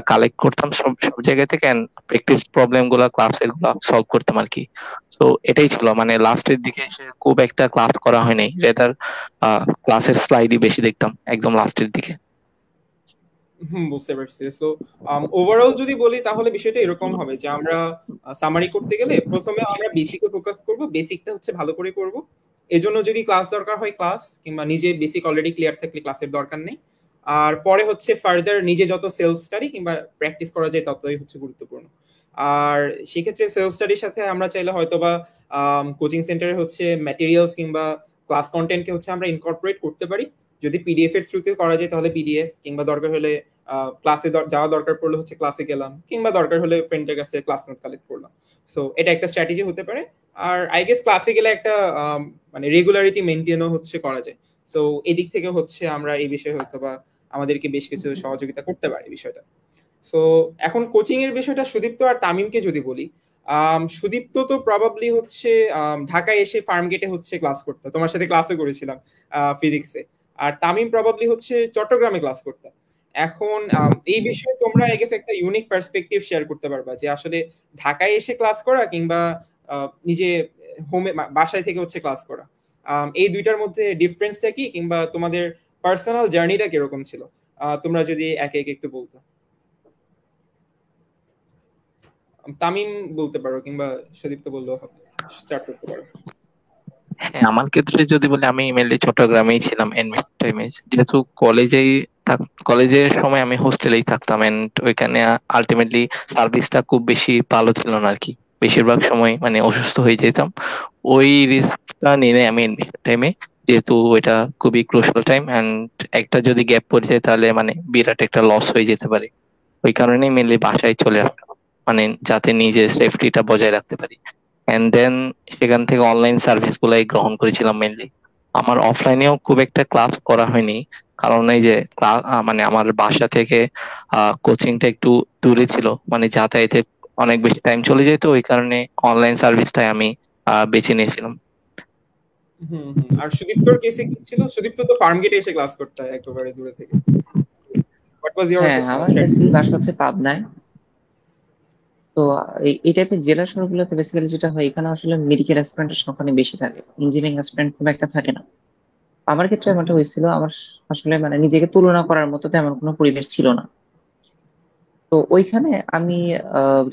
কালেক্ট করতাম সব সব জায়গা থেকে, এন্ড প্র্যাকটিস প্রবলেম গুলা ক্লাসের গুলা সলভ করতাম আর কি। তো এটাই ছিল, মানে লাস্টের দিকে এসে খুব একটা ক্লাস করা হয় নাই, রেদার ক্লাসের স্লাইডই বেশি দেখতাম একদম লাস্টের দিকে। বুঝতে পারছি। সো ওভারঅল যদি বলি তাহলে বিষয়টা এরকম হবে যে আমরা সামারি করতে গেলে প্রথমে আমরা বেসিকে ফোকাস করব, বেসিকটা হচ্ছে ভালো করে করব। এজন্য যদি ক্লাস দরকার হয় ক্লাস, কিংবা নিজে বেসিক অলরেডি ক্লিয়ার থাকলে ক্লাসের দরকার নেই। আর পরে হচ্ছে ফার্দার নিজে যত সেলফ স্টাডি কিংবা প্র্যাকটিস করা যায় ততই হচ্ছে গুরুত্বপূর্ণ। আর সেক্ষেত্রে সেলফ স্টাডির সাথে আমরা চাইলে হয়তোবা কোচিং সেন্টারে হচ্ছে ম্যাটেরিয়ালস কিংবা ক্লাস কন্টেন্টকে হচ্ছে আমরা ইনকর্পোরেট করতে পারি। যদি পিডিএফ এর থ্রুতে করা যায় তাহলে পিডিএফ, কিংবা দরকার হলে ক্লাসে যাওয়া দরকার পড়লে হচ্ছে ক্লাসে গেলাম, কিংবা দরকার হলে ফ্রেন্ডের কাছে ক্লাস নোট কালেক্ট করলাম। সো এটা একটা স্ট্র্যাটেজি হতে পারে। আর আই গেস ক্লাসে গেলে একটা মানে রেগুলারিটি মেনটেনও হচ্ছে করা যায়। সো এদিক থেকে হচ্ছে আমরা এই বিষয়ে হয়তো বা আমাদেরকে বেশ কিছু সহযোগিতা করতে পারি বিষয়টা। সো এখন কোচিং এর বিষয়টা সুদীপ্ত আর তামিমকে যদি বলি, সুদীপ্ত তো প্রবাবলি হচ্ছে ঢাকায় এসে ফার্ম গেটে হচ্ছে ক্লাস করতে, তোমার সাথে ক্লাসে করেছিলাম ফিজিক্সে। আর তামিম প্রবাবলি হচ্ছে চট্টগ্রামে ক্লাস করতে। এখন এই বিষয়ে তোমরা আই গেস একটা ইউনিক পার্সপেক্টিভ শেয়ার করতে পারবা যে আসলে ঢাকায় এসে ক্লাস করা কিংবা নিজে হোমে বাসায় থেকে হচ্ছে ক্লাস করা, এই দুইটার মধ্যে ডিফারেন্সটা কি, কিংবা তোমাদের পার্সোনাল জার্নিটা কিরকম ছিল, তোমরা যদি একে একে একটু বলতো। তামিম বলতে পারো, কিংবা সুদীপ্ত বললেও হবে, স্টার্ট করতে পারো। হ্যাঁ, আমার ক্ষেত্রে যদি বলি আমি মেনলি চট্টগ্রামেই ছিলাম এডমিশন টাইমে, যেহেতু কলেজের সময় আমি হোস্টেলেই থাকতাম, এন্ড ওইখানে আলটিমেটলি সার্ভিসটা খুব বেশি ভালো ছিল না আর কি। বেশিরভাগ সময় মানে অসুস্থ হয়ে যেতাম। ওই রিস্কটা নিয়ে আমি এডমিশন টাইমে, যেহেতু ওইটা খুবই ক্রুশাল টাইম এন্ড একটা যদি গ্যাপ পড়ে যায় তাহলে মানে বিরাট একটা লস হয়ে যেতে পারে, ওই কারণেই মেনলি বাসায় চলে আসতাম, মানে যাতে নিজের সেফটিটা বজায় রাখতে পারি। এন্ড দেন সেখান থেকে অনলাইন সার্ভিস গুলাই গ্রহণ করেছিলাম মেনলি। আমার অফলাইনেও খুব একটা ক্লাস করা হয়নি, কারণ এই যে মানে আমার বাসা থেকে কোচিংটা একটু দূরে ছিল, মানে যাতায়াতে অনেক বেশি টাইম চলে যেত, ওই কারণে অনলাইন সার্ভিসটাই আমি বেছে নিয়েছিলাম। আর সুদীপ্তর কেসে কি ছিল? সুদীপ্ত তো ফার্ম গেটে এসে ক্লাস করতে হয় একেবারে দূরে থেকে। হোয়াট ওয়াজ ইওর হ্যাঁ, আমার স্ট্র্যাটেজি? বেসিক্যালি বাসা হচ্ছে পাবনায়। তো এই টাইপের জেলা শহরগুলোতে বেসিক্যালি যেটা হয়, এখানে আসলে মেডিকেল অ্যাসপিরেন্টের সংখ্যা অনেক বেশি থাকে, ইঞ্জিনিয়ারিং অ্যাসপিরেন্ট খুব একটা থাকে না। আমার ক্ষেত্রে এমনটা হয়েছিল, আমার আসলে মানে নিজেকে তুলনা করার মতো তেমন কোনো পরিবেশ ছিল না। তো ওইখানে আমি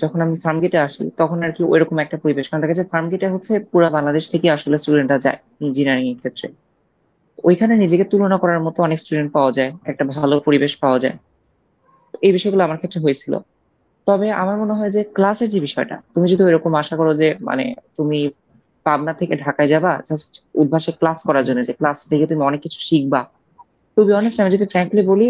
যখন আমি ফার্মগেটে আসি তখন আর কি ওইরকম একটা পরিবেশ, কারণ দেখা যায় ফার্মগেটে হচ্ছে পুরো বাংলাদেশ থেকে আসলে স্টুডেন্টরা যায় ইঞ্জিনিয়ারিং এর ক্ষেত্রে। ওইখানে নিজেকে তুলনা করার মতো অনেক স্টুডেন্ট পাওয়া যায়, একটা ভালো পরিবেশ পাওয়া যায়। তো এই বিষয়গুলো আমার ক্ষেত্রে হয়েছিল। তবে আমার মনে হয় যে ক্লাসের যে বিষয়টা, তুমি যদি ওইরকম আশা করো যে মানে তুমি পাবনা থেকে ঢাকায় যাবা জাস্ট উদ্ভাসে ক্লাস করার জন্য, যে ক্লাস দেখে তুমি অনেক কিছু শিখবা, টু বি অনেস্ট আমি যদি ফ্র্যাঙ্কলি বলি,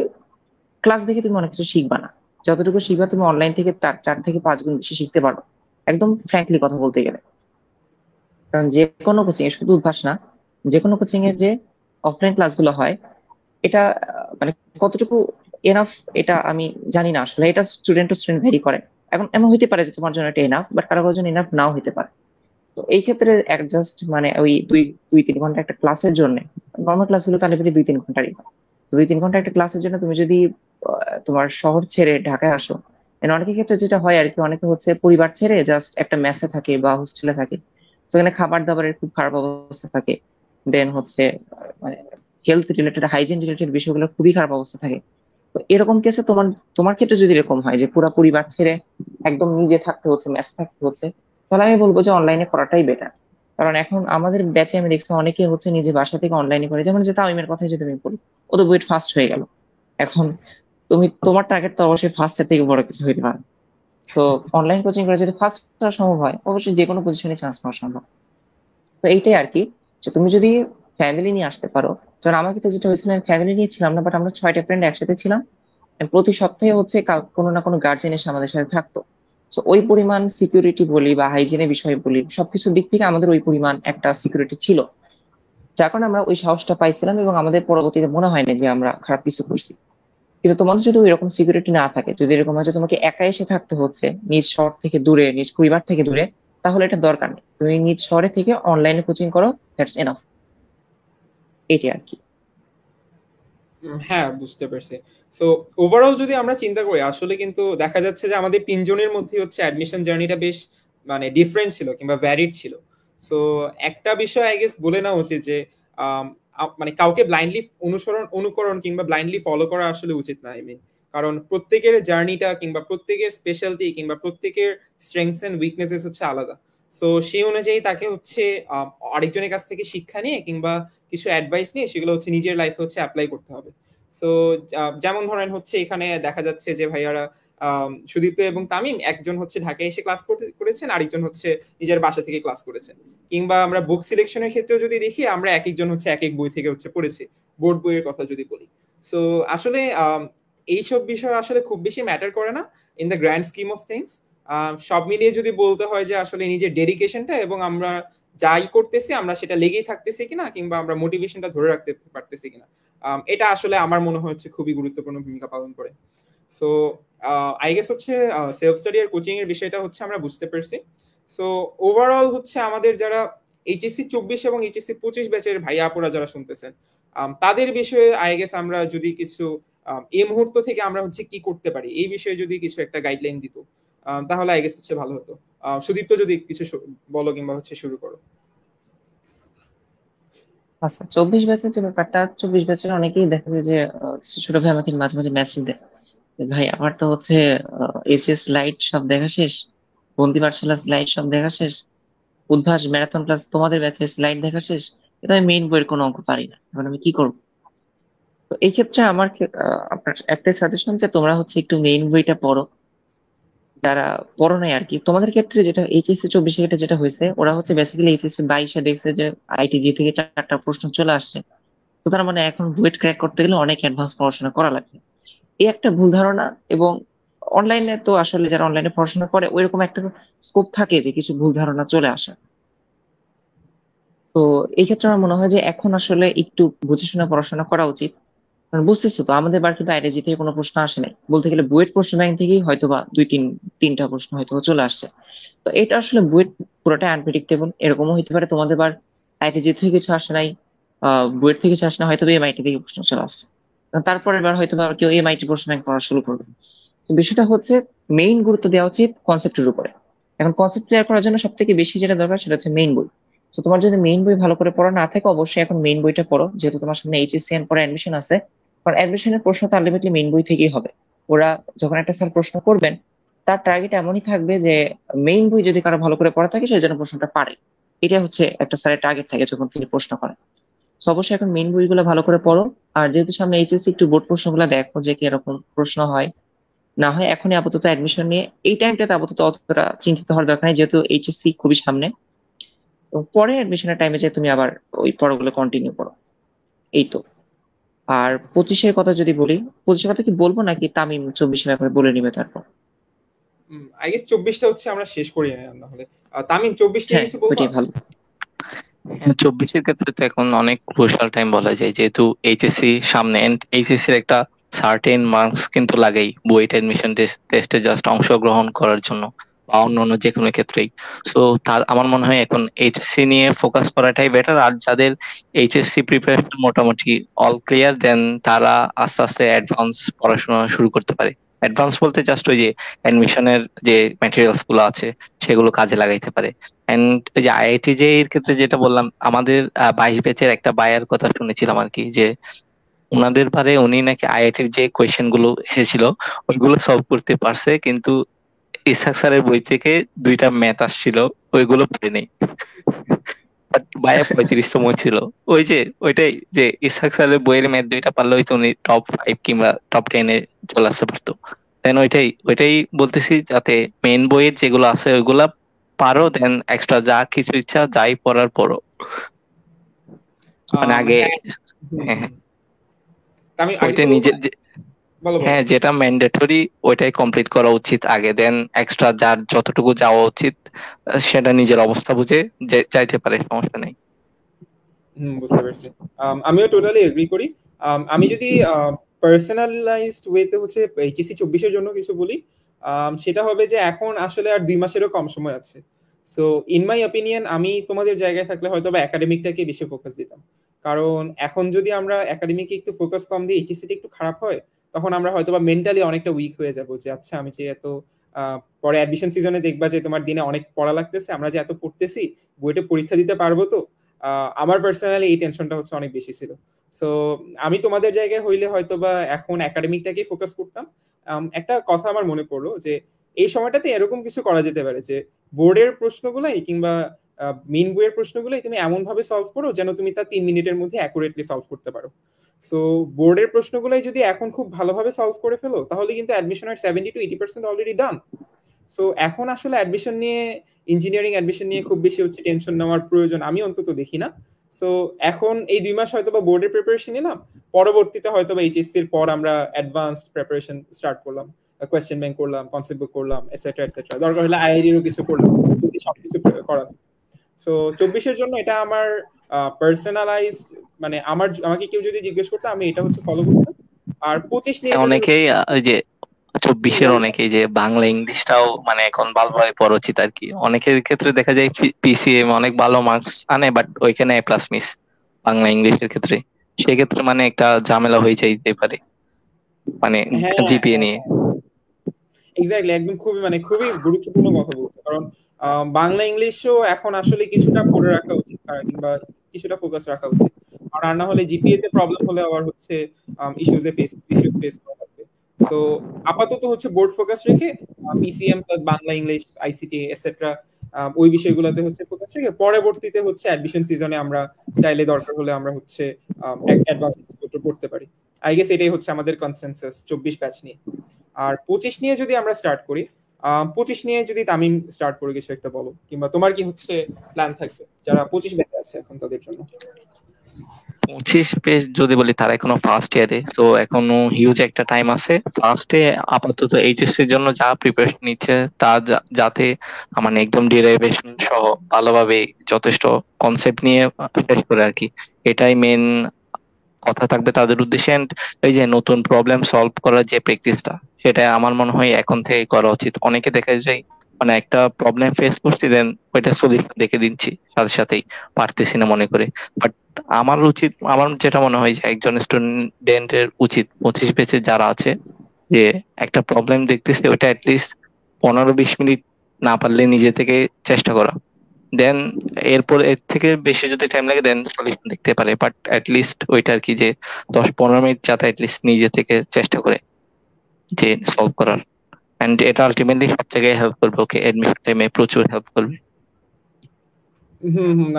ক্লাস দেখে তুমি অনেক কিছু শিখবা না। যতটুকু শিখবা তুমি অনলাইন থেকে তার 4 থেকে 5 গুণ বেশি শিখতে পারো, একদম ফ্র্যাঙ্কলি কথা বলতে গেলে। কারণ যে কোনো কোচিং এ শুধু উদ্ভাস না, যে কোনো কোচিং এ যে অফলাইন ক্লাসগুলো হয়, এটা মানে কতটুকু এনাফ এটা আমি জানি না আসলে, এটা স্টুডেন্ট টু স্টুডেন্ট ভেরি করে। এখন এমন হইতে পারে যে তোমার জন্য এটা এনাফ, বাট কারো কারোর জন্য এনাফ নাও হতে পারে। তো এই ক্ষেত্রে অ্যাডজাস্ট মানে ওই 2-3 ঘন্টা একটা ক্লাসের জন্য, নর্মাল ক্লাস হলো তাহলে 2-3 ঘন্টারই হয়। 2-3 ঘন্টা একটা ক্লাসের জন্য তুমি যদি তোমার শহর ছেড়ে ঢাকায় আসো, অনেকের ক্ষেত্রে যেটা হয় আর কি, অনেকে হচ্ছে পরিবার ছেড়ে জাস্ট একটা মেসে থাকে বা হোস্টেলে থাকে, সেখানে খাবার দাবারের খুব খারাপ অবস্থা থাকে। দেন হচ্ছে মানে হেলথ রিলেটেড, হাইজিন রিলেটেড বিষয়গুলো খুবই খারাপ অবস্থা থাকে। তো এরকম কেসে তোমার তোমার ক্ষেত্রে যদি এরকম হয় যে পুরো পরিবার ছেড়ে একদম নিজে থাকতে হচ্ছে, মেসে থাকতে হচ্ছে, তাহলে আমি বলবো যে অনলাইনে করাটাই বেটার। কারণ এখন আমাদের ব্যাচে আমি দেখছি অনেকে হচ্ছে নিজে বাসা থেকে অনলাইনে করে, যেমন যে তামিমের কথাই যদি আমি বলি, ও তো বুয়েট ফার্স্ট হয়ে গেল। এখন তোমার টার্গেট তো অবশ্যই ফার্স্টের থেকে বড় কিছু হইতে পারে। তো অনলাইন কোচিং করে যদি ফার্স্ট করা সম্ভব হয়, অবশ্যই যে কোনো পজিশনে চান্স পাওয়া সম্ভব। তো এইটাই আর কি, যে তুমি যদি ফ্যামিলি নিয়ে আসতে পারো। যেমন আমার ক্ষেত্রে যেটা হয়েছিল, আমি ফ্যামিলি নিয়ে ছিলাম না, বাট আমরা 6টা ফ্রেন্ড একসাথে ছিলাম। And প্রতি সপ্তাহে হচ্ছে কোনো না কোনো গার্জেন এসে আমাদের সাথে থাকতো। তো ওই পরিমাণ সিকিউরিটি বলি বা হাইজিনের বিষয় বলি, সবকিছুর দিক থেকে আমাদের ওই পরিমাণ একটা সিকিউরিটি ছিল, যার কারণে আমরা ওই সাহসটা পাইছিলাম এবং আমাদের পরবর্তীতে মনে হয় না যে আমরা খারাপ কিছু করছি। কিন্তু তোমাদের যদি এরকম সিকিউরিটি না থাকে, যদি এরকম হয় যে তোমাকে একা এসে থাকতে হচ্ছে নিজ শহর থেকে দূরে, নিজ পরিবার থেকে দূরে, তাহলে এটা দরকার নেই। তুমি নিজ শহরে থেকে অনলাইনে কোচিং করো, দ্যাটস এনাফ। এটাই আর কি। হ্যাঁ, বুঝতে পারছি। সো ওভারঅল যদি আমরা চিন্তা করি, আসলে কিন্তু দেখা যাচ্ছে যে আমাদের তিনজনের মধ্যে হচ্ছে অ্যাডমিশন জার্নিটা বেশ মানে ডিফারেন্ট ছিল কিংবা ভ্যারিড ছিল। সো একটা বিষয় আই গেস বলে নেওয়া উচিত যে মানে কাউকে ব্লাইন্ডলি অনুকরণ কিংবা ব্লাইন্ডলি ফলো করা আসলে উচিত না। আই মিন, কারণ প্রত্যেকের জার্নিটা কিংবা প্রত্যেকের স্পেশালিটি কিংবা প্রত্যেকের স্ট্রেংথস এন্ড উইকনেসেস হচ্ছে আলাদা। সো সেই অনুযায়ী তাকে হচ্ছে আরেকজনের কাছ থেকে শিক্ষা নিয়ে কিংবা কিছু অ্যাডভাইস নিয়ে সেগুলো হচ্ছে নিজের লাইফে হচ্ছে অ্যাপ্লাই করতে হবে। সো যেমন ধরেন হচ্ছে এখানে দেখা যাচ্ছে যে ভাইয়ারা সুদীপ্ত এবং তামিম একজন হচ্ছে ঢাকায় এসে ক্লাস করেছেন, আরেকজন হচ্ছে নিজের বাসা থেকে ক্লাস করেছেন। কিংবা আমরা বুক সিলেকশনের ক্ষেত্রেও যদি দেখি, আমরা এক একজন হচ্ছে এক এক বই থেকে হচ্ছে পড়েছি, বোর্ড বইয়ের কথা যদি বলি। সো আসলে এইসব বিষয় আসলে খুব বেশি ম্যাটার করে না in the grand scheme of things. সব মিলিয়ে যদি বলতে হয় যে আসলে নিজের ডেডিকেশনটা এবং আমরা যাই করতেছি আমরা সেটা লেগেই থাকতেছি কিনা কিংবা আমরা মোটিভেশনটা ধরে রাখতে পারতেছি কিনা, এটা আসলে আমার মনে হচ্ছে খুবই গুরুত্বপূর্ণ ভূমিকা পালন করে। সো আই গেস হচ্ছে সেলফ স্টাডি আর কোচিং এর বিষয়টা হচ্ছে আমরা বুঝতে পারছি। সো ওভারঅল হচ্ছে আমাদের যারা এইচএসসি 24 এবং এইচএসসি 25 ব্যাচের ভাইয়া আপুরা যারা শুনতেছেন, তাদের বিষয়ে আই গেস আমরা যদি কিছু এই মুহূর্ত থেকে আমরা হচ্ছে কি করতে পারি এই বিষয়ে যদি কিছু একটা গাইডলাইন দিত, তাহলে আই গেস হচ্ছে ভালো হতো। সুদীপ্ত যদি কিছু বলো কিংবা হচ্ছে শুরু করো। আচ্ছা, 24 ব্যাচের যে ব্যাপারটা, 24 ব্যাচের অনেকেই দেখা যায় যে কিছু ছোট ভাই আমাকে মাঝে মাঝে মেসেজ দেয় যে ভাই আমার তো হচ্ছে এসএস স্লাইড সব দেখা শেষ, বন্দি পাঠশালা স্লাইড সব দেখা শেষ, উদ্ভাস ম্যারাথন ক্লাস তোমাদের ব্যাচের স্লাইড দেখা শেষ, কিন্তু আমি মেইন বইয়ের কোনো অঙ্ক পারি না, এখন আমি কি করবো? তো এই ক্ষেত্রে আমার আপনার একটাই সাজেশন যে তোমরা হচ্ছে একটু মেইন বইটা পড়ো, যারা পড়ো নাই আর কি। তোমাদের ক্ষেত্রে যেটা এইচএসসি 24 ক্ষেত্রে যেটা হয়েছে, ওরা হচ্ছে বেসিক্যালি এইচএসসি 22 দেখছে যে আইটিজি থেকে 4টা প্রশ্ন চলে আসছে, তো তার মানে এখন বুয়েট ক্র্যাক করতে গেলে অনেক অ্যাডভান্স পড়াশোনা করা লাগবে। এই একটা ভুল ধারণা। এবং অনলাইনে তো আসলে যারা অনলাইনে পড়াশোনা করে ওইরকম একটা স্কোপ থাকে যে কিছু ভুল ধারণা চলে আসে। তো এই ক্ষেত্রে আমার মনে হয় যে এখন আসলে একটু বুঝে শুনে পড়াশোনা করা উচিত। কারণ বুঝতেছো তো, আমাদের বার কিন্তু আইডিজি থেকে কোনো প্রশ্ন আসে নাই, বলতে গেলে বুয়েট প্রশ্ন ব্যাংক থেকেই হয়তো বা তিনটা প্রশ্ন হয়তো চলে আসছে। তো এটা আসলে বুয়েট পুরোটা আনপ্রেডিক্টেবল, এরকমও হইতে পারে তোমাদের বার আইটিজি থেকে কিছু আসে নাই, বুয়েট থেকে কিছু আসে না, হয়তো এমআইটি থেকে প্রশ্ন চলে আসছে। তারপরের বার হয়তো বা কেউ এমআইটি প্রশ্ন ব্যাংক পড়া শুরু করবে। তো বিষয়টা হচ্ছে মেইন গুরুত্ব দেওয়া উচিত কনসেপ্টের উপরে। এখন কনসেপ্ট ক্লিয়ার করার জন্য সব থেকে বেশি যেটা দরকার সেটা হচ্ছে মেইন বই। তো তোমার যদি মেইন বই ভালো করে পড়া না থাকে, অবশ্যই এখন মেইন বইটা পড়ো, যেহেতু তোমার সামনে এইচএসসি এর পরে অ্যাডমিশন আছে। কারণ অ্যাডমিশনের প্রশ্ন তো আলটিমেটলি মেইন বই থেকেই হবে। ওরা যখন একটা স্যার প্রশ্ন করবেন, তার টার্গেট এমনই থাকবে যে মেইন বই যদি কারো ভালো করে পড়া থাকে সে যেন প্রশ্নটা পারে। এটা হচ্ছে একটা স্যারের টার্গেট থাকে যখন তিনি প্রশ্ন করেন। তো অবশ্যই এখন মেইন বইগুলো ভালো করে পড়ো। আর যেহেতু সামনে এইচএসসি, একটু বোর্ড প্রশ্নগুলো দেখো যে কিরকম প্রশ্ন হয় না হয়। এখনই আপাতত অ্যাডমিশন নিয়ে এই টাইমটাতে আপাতত অতটা চিন্তিত হওয়ার দরকার নেই, যেহেতু এইচএসসি খুবই সামনে। তো পরে অ্যাডমিশনের টাইমে যে তুমি আবার ওই পড়াগুলো কন্টিনিউ করো, এই তো। আর 25-এর কথা যদি বলি, 25-এর কথা কি বলবো নাকি তামিম 24-এর ব্যাপারে বলে নিবে তারপর? আই গেস 24টা হচ্ছে আমরা শেষ করি না হলে। তামিম 24 নিয়ে হ্যাঁ, কিছু বলবা? ওইটাই ভালো। 24-এর ক্ষেত্রে তো এখন অনেক ক্রুশাল টাইম বলা যায়, যেহেতু এইচএসসি সামনে, এন্ড এইচএসসি এর একটা সার্টেন মার্কস কিন্তু লাগেই বুয়েট অ্যাডমিশন টেস্টে জাস্ট অংশগ্রহণ করার জন্য বা অন্যান্য যে কোনো ক্ষেত্রেই। সো তার আমার মনে হয় এখন এইচএসসি নিয়ে ফোকাস করাটাই বেটার। আর যাদের এইচএসসি প্রিপারেশন মোটামুটি অল ক্লিয়ার, দেন তারা আস্তে আস্তে অ্যাডভান্স পড়াশোনা শুরু করতে পারে। অ্যাডভান্স বলতে জাস্ট ওই যে অ্যাডমিশনের যে ম্যাটেরিয়ালস গুলো আছে সেগুলো কাজে লাগাইতে পারে। এন্ড এই যে আইআইটি যে এর ক্ষেত্রে যেটা বললাম, আমাদের 22 ব্যাচের একটা বায়ার কথা শুনেছিলাম আর কি, যে উনাদের পারে উনি নাকি আইআইটির যে কোয়েশ্চেন গুলো এসেছিল ওইগুলো সলভ করতে পারছে, কিন্তু ইসহাক স্যারের বই থেকে 2টা ম্যাথ আসছিল, ওইগুলো পড়ে নেই। বায়া 35তম ছিল। ওই যে ওইটাই, যে ইসহাক স্যারের বইয়ের ম্যাথ 2টা পারলে হয়তো উনি টপ 5 কিংবা টপ 10 এ চলে আসতে পারতো। দেন ওইটাই বলতেছি, যাতে মেইন বইয়ের যেগুলো আছে ওইগুলা পারো, দেন এক্সট্রা যা কিছু ইচ্ছা যাই পড়ার পড়ো, মানে আগে। হ্যাঁ, হ্যাঁ হ্যাঁ, আমি আগে ওইটা কি বলবো, বলো বলো। হ্যাঁ, যেটা ম্যান্ডেটরি ওইটাই কমপ্লিট করা উচিত আগে, দেন এক্সট্রা যার যতটুকু যাওয়া উচিত সেটা নিজের অবস্থা বুঝে যাইতে পারে, সমস্যা নেই। বুঝতে পারছি। আমিও টোটালি এগ্রি করি। আমি যদি পার্সোনালাইজড ওয়েতে হচ্ছে এইচএসসি 24-এর জন্য কিছু বলি, সেটা হবে যে এখন আসলে আর 2 মাসেরও কম সময় আছে। সো ইন মাই অপিনিয়ন আমি তোমাদের জায়গায় থাকলে হয়তো বা একাডেমিকটাকে বেশি ফোকাস দিতাম। কারণ এখন যদি আমরা একাডেমিকে একটু ফোকাস কম দিই, এইচএসসিটা একটু খারাপ হয়, তখন আমরা হয়তো বা মেন্টালি অনেকটা উইক হয়ে যাব যে আচ্ছা আমি যে এত পরে অ্যাডমিশন সিজনে দেখবা যে তোমার দিনে অনেক পড়া লাগতেছে, আমরা যে এত পড়তেছি বইটা পরীক্ষা দিতে পারবো তো। আমার পার্সোনালি এই টেনশনটা হচ্ছে অনেক বেশি ছিল। সো আমি তোমাদের জায়গায় হইলে হয়তো বা এখন একাডেমিকটাকে ফোকাস করতাম। একটা কথা আমার মনে পড়লো যে এই সময়টাতে এরকম কিছু করা যেতে পারে যে বোর্ডের প্রশ্নগুলাই কিংবা মেইন বইয়ের প্রশ্নগুলাই তুমি এমন ভাবে সলভ করো যেন তুমি তা 3 মিনিটের মধ্যে অ্যাকুরেটলি সলভ করতে পারো। সো বোর্ডের প্রশ্নগুলাই যদি এখন খুব ভালোভাবে সলভ করে ফেলো, তাহলে কিন্তু অ্যাডমিশনের 70-80% অলরেডি ডান। সো এখন আসলে অ্যাডমিশন নিয়ে, ইঞ্জিনিয়ারিং অ্যাডমিশন নিয়ে খুব বেশি হচ্ছে টেনশন নেওয়ার প্রয়োজন আমি অন্তত দেখি না। সো এখন এই 2 মাস হয়তো বা বোর্ডের প্রিপারেশন নিলাম, পরবর্তীতে হয়তো বা এইচএসসি এর পর আমরা অ্যাডভান্সড প্রিপারেশন স্টার্ট করলাম, কোয়েশ্চেন ব্যাংক করলাম, কনসেপ্ট বুক করলাম, এটসেট্রা এটসেট্রা, দরকার হলে আইআইডিরও কিছু করলাম, যদি সবকিছু করা। সো 24-এর জন্য এটা আমার পার্সোনালাইজড, মানে আমাকে কেউ যদি জিজ্ঞেস করতো আমি এটা হচ্ছে ফলো করতাম। আর 25 নিয়ে যদি অনেকেই ওই যে 24-এর অনেকেই যে বাংলা ইংলিশটাও মানে এখন ভালোভাবে পড়া উচিত আর কি। অনেকের ক্ষেত্রে দেখা যায় পিসিএম অনেক ভালো মার্কস আনে, বাট ওইখানে এ প্লাস মিস বাংলা ইংলিশের ক্ষেত্রে, সেক্ষেত্রে মানে একটা ঝামেলা হয়ে যাইতে পারে, মানে হ্যাঁ জিপিএ নিয়ে। এক্স্যাক্টলি, একদম খুবই গুরুত্বপূর্ণ কথা বলছো। কারণ বাংলা ইংলিশও এখন আসলে কিছুটা পড়ে রাখা উচিত, কিংবা কিছুটা ফোকাস রাখা উচিত। আর না হলে জিপিএ তে প্রবলেম হলে আবার হচ্ছে ইস্যু ফেস করা লাগবে। সো আপাতত হচ্ছে বোর্ড ফোকাস রেখে PCM plus Bangla English ICT etcetera ওই বিষয়গুলোতে হচ্ছে ফোকাস রেখে পরবর্তীতে হচ্ছে অ্যাডমিশন সিজনে আমরা চাইলে দরকার হলে আমরা হচ্ছে অ্যাডভান্স পড়তে পারি। আই গেস এটাই হচ্ছে আমাদের কনসেনসাস 24 ব্যাচ নিয়ে। আর 25 নিয়ে যদি আমরা স্টার্ট করি, 25 নিয়ে যদি তামিম স্টার্ট করে কিছু একটা বলো, কিংবা তোমার কি হচ্ছে প্ল্যান থাকবে যারা 25 ব্যাচে আছে এখন তাদের জন্য। 25 পেজ যদি বলি, তারা এখনো ফার্স্ট ইয়ারে, তো এখনো হিউজ একটা টাইম আছে। ফার্স্টে আপাতত এইচএসসি এর জন্য যা প্রিপারেশন নিচ্ছে তা যাতে মানে একদম ডিরাইভেশন সহ ভালোভাবে যথেষ্ট কনসেপ্ট নিয়ে শেষ করে আর কি, এটাই মেন কথা থাকবে তাদের উদ্দেশ্যে। এন্ড এই যে নতুন প্রবলেম সলভ করার যে প্র্যাকটিসটা, সেটা আমার মনে হয় এখন থেকে করা উচিত। অনেকে দেখা যায় মানে একটা প্রবলেম ফেস করছি, দেন ওইটা সলিউশন দেখে দিচ্ছি সাথে সাথেই, পারতেছি না মনে করে। বাট আমার যেটা মনে হয় যে একজন স্টুডেন্টের উচিত 25 ব্যাচে যারা আছে, যে একটা প্রবলেম দেখতেছে ওইটা অ্যাটলিস্ট 15-20 মিনিট না পারলে নিজে থেকে চেষ্টা করা, দেন এরপর এর থেকে বেশি যদি টাইম লাগে দেন সলিউশন দেখতে পারে, বাট লিস্ট ওইটা আর কি, যে 10-15 মিনিট যাতে লিস্ট নিজে থেকে চেষ্টা করে যে সলভ করার। এন্ড এটা আলটিমেটলি সব জায়গায় হেল্প করবে, ওকে এডমিশন টাইমে প্রচুর হেল্প করবে।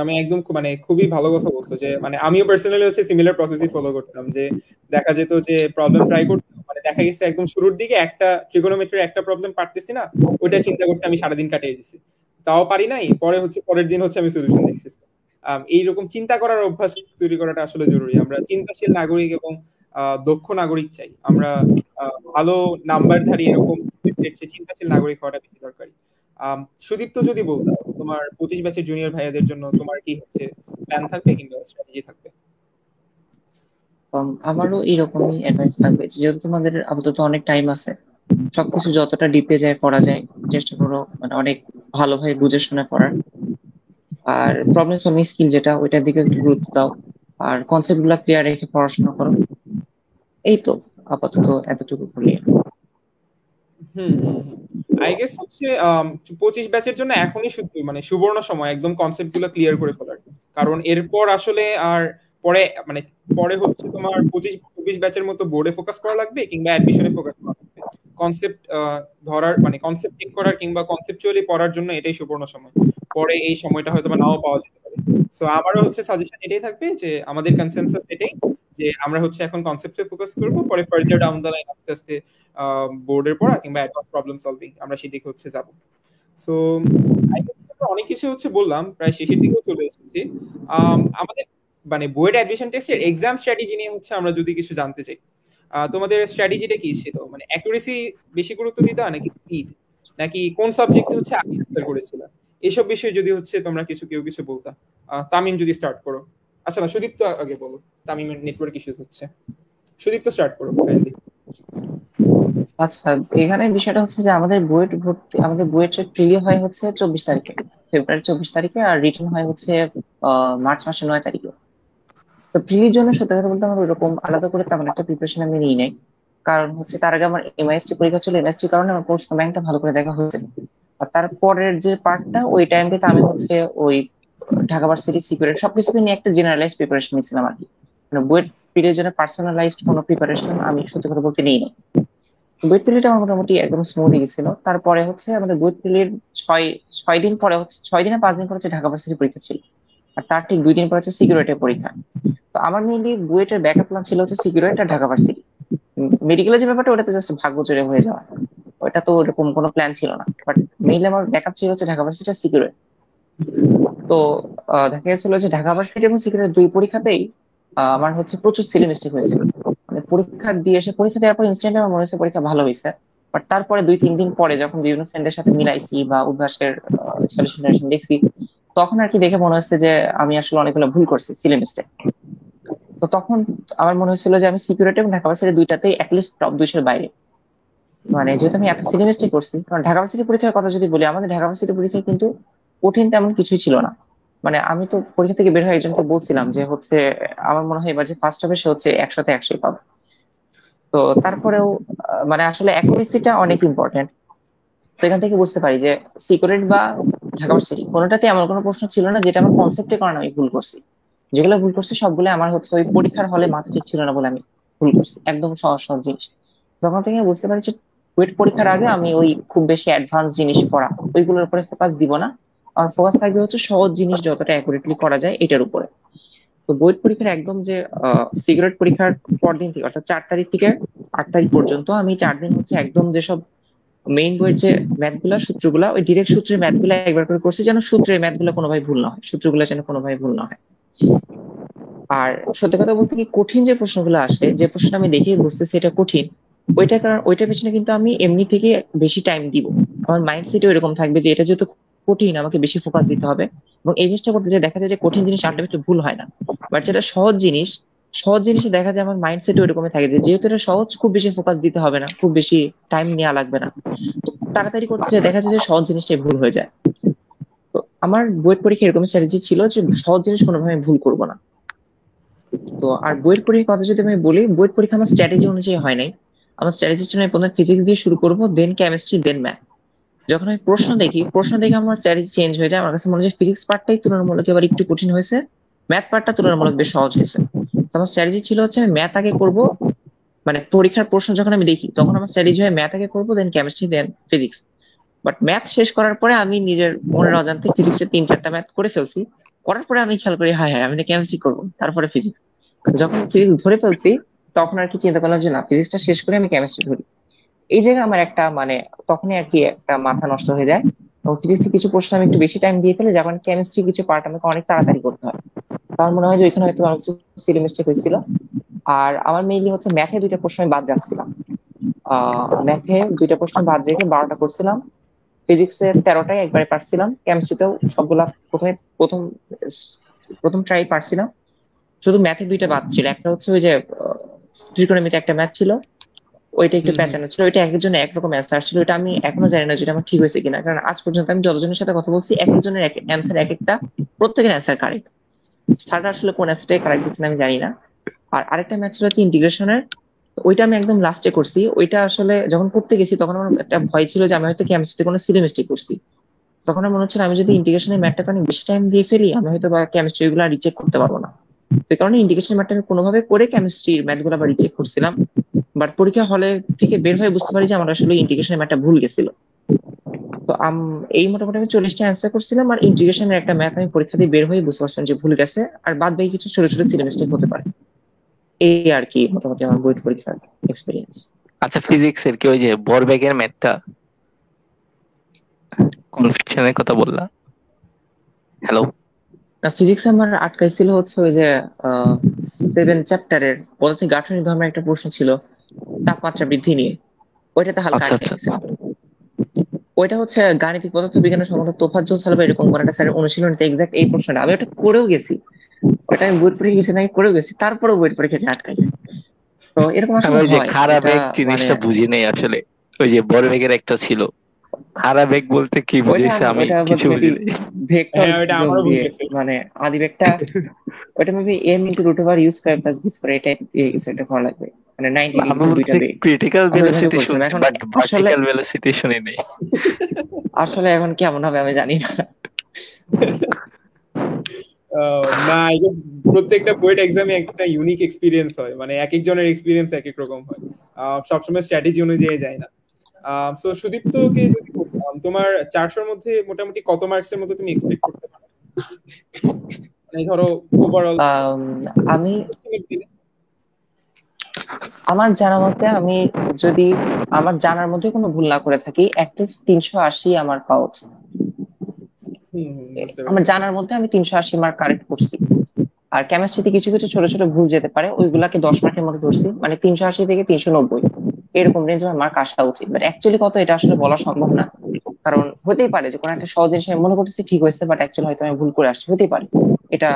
আমি একদম খুবই ভালো কথা বলছো যে আমিও পার্সোনালি হচ্ছে সিমিলার প্রসেসই ফলো করতাম। যে দেখা যেত যে প্রবলেম ট্রাই করতে দেখা গেছে একদম শুরুর দিকে একটা ট্রিগোনোমেট্রির একটা প্রবলেম পারতেছি না, ওইটা চিন্তা করতে আমি সারাদিন কাটিয়ে দিছি, তাও পারি নাই, পরে হচ্ছে পরের দিন হচ্ছে আমি সলিউশন দেখছি। এইরকম চিন্তা করার অভ্যাস তৈরি করাটা আসলে জরুরি। আমরা চিন্তাশীল নাগরিক এবং দক্ষ নাগরিক চাই। আমরা ভালো নাম্বারধারী এরকম চিন্তাশীল নাগরিক হওয়াটা বেশি দরকারি। সুদীপ্ত, যদি বলতে তোমার 25 ব্যাচের জুনিয়র ভাইয়াদের জন্য তোমার কি হচ্ছে প্ল্যান থাকবে কিংবা স্ট্র্যাটেজি থাকবে? আমারও এরকমই অ্যাডভাইস থাকবে, যেহেতু তোমাদের আপাতত অনেক টাইম আছে, সবকিছু যতটা ডিপে যায় পড়া যায় চেষ্টা করো, মানে অনেক ভালোভাবে বুঝে শুনে পড়ার। আর প্রবলেম সলভিং স্কিল যেটা, ওইটার দিকে একটু গুরুত্ব দাও। আর কনসেপ্ট গুলা ক্লিয়ার রেখে পড়াশোনা করো। এই তো, আপাতত এতটুকু বলি। আই গেস হচ্ছে 25 ব্যাচের জন্য এখনই সুবর্ণ সময় একদম কনসেপ্ট গুলো ক্লিয়ার করে ফেলার। কারণ এরপর আসলে আর পরে পরে হচ্ছে তোমার 25-24 ব্যাচের মতো বোর্ডে ফোকাস করা লাগবে কিংবা অ্যাডমিশনে ফোকাস করা লাগবে। কনসেপ্ট ধরার কনসেপ্ট ঠিক করার কিংবা কনসেপচুয়ালি পড়ার জন্য এটাই সুবর্ণ সময়। পরে এই সময়টা হয়তো নাও পাওয়া যেতে পারে। সো আমারও হচ্ছে সাজেশন এটাই থাকবে যে আমাদের কনসেনসাস এটাই যে আমরা হচ্ছে এখন কনসেপ্টে ফোকাস করব, পরে ফার্দার ডাউন দ্য লাইন আস্তে আস্তে বোর্ডের পড়া কিংবা অ্যাডভান্স প্রবলেম সলভিং আমরা সেদিকে হচ্ছে যাব। সো অনেক কিছু হচ্ছে বললাম, প্রায় শেষের দিকেও চলে এসেছি। আমাদের মানে বইয়ের অ্যাডমিশন টেস্টের এক্সাম স্ট্র্যাটেজি নিয়ে হচ্ছে আমরা যদি কিছু জানতে চাই, তোমাদের স্ট্র্যাটেজিটা কি ছিল? মানে অ্যাকুরেসি বেশি গুরুত্ব দিতে নাকি স্পিড, নাকি কোন সাবজেক্টে হচ্ছে আগে অ্যান্সার করেছিল, এসব বিষয়ে যদি হচ্ছে তোমরা কেউ কিছু বলতা। তামিম যদি স্টার্ট করো। আচ্ছা না, সুদীপ্ত আগে বলো, তামিমের নেটওয়ার্ক ইস্যুস হচ্ছে। সুদীপ্ত স্টার্ট করো কাইন্ডলি। আচ্ছা, এখানে বিষয়টা হচ্ছে যে আমাদের বুয়েট প্রিলি হয় হচ্ছে 24 তারিখে, ফেব্রুয়ারি 24 তারিখে, আর রিটার্ন হয় হচ্ছে মার্চ মাসের 9 তারিখে। তো প্রিলির জন্য সত্যি কথা বলতে আমার ওরকম আলাদা করে তেমন একটা প্রিপারেশন আমি নিই নাই। কারণ হচ্ছে তার আগে আমার এমআইএসটি পরীক্ষা ছিল, এমআইএসটির কারণে আমার প্রশ্ন ব্যাংকটা ভালো করে দেখা হয়েছে। আর তারপরের যে পার্টটা ওই টাইমটাতে আমি হচ্ছে ওই ঢাকা ভার্সিটি সিকিউরিটি সবকিছুকে নিয়ে একটা জেনারেলাইজ প্রিপারেশন নিয়েছিলাম আর কি। মানে বুয়েট প্রিলির জন্য পার্সোনালাইজড কোনো প্রিপারেশন আমি সত্যি কথা বলতে নিই নাই। বুয়েট প্রিলিটা আমার মোটামুটি একদম স্মুথই গেছিল। তারপরে হচ্ছে আমাদের বুয়েট প্রিলির ছয় ছয় দিন পরে হচ্ছে 6 দিনে 5 দিন পরে হচ্ছে ঢাকা ভার্সিটি পরীক্ষা ছিল। আর তার ঠিক 2 দিন পরে হচ্ছে সিকিউরিটির পরীক্ষা। তো আমার মেইনলি বুয়েটের ব্যাকআপ প্ল্যান ছিল হচ্ছে সিকিউরিটি আর ঢাকা ভার্সিটি। মেডিকেলের যে ব্যাপারটা ওটা তো জাস্ট ভাগ্য জোরে হয়ে যাওয়া, ওটা তো ওরকম কোনো প্ল্যান ছিল না। বাট মেইনলি আমার ব্যাকআপ ছিল হচ্ছে ঢাকা ভার্সিটি আর সিকিউরিটি। তো দেখা গেছিল যে ঢাকা ভার্সিটি এবং সিকিউরিটি দুই পরীক্ষাতেই আমার হচ্ছে প্রচুর সিলি মিস্টেক হয়েছিল। মানে পরীক্ষা দেওয়ার পর ইনস্ট্যান্ট আমার মনে হচ্ছে পরীক্ষা ভালো হয়েছে। বাট তারপরে 2-3 দিন পরে যখন বিভিন্ন ফ্রেন্ডের সাথে মিলাইছি বা উদ্ভাসের সলিউশন দেখছি, তখন আর কি দেখে মনে হচ্ছে যে আমি আসলে অনেকগুলো ভুল করছি সিলি মিস্টেক। তো তখন আমার মনে হচ্ছিল যে আমি সিকিউরিটি এবং ঢাকা ভার্সিটি দুইটাতেই অ্যাটলিস্ট টপ 200 বাইরে। মানে যেহেতু আমি এত সিলি মিস্টেক করছি, কারণ ঢাকা ভার্সিটি পরীক্ষার কথা যদি বলি, আমাদের ঢাকা ভার্সিটি পরীক্ষায় কিন্তু কঠিন তেমন কিছুই ছিল না। মানে আমি তো পরীক্ষা থেকে বের হয়ে একজনকে বলছিলাম যে হচ্ছে আমার মনে হয় এবার যে ফার্স্ট হবে সে হচ্ছে 100তে 100 পাবে। তো তারপরেও মানে আসলে অ্যাকুরেসিটা অনেক ইম্পর্টেন্ট। তো এখান থেকে বুঝতে পারি যে সিকিউরিটি বা ঢাকা ভার্সিটি কোনোটাতে এমন কোনো প্রশ্ন ছিল না যেটা আমার কনসেপ্টের কারণে আমি ভুল করছি। যেগুলো ভুল করছি সবগুলো আমার হচ্ছে ওই পরীক্ষার হলে মাথা ঠিক ছিল না বলে আমি ভুল করছি, একদম সহজ সহজ জিনিস। তখন থেকে বুঝতে পারি যে কুয়েট পরীক্ষার আগে আমি ওই খুব বেশি অ্যাডভান্স জিনিস পড়া ওইগুলোর উপরে ফোকাস দিব না। আমার ফোকাস থাকবে হচ্ছে সহজ জিনিস যতটা অ্যাকুরেটলি করা যায় এটার উপরে। তো বুয়েট পরীক্ষার একদম যে সিগারেট পরীক্ষার পরদিন থেকে অর্থাৎ 4 তারিখ থেকে 8 তারিখ পর্যন্ত আমি 4 দিন হচ্ছে একদম যেসব মেইন বইয়ের যে ম্যাথগুলা সূত্রগুলা ওই ডিরেক্ট সূত্রের ম্যাথগুলা একবার করে করছি, যেন সূত্রের ম্যাথগুলো কোনোভাবে ভুল না হয়, সূত্রগুলো যেন কোনোভাবে ভুল না হয়। আর সত্যি কথা বলতে কি, কঠিন যে প্রশ্নগুলো আসে, যে প্রশ্নটা আমি দেখেই বুঝতেছি এটা কঠিন, ওইটার পেছনে কিন্তু আমি এমনি থেকে বেশি টাইম দিব। আমার মাইন্ডসেটও এরকম থাকবে যে এটা যেহেতু কঠিন আমাকে বেশি ফোকাস দিতে হবে। এবং এই জিনিসটা করতে যে দেখা যায় যে কঠিন জিনিস আলটিমেটলি ভুল হয় না। বাট যেটা সহজ জিনিসে দেখা যায় আমার মাইন্ডসেটও এরকমই থাকে যে যেহেতু এটা সহজ, খুব বেশি ফোকাস দিতে হবে না, খুব বেশি টাইম নেওয়া লাগবে না। তো তাড়াতাড়ি করতে যে দেখা যায় যে সহজ জিনিসটাই ভুল হয়ে যায়। তো আমার বইয়ের পরীক্ষা এরকম স্ট্র্যাটেজি ছিল যে সহজ জিনিস কোনোভাবে আমি ভুল করবো না। তো আর বইয়ের পরীক্ষার কথা যদি আমি বলি, বইয়ের পরীক্ষা আমার স্ট্র্যাটেজি অনুযায়ী হয় নাই। আমার স্ট্র্যাটেজি ছিল আমি প্রথমে ফিজিক্স দিয়ে শুরু করবো, দেন কেমিস্ট্রি, দেন ম্যাথ। যখন আমি প্রশ্ন দেখে আমার স্ট্র্যাটেজি চেঞ্জ হয়ে যায়। আমার কাছে মনে হয় ফিজিক্স পার্টটাই তুলনামূলক এবার একটু কঠিন হয়েছে, ম্যাথ পার্টটা তুলনামূলক বেশ সহজ হয়েছে। তো আমার স্ট্র্যাটেজি ছিল হচ্ছে আমি ম্যাথ আগে করব। মানে পরীক্ষার প্রশ্ন যখন আমি দেখি তখন আমার স্ট্র্যাটেজি হয় ম্যাথ আগে করবো, then chemistry, then physics. But math শেষ করার পরে আমি নিজের মনের অজান্তে ফিজিক্সের 3-4টা ম্যাথ করে ফেলছি। করার পরে আমি খেয়াল করি হ্যাঁ হ্যাঁ আমি কেমিস্ট্রি করবো, তারপরে ফিজিক্স। যখন ফিজিক্স ধরে ফেলছি তখন আর কি চিন্তা করলাম যে না, ফিজিক্সটা শেষ করে আমি কেমিস্ট্রি ধরি। এই জায়গায় আমার একটা মানে তখনই আর কি একটা মাথা নষ্ট হয়ে যায়। এবং ফিজিক্সে কিছু প্রশ্ন আমি একটু বেশি টাইম দিয়ে ফেলে, যখন কেমিস্ট্রি কিছু পার্ট আমাকে অনেক তাড়াতাড়ি করতে হয়। আমার মনে হয় যে ওইখানে হয়তো অনেক কিছু সিলি মিস্টেক হয়েছিল। আর আমার মেইনলি হচ্ছে ম্যাথে 2টা প্রশ্ন আমি বাদ রাখছিলাম। ম্যাথে 2টা প্রশ্ন বাদ রেখে 12টা করছিলাম। ফিজিক্সে 13টাই একবারে পারছিলাম। কেমিস্ট্রিতেও সবগুলা প্রথম প্রথম ট্রাই পারছিলাম। শুধু ম্যাথে 2টা বাদ ছিল। একটা হচ্ছে ওই যে ত্রিকোণমিতি একটা ম্যাথ ছিল, ওইটা একটু প্যাঁচানো ছিল। ওইটা একের জন্য একরকম অ্যান্সার ছিল। ওইটা আমি এখনো জানি না যেটা আমার ঠিক হয়েছে কিনা, কারণ আজ পর্যন্ত আমি যতজনের সাথে কথা বলছি এক একজনের অ্যান্সার এক একটা, প্রত্যেকের অ্যান্সার কারেক্ট। স্যারটা আসলে কোন অ্যান্সারটাই কারেক্ট দিচ্ছেন আমি জানি না। আর আরেকটা ম্যাথ ছিল হচ্ছে ইন্টিগ্রেশনের, ওইটা আমি একদম লাস্টে করছি। ওইটা আসলে যখন করতে গেছি তখন আমার একটা ভয় ছিল যে আমি হয়তো কেমিস্ট্রিতে কোনো সিলি মিস্টেক করছি। তখন আমার মনে হচ্ছিল আমি যদি ইন্টিগ্রেশনের ম্যাথটাতে অনেক বেশি টাইম দিয়ে ফেলি আমি হয়তো বা কেমিস্ট্রি গুলো রিচেক করতে পারবো না। সেই কারণে ইন্টিগ্রেশন ম্যাথটা আমি কোনোভাবে করে কেমিস্ট্রির ম্যাথ গুলো আবার রিচেক করছিলাম। বাট পরীক্ষা হলে থেকে বের হয়ে বুঝতে পারি যে আমার আসলে ইন্টিগ্রেশনের ম্যাথটা ভুল গেছিল। তো এই মোটামুটি আমি 40টা অ্যান্সার করছিলাম, আর ইন্টিগ্রেশনের একটা ম্যাথ আমি পরীক্ষা দিয়ে বের হয়ে বুঝতে পারছিলাম যে ভুল গেছে, আর বাদ বাকি কিছু ছোট ছোট সিলি মিস্টেক হতে পারে। এই আর কি মোটামুটি আমার বুয়েট পরীক্ষার এক্সপিরিয়েন্স। আচ্ছা, ফিজিক্স এর কি ওই যে ভরবেগের ম্যাথটা, কনফিউশনের কথা বললা? হ্যালো? না, ফিজিক্স আমার আটকাইছিল হচ্ছে ওই যে 7 চ্যাপ্টারের পদার্থের গাঠনিক ধর্মের একটা প্রশ্ন ছিল তাপমাত্রা বৃদ্ধি নিয়ে, ওইটাতে হালকা আচ্ছা আটকে আচ্ছা। গেছিল। ওইটা হচ্ছে গাণিতিক পদার্থ বিজ্ঞানের সম্ভবত তোফাজ্জল সাহেব এরকম কোন একটা স্যারের অনুশীলনীতে এক্সাক্ট এই প্রশ্নটা আমি ওটা করেও গেছি, ওটা আমি বুয়েট পরীক্ষা গেছি আমি করেও গেছি, তারপরেও বুয়েট পরীক্ষা আটকাইছে। তো এরকম আমি আসলে ওই যে হয় খাড়া এটা বেগ মানে জিনিসটা বুঝি নাই আসলে, ওই যে ভরবেগের একটা ছিল, খাড়া বেগ বলতে কি বুঝেছে আমি ওইটা কিছু মেবি বুঝি নাই। ভেক্টর হ্যাঁ, ওইটা যোগ আমারও ভুল দিয়ে গেছে। মানে আদি বেগটা ওইটা মেবি m × √(u²+b²) এটা দিয়ে কিছু একটা করা লাগবে, মানে 90 আমি ডিগ্রি দুইটা বলতে বেগ। ক্রিটিক্যাল আমি ওইভাবে ভেলোসিটি করছিলাম। শুনছি, এখন বাট আসলে ভার্টিক্যাল ভেলোসিটি শুনি নাই। আসলে এখন কেমন হবে আমি জানি না। না, আই গেস প্রত্যেকটা বুয়েট এক্সামে একটা ইউনিক এক্সপিরিয়েন্স হয়, মানে এক একজনের এক্সপিরিয়েন্স এক এক রকম হয়, সবসময় স্ট্র্যাটেজি অনুযায়ী যায় না। সো সুদীপ্তকে যদি বলতাম, তোমার 400-র মধ্যে মোটামুটি কত মার্কসের মতো তুমি এক্সপেক্ট করতে পারো, মানে ধরো ওভারঅল আম, আমি আমার জানা মতে আমি যদি আমার জানার মধ্যে কোনো ভুল না করে থাকি অ্যাটলিস্ট 380 আমার পাওয়া উচিত। বুঝতে আমার পারছি। জানার মধ্যে আমি 380 মার্ক কারেক্ট করছি। আর কেমিস্ট্রিতে কিছু কিছু ছোট ছোট ভুল যেতে পারে, ওইগুলাকে 10 মার্কের মধ্যে ধরছি, মানে 380 থেকে 390 এরকম রেঞ্জ আমার মার্ক আসা উচিত। বাট অ্যাকচুয়ালি কত এটা আসলে বলা সম্ভব না, কারণ হতেই পারে যে কোনো একটা সহজ জিনিস আমি মনে করতেছি ঠিক হয়েছে বাট অ্যাকচুয়ালি হয়তো আমি ভুল করে আসছি, হতেই পারে এটা।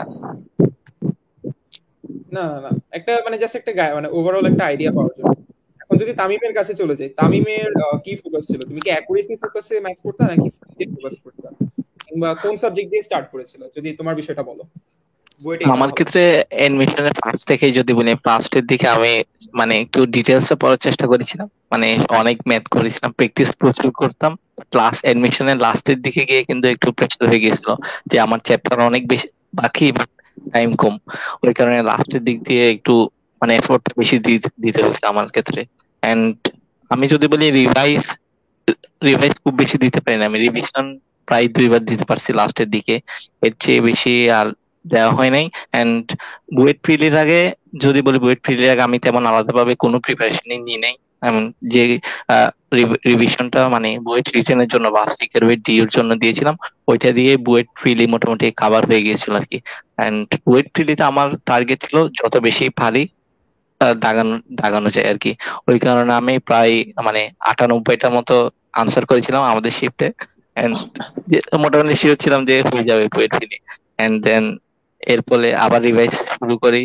না না না, একটা মানে জাস্ট একটা মানে ওভারঅল একটা আইডিয়া পাওয়ার জন্য। এখন যদি তামিমের কাছে চলে যাই, তামিমের কি ফোকাস ছিল? তুমি কি অ্যাকুরেসি ফোকাসে ম্যাথস পড়তা নাকি স্পিডে ফোকাস করতা, কিংবা কোন সাবজেক্ট দিয়ে স্টার্ট করেছিল, যদি তোমার বিষয়টা বলো, বুয়েট এক্সাম আমার হলে। ক্ষেত্রে এডমিশনের ফার্স্ট থেকেই যদি বলি, ফার্স্টের দিকে আমি মানে একটু ডিটেলসে পড়ার চেষ্টা করেছিলাম, মানে অনেক ম্যাথ করেছিলাম, প্র্যাকটিস প্রচুর করতাম। ক্লাস এডমিশনের লাস্টের দিকে গিয়ে কিন্তু একটু প্রেশার হয়ে গেছিল যে আমার চ্যাপ্টার অনেক বেশি বাকি, টাইম কম। ওই কারণে লাস্টের দিক দিয়ে একটু মানে এফোর্টটা বেশি দিতে হয়েছে আমার ক্ষেত্রে। এন্ড আমি যদি বলি রিভাইজ রিভাইজ খুব বেশি দিতে পারি না, আমি রিভিশন প্রায় 2 বার দিতে পারছি লাস্টের দিকে, এর চেয়ে বেশি আর দেওয়া হয় নাই। এন্ড বুয়েট প্রিলির আগে যদি বলি, বুয়েট প্রিলির আগে আমি তেমন আলাদাভাবে কোনো প্রিপারেশনই নিই নাই। এমন যে রিভিশনটা মানে বুয়েট রিটেনের জন্য বা সিকিউরিটি ডি এর জন্য দিয়েছিলাম, ওইটা দিয়ে বুয়েট প্রিলি মোটামুটি কাভার হয়ে গিয়েছিল আর কি। এন্ড বুয়েট প্রিলিতে আমার টার্গেট ছিল যত বেশি পারি দাগানো দাগানো যায় আর কি। ওই কারণে আমি প্রায় মানে 98টার মতো আনসার করেছিলাম আমাদের শিফটে, এন্ড মোটামুটি শিওর ছিলাম যে হয়ে যাবে পোয়েট্রি। এন্ড দেন এর ফলে আবার রিভাইজ শুরু করি।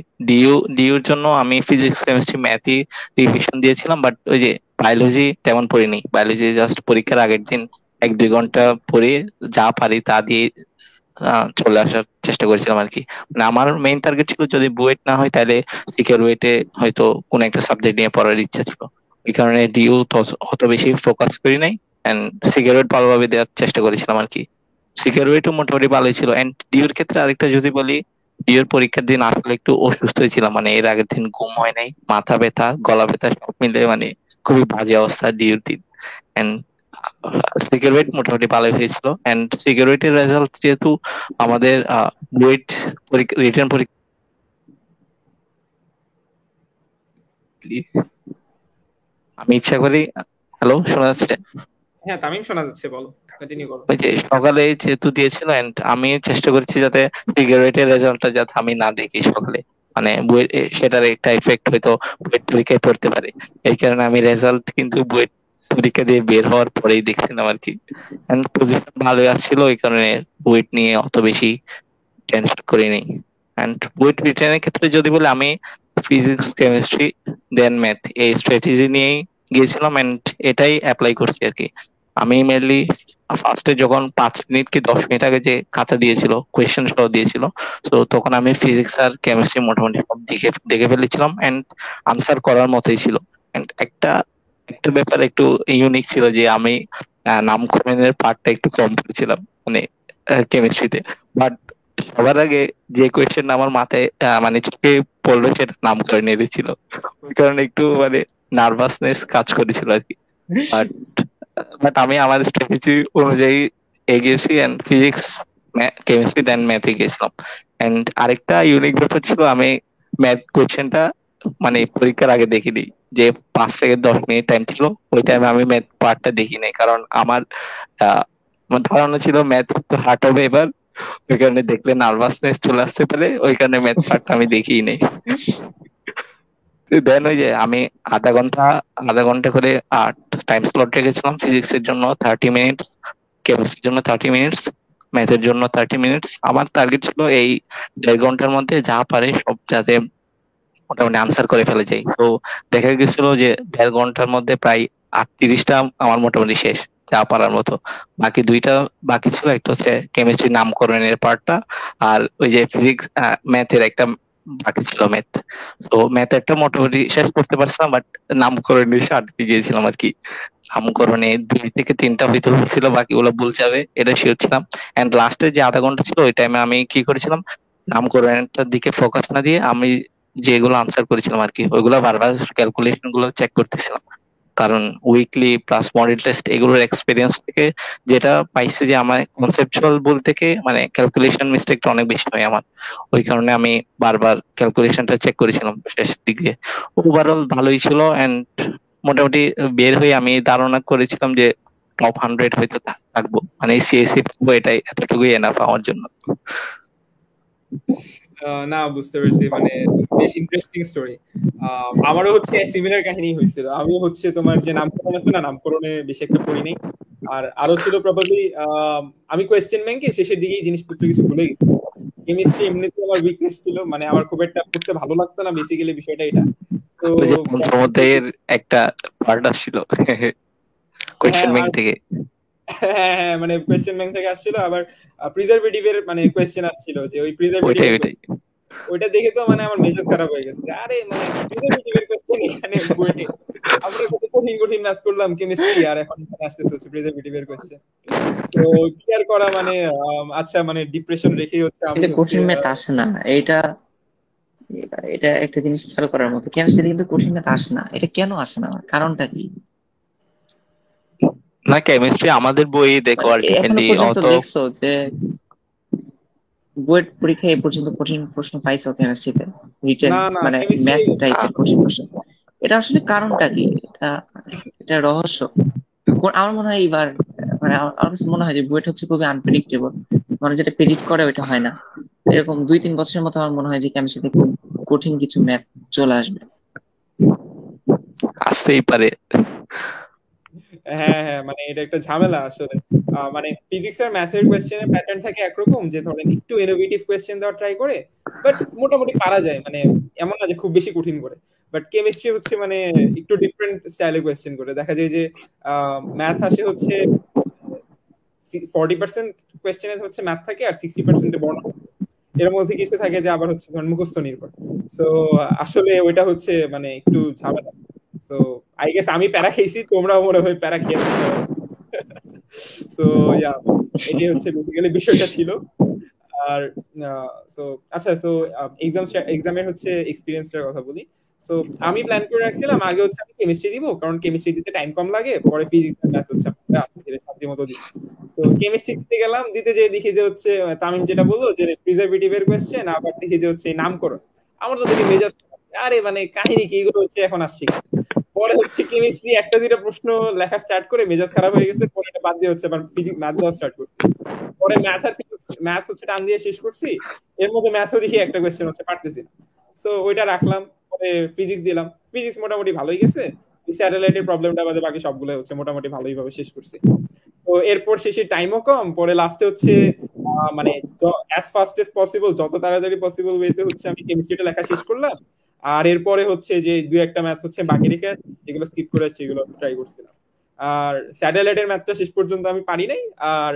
ডিইউর জন্য আমি ফিজিক্স কেমিস্ট্রি ম্যাথই রিভিশন দিয়েছিলাম, বাট ওই যে বায়োলজি তেমন পড়িনি। বায়োলজি জাস্ট পরীক্ষার আগের দিন 1-2 ঘন্টা পড়ে যা পারি তা দিয়ে চলে আসার চেষ্টা করেছিলাম আর কি। মানে আমার মেইন টার্গেট ছিল যদি বুয়েট না হয় তাহলে সিকিউর ওয়েটে হয়তো কোন একটা সাবজেক্ট নিয়ে পড়ার ইচ্ছা ছিল। এই কারণে ডিইউ অত বেশি ফোকাস করি নাই, এন্ড সিকিউর ওয়েট ভালোভাবে দেওয়ার চেষ্টা করেছিলাম আর কি। সিকিউর ওয়েটও মোটামুটি ভালোই ছিল। এন্ড ডিইউর ক্ষেত্রে আরেকটা যদি বলি, ডিইউর পরীক্ষার দিন আসলে একটু অসুস্থ ছিলাম, মানে এর আগের দিন ঘুম হয় নাই, মাথা ব্যথা গলা ব্যথা সব মিলে মানে খুবই বাজে অবস্থা ডিইউর দিন। এন্ড সিকিউরিটি মোটামুটি ভালোই হয়েছিল। এন্ড সিকিউরিটির রেজাল্ট যেহেতু আমাদের বুয়েট রিটেন পরীক্ষা, আমি ইচ্ছা করি, হ্যালো শোনা যাচ্ছে? হ্যাঁ, তামিম শোনা যাচ্ছে, বলো, কন্টিনিউ করো। ওই যে সকালে যেহেতু দিয়েছিল, এন্ড আমি চেষ্টা করেছি যাতে সিকিউরিটির রেজাল্টটা যাতে আমি না দেখি সকালে, মানে সেটার একটা এফেক্ট হয়তো বুয়েট পরীক্ষায় পড়তে পারে। এই কারণে আমি রেজাল্ট কিন্তু বুয়েট পরীক্ষা দিয়ে বের হওয়ার পরেই দেখছিলাম আর কি। এন্ড পজিশন ভালোই আসছিল, ওই কারণে বুয়েট নিয়ে অত বেশি টেনশন করিনি। এন্ড বুয়েট রিটেনের ক্ষেত্রে যদি বলি, আমি ফিজিক্স কেমিস্ট্রি দেন ম্যাথ এই স্ট্র্যাটেজি নিয়েই গিয়েছিলাম, এন্ড এটাই অ্যাপ্লাই করছি আর কি। আমি মেনলি ফার্স্টে যখন 5 মিনিট কি 10 মিনিট আগে যে খাতা দিয়েছিল, কোয়েশ্চেন সহ দিয়েছিল, তো তখন আমি ফিজিক্স আর কেমিস্ট্রি মোটামুটি সব দেখে দেখে ফেলেছিলাম, এন্ড আনসার করার মতোই ছিল। এন্ড একটা একটা ব্যাপার একটু ইউনিক ছিল যে আমি নামকরণের পার্টটা একটু কম করেছিলাম মানে কেমিস্ট্রিতে। বাট সবার আগে যে কোয়েশ্চেন আমার মাথায় মানে চোখে পড়লো সেটা নামকরণ ছিল। ওই কারণে একটু মানে নার্ভাসনেস কাজ করেছিল আর কি। বাট বাট আমি আমার স্ট্র্যাটেজি অনুযায়ী এগিয়েছি, এন্ড ফিজিক্স কেমিস্ট্রি দেন ম্যাথে গেছিলাম। এন্ড আরেকটা ইউনিক ব্যাপার ছিল, আমি ম্যাথ কোয়েশ্চেনটা মানে পরীক্ষার আগে দেখিনি, যে 5 থেকে 10 মিনিট টাইম ছিল, ওই টাইমে আমি ম্যাথ পার্টটা দেখি নাই, কারণ আমার ধারণা ছিল ম্যাথ তো হার্ড হবে এবার, ওই কারণে দেখলে নার্ভাসনেস চলে আসতে পারে, ওই কারণে ম্যাথ পার্টটা আমি দেখিই নাই। দেন ওই যে আমি আধা ঘন্টা করে টাইম স্লট রেখেছিলাম, ফিজিক্সের জন্য 30 মিনিটস, কেমিস্ট্রির জন্য 30 মিনিটস, ম্যাথের জন্য 30 মিনিটস। আমার টার্গেট ছিল এই 1.5 ঘন্টার মধ্যে যা পারে সব যাতে মোটামুটি আনসার করে ফেলে যাই। তো দেখা গেছিল যে 1.5 ঘন্টার মধ্যে প্রায় 38টা আমার মোটামুটি শেষ, যা পারার মতো। বাকি 2টা বাকি ছিল, একটা হচ্ছে কেমিস্ট্রি নামকরণের পার্টটা, আর ওই যে ফিজিক্স ম্যাথের একটা বাকি ছিল ম্যাথ। তো ম্যাথেরটা মোটামুটি শেষ করতে পারছিলাম, বাট নামকরণে আটকে গিয়েছিলাম আর কি। নামকরণে 2 থেকে 3টা হয়তো ছিল, বাকিগুলো ভুল যাবে এটা শিওর ছিলাম। এন্ড লাস্টে যে আধা ঘন্টা ছিল ওই টাইমে আমি কি করেছিলাম, নামকরণটার দিকে ফোকাস না দিয়ে আমি যেগুলো আনসার করেছিলাম আর কি, ওইগুলো বারবার ক্যালকুলেশন গুলো চেক করতেছিলাম। কারণ উইকলি প্লাস মডেল টেস্ট এগুলোর এক্সপিরিয়েন্স থেকে যেটা পাইছি যে আমার কনসেপচুয়াল বল থেকে মানে ক্যালকুলেশন মিস্টেকটা অনেক বেশি হয় আমার, ওই কারণে আমি বারবার ক্যালকুলেশনটা চেক করেছিলাম শেষের দিকে। ওভারঅল ভালোই ছিল, এন্ড মোটামুটি বের হয়ে আমি ধারণা করেছিলাম যে টপ 100 হয়তো থাকবো, মানে সিএসসি পাবো, এটাই এতটুকুই এনাফ আমার জন্য। না, বুঝতে পারছি, মানে বেশ ইন্টারেস্টিং স্টোরি। আমারও হচ্ছে সিমিলার কাহিনী হয়েছিল। আমি হচ্ছে তোমার যে নামকরণ আছে না, নামকরণে বেশি একটা পড়ি নাই। আর আরো ছিল প্রবাবলি আমি কোয়েশ্চেন ব্যাংকে শেষের দিকেই জিনিসপত্র কিছু ভুলে গেছি। কেমিস্ট্রি এমনিতে আমার উইকনেস ছিল, মানে আমার খুব একটা পড়তে ভালো লাগতো না, বেসিক্যালি বিষয়টা এটা। তো ওই যে পঞ্চম অধ্যায়ের একটা পার্ট আসছিল কোয়েশ্চেন ব্যাংক থেকে। হ্যাঁ, মানে কোয়েশ্চেন ব্যাংক থেকে আসছিল, আবার প্রিজারভেটিভের মানে কোয়েশ্চেন আসছিল, যে ওই প্রিজারভেটিভের ওইটা দেখে তো মানে আমার মেজাজ খারাপ হয়ে গেছে। আরে মানে প্রিজারভেটিভের কোয়েশ্চেন এখানে বইতে, আমরা কত কঠিন কঠিন ম্যাথ করলাম কেমিস্ট্রি, আর এখন এখানে আসতেছে হচ্ছে প্রিজারভেটিভের কোয়েশ্চেন। তো ক্লিয়ার করা মানে আচ্ছা, মানে ডিপ্রেশন রেখে হচ্ছে আমি কঠিন ম্যাথ আসে না, এটা এটা একটা জিনিস খেয়াল করার মতো। কেমিস্ট্রি কিন্তু কঠিন ম্যাথ আসে না, এটা কেন আসে না, কারণটা কি? না, কেমিস্ট্রি আমাদের বই দেখো এখনো আলটিমেটলি পর্যন্ত অত দেখছো যে বুয়েট পরীক্ষায় এ পর্যন্ত কঠিন প্রশ্ন পাইছো কেমিস্ট্রিতে, রিটেন মানে ম্যাথ টাইপের কঠিন প্রশ্ন? এটা আসলে কারণটা কি? এটা রহস্য। আমার মনে হয় এইবার মানে আমার কাছে মনে হয় যে বুয়েট হচ্ছে খুবই আনপ্রেডিক্টেবল, মানে যেটা প্রেডিক্ট করে ওইটা হয় না। এরকম 2-3 বছরের মতো আমার মনে হয় যে কেমিস্ট্রিতে খুব কঠিন কিছু ম্যাথ চলে আসবে। আসতেই পারে। হ্যাঁ হ্যাঁ, মানে এটা একটা ঝামেলা আসলে। মানে ফিজিক্স আর ম্যাথের কোয়েশ্চেনের প্যাটার্ন থাকে একরকম, যে ধরেন একটু ইনোভেটিভ কোয়েশ্চেন দেওয়ার ট্রাই করে, বাট মোটামুটি পারা যায়, মানে এমন না যে খুব বেশি কঠিন করে। বাট কেমিস্ট্রি হচ্ছে মানে একটু ডিফারেন্ট স্টাইলে কোয়েশ্চেন করে। দেখা যায় যে ম্যাথ আসে হচ্ছে 40% কোয়েশ্চেনে হচ্ছে ম্যাথ থাকে, আর 60% বর্ণ, এর মধ্যে কিছু থাকে যে আবার হচ্ছে ধরেন মুখস্থ নির্ভর। সো আসলে ওইটা হচ্ছে মানে একটু ঝামেলা। সো আই গেস আমি প্যারা খেয়েছি, তোমরাও মনে হয় প্যারা খেয়েছো। সো ইয়া, এটাই হচ্ছে বেসিক্যালি বিষয়টা ছিল। আর সো আচ্ছা, সো এক্সামের হচ্ছে এক্সপেরিয়েন্সটার কথা বলি। সো আমি প্ল্যান করে রাখছিলাম আগে হচ্ছে আমি কেমিস্ট্রি দিব, কারণ কেমিস্ট্রি দিতে টাইম কম লাগে, পরে ফিজিক্স আর ম্যাথ হচ্ছে আমরা আস্তে ধীরে শান্তি মতো দিই। তো কেমিস্ট্রি দিতে গেলাম, দিতে যেয়ে দেখি যে হচ্ছে তামিম যেটা বললো যে প্রিজারভেটিভের কোয়েশ্চেন, আবার দেখি যে হচ্ছে নামকরণ। আমার তো দেখি মেজাজ, আরে মানে কাহিনী কি এগুলো হচ্ছে এখন আসছে। পরে হচ্ছে কেমিস্ট্রি একটা দুইটা প্রশ্ন লেখা স্টার্ট করে মেজাজ খারাপ হয়ে গেছে, পরে এটা বাদ দিয়ে হচ্ছে আবার ফিজিক্স ম্যাথ দেওয়া স্টার্ট করছি। পরে ম্যাথ আর ম্যাথ হচ্ছে টান দিয়ে শেষ করছি, এর মধ্যে ম্যাথও দেখি একটা কোয়েশ্চেন হচ্ছে পারতেছি না। সো ওইটা রাখলাম, পরে ফিজিক্স দিলাম। ফিজিক্স মোটামুটি ভালোই গেছে, স্যাটেলাইটের প্রবলেমটা বাদে বাকি সবগুলো হচ্ছে মোটামুটি ভালোই ভাবে শেষ করছি। তো এরপর শেষে টাইমও কম, পরে লাস্টে হচ্ছে মানে অ্যাজ ফাস্ট এজ পসিবল, যত তাড়াতাড়ি পসিবল ওয়েতে হচ্ছে আমি কেমিস্ট্রিটা লেখা শেষ করলাম। আর এরপরে হচ্ছে যে 2-1টা ম্যাথ হচ্ছে বাকি রেখে যেগুলো স্কিপ করে আসছে এগুলো ট্রাই করছিলাম। আর স্যাটেলাইটের ম্যাথটা শেষ পর্যন্ত আমি পারি নাই। আর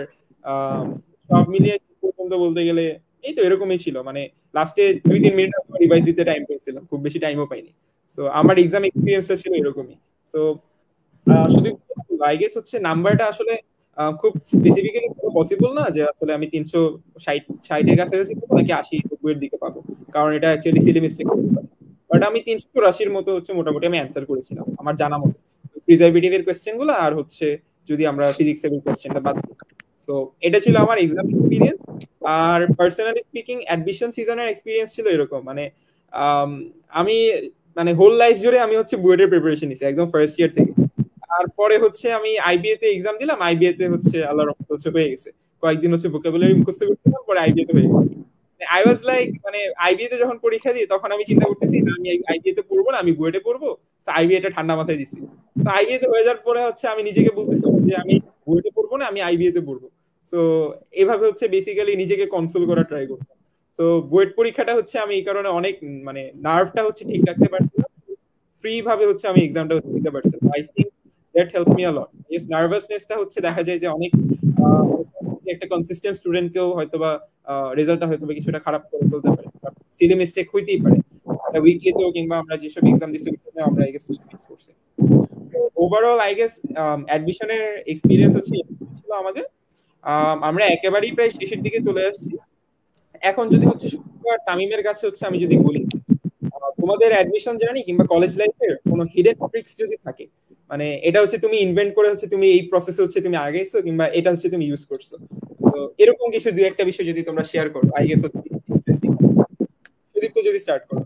সব মিলিয়ে শেষ পর্যন্ত বলতে গেলে এই তো এরকমই ছিল, মানে লাস্টে 2-3 মিনিট রিভাইজ দিতে টাইম পেয়েছিলাম, খুব বেশি টাইমও পাইনি। সো আমার এক্সাম এক্সপিরিয়েন্সটা ছিল এরকমই। সো শুধু আই গেস হচ্ছে নাম্বারটা আসলে খুব স্পেসিফিক্যালি পসিবল না যে আসলে আমি 360 এর কাছাকাছি পাবো নাকি 80-90 এর দিকে পাবো, কারণ এটা অ্যাকচুয়ালি সিলি মিস্টেক হতে পারে। বাট আমি 380-র মতো হচ্ছে মোটামুটি আমি অ্যান্সার করেছিলাম আমার জানা মতো, প্রিজারভেটিভ এর কোয়েশ্চেন গুলো, আর হচ্ছে যদি আমরা ফিজিক্স এর কোয়েশ্চেনটা বাদ দিই। সো এটা ছিল আমার এক্সাম এক্সপিরিয়েন্স। আর পার্সোনালি স্পিকিং অ্যাডমিশন সিজনের এক্সপিরিয়েন্স ছিল এরকম, মানে আমি মানে হোল লাইফ জুড়ে আমি হচ্ছে বুয়েটের প্রিপারেশন নিছি একদম ফার্স্ট ইয়ার থেকে। তারপরে হচ্ছে আমি আইবিএ তে এক্সাম দিলাম, আইবিএ তে হচ্ছে আল্লাহর রহমতে হচ্ছে হয়ে গেছে। কয়েকদিন হচ্ছে ভোকাবুলারি মুখস্থ করছিলাম, পরে আইবিএ তে হয়ে গেছে। আই ওয়াজ লাইক মানে আইবিএ তে যখন পরীক্ষা দিই তখন আমি চিন্তা করতেছি না আমি আইবিএ তে পড়বো না, আমি বুয়েটে পড়বো। সো আইবিএ টা ঠান্ডা মাথায় দিছি। সো আইবিএ তে হয়ে যাওয়ার পরে হচ্ছে আমি নিজেকে বলতেছিলাম যে আমি বুয়েটে পড়বো না, আমি আইবিএ তে পড়বো। সো এভাবে হচ্ছে বেসিক্যালি নিজেকে কনসোল করা ট্রাই করতাম। তো বুয়েট পরীক্ষাটা হচ্ছে আমি এই কারণে অনেক মানে নার্ভটা হচ্ছে ঠিক রাখতে পারছিলাম, ফ্রি ভাবে হচ্ছে আমি এক্সামটা দিতে পারছিলাম। I think that help me a lot. Yes, নার্ভাসনেসটা হচ্ছে দেখা যায় যে অনেক একটা কনসিস্টেন্ট স্টুডেন্টকেও হয়তোবা রেজাল্টটা হয়তোবা কিছুটা খারাপ করে ফেলতে পারে, সিলি মিস্টেক হইতেই পারে। একটা উইকলিতেও কিংবা আমরা যেসব এক্সাম দিচ্ছি আমরা এই কিছু মিস করছি। ওভারঅল আই গেস অ্যাডমিশনের এক্সপিরিয়েন্স হচ্ছে ছিল আমাদের। আমরা একেবারেই প্রায় শেষের দিকে চলে আসছি। এখন যদি হচ্ছে তামিমের কাছে হচ্ছে আমি যদি বলি তোমাদের অ্যাডমিশন জার্নি কিংবা কলেজ লাইফের কোনো হিডেন ট্রিক্স যদি থাকে, মানে এটা হচ্ছে তুমি ইনভেন্ট করে হচ্ছে তুমি এই প্রসেসে হচ্ছে তুমি আগাইছো কিংবা এটা হচ্ছে তুমি ইউজ করছো, তো এরকম কিছু দুই একটা বিষয় যদি তোমরা শেয়ার করো আই গেস হচ্ছে ইন্টারেস্টিং। যদি স্টার্ট করো।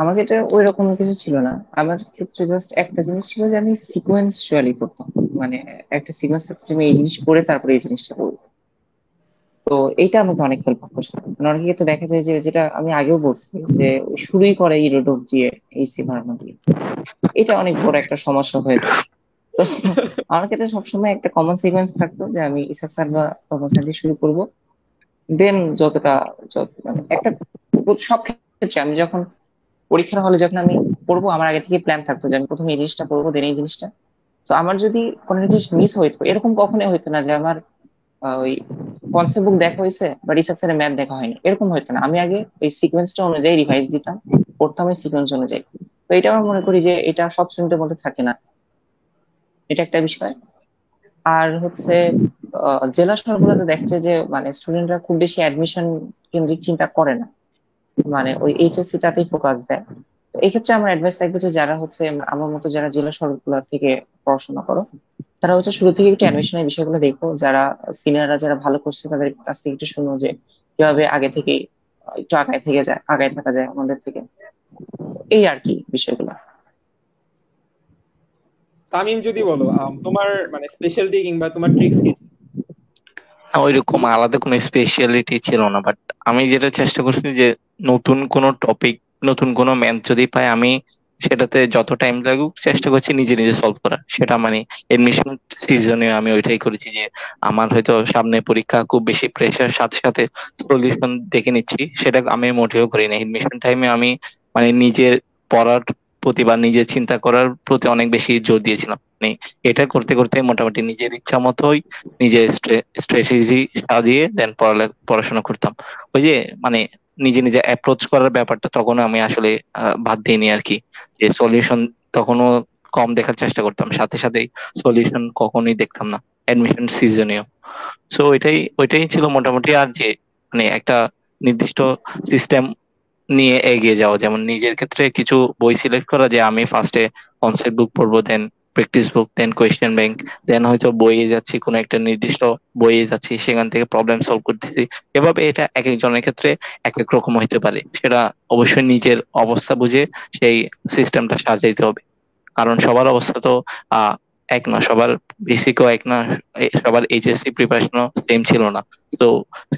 আমার ক্ষেত্রে ওই রকম কিছু ছিল না। আমার ক্ষেত্রে জাস্ট একটা জিনিস ছিল যে আমি সিকোয়েন্সুয়ালি করতাম, মানে একটা সিকোয়েন্স থাকছে আমি এই জিনিস করে তারপরে এই জিনিসটা করবো। তো এইটা আমাকে অনেক হেল্প করছে। মানে অনেক ক্ষেত্রে দেখা যায় যে যেটা আমি আগেও বলছি যে শুরুই করে ইরোডোপ দিয়ে এই সিভার্মা দিয়ে, এটা অনেক বড় একটা সমস্যা হয়ে যায়। তো আমার ক্ষেত্রে সবসময় একটা কমন সিকোয়েন্স থাকতো যে আমি ইসাক স্যার বা তপন স্যার দিয়ে শুরু করবো, দেন যতটা মানে একটা সব ক্ষেত্রে আমি যখন পরীক্ষার হলে যখন আমি পড়বো আমার আগে থেকে প্ল্যান থাকতো যে আমি প্রথমে এই জিনিসটা পড়বো দেন এই জিনিসটা। তো আমার যদি কোনো জিনিস মিস হইতো, এরকম কখনোই হইতো না যে আমার ওই কনসেপ্ট বুক দেখা হয়েছে বা রিসার্চ এর ম্যাথ দেখা হয়নি, এরকম হইতো না। আমি আগে ওই সিকোয়েন্সটা অনুযায়ী রিভাইজ দিতাম, পড়তাম ওই সিকোয়েন্স অনুযায়ী। তো এটা আমার মনে করি যে এটা সব স্টুডেন্টের মধ্যে থাকে না, এটা একটা বিষয়। আর হচ্ছে জেলা শহরগুলোতে দেখা যায় যে মানে স্টুডেন্টরা খুব বেশি অ্যাডমিশন কেন্দ্রিক চিন্তা করে না, মানে ওই এইচএসসি টাতেই ফোকাস দেয়। তো এই ক্ষেত্রে আমার অ্যাডভাইস থাকবে যে যারা হচ্ছে আমার মতো যারা জেলা শহরগুলো থেকে পড়াশোনা করো, তারা হচ্ছে শুরু থেকে একটু অ্যাডমিশনের বিষয়গুলো দেখো, যারা সিনিয়ররা যারা ভালো করছে তাদের কাছ থেকে একটু শুনো যে কিভাবে আগে থেকে একটু আগায় থেকে যায়, আগায় থাকা যায় আমাদের থেকে। এই আর কি বিষয়গুলো। তামিম যদি বলো তোমার মানে স্পেশালিটি কিংবা তোমার ট্রিক্স কি? ওইরকম আলাদা কোনো স্পেশালিটি ছিল না, বাট আমি যেটা চেষ্টা করছি যে নতুন কোনো টপিক, নতুন কোনো ম্যাথ যদি পাই আমি সেটাতে যত টাইম লাগুক চেষ্টা করছি নিজে নিজে সলভ করা। সেটা মানে এডমিশন সিজনে আমি ওইটাই করেছি যে আমার হয়তো সামনে পরীক্ষা, খুব বেশি প্রেশার, সাথে সাথে সলিউশন দেখে নিচ্ছি, সেটা আমি মোটেও করি না। এডমিশন টাইমে আমি মানে নিজের পড়ার প্রতি বা নিজের চিন্তা করার প্রতি অনেক বেশি জোর দিয়েছিলাম। মানে এটা করতে করতে মোটামুটি নিজের ইচ্ছা মতোই নিজের স্ট্র্যাটেজি সাজিয়ে দেন পড়াশোনা করতাম। ওই যে মানে নিজে নিজে অ্যাপ্রোচ করার ব্যাপারটা তখন আমি আসলে বাদ দিইনি আর কি। যে সলিউশন তখনও কম দেখার চেষ্টা করতাম, সাথে সাথেই সলিউশন কখনোই দেখতাম না অ্যাডমিশন সিজনেও। সো ওইটাই ছিল মোটামুটি। আর যে মানে একটা নির্দিষ্ট সিস্টেম নিয়ে এগিয়ে যাওয়া, যেমন নিজের ক্ষেত্রে কিছু বই সিলেক্ট করা, যে আমি ফার্স্টে কনসেপ্ট বুক পড়বো, দেন প্র্যাকটিস বুক, দেন কোয়েশ্চেন ব্যাংক, দেন হয়তো বইয়ে যাচ্ছি, কোনো একটা নির্দিষ্ট বইয়ে যাচ্ছি, সেখান থেকে প্রবলেম সলভ করতেছি। এভাবে এটা এক একজনের ক্ষেত্রে এক এক রকম হইতে পারে, সেটা অবশ্যই নিজের অবস্থা বুঝে সেই সিস্টেমটা সাজাইতে হবে। কারণ সবার অবস্থা তো আহ এক না, সবার বেসিকও এক না, সবার এইচএসসি প্রিপারেশনও সেম ছিল না। তো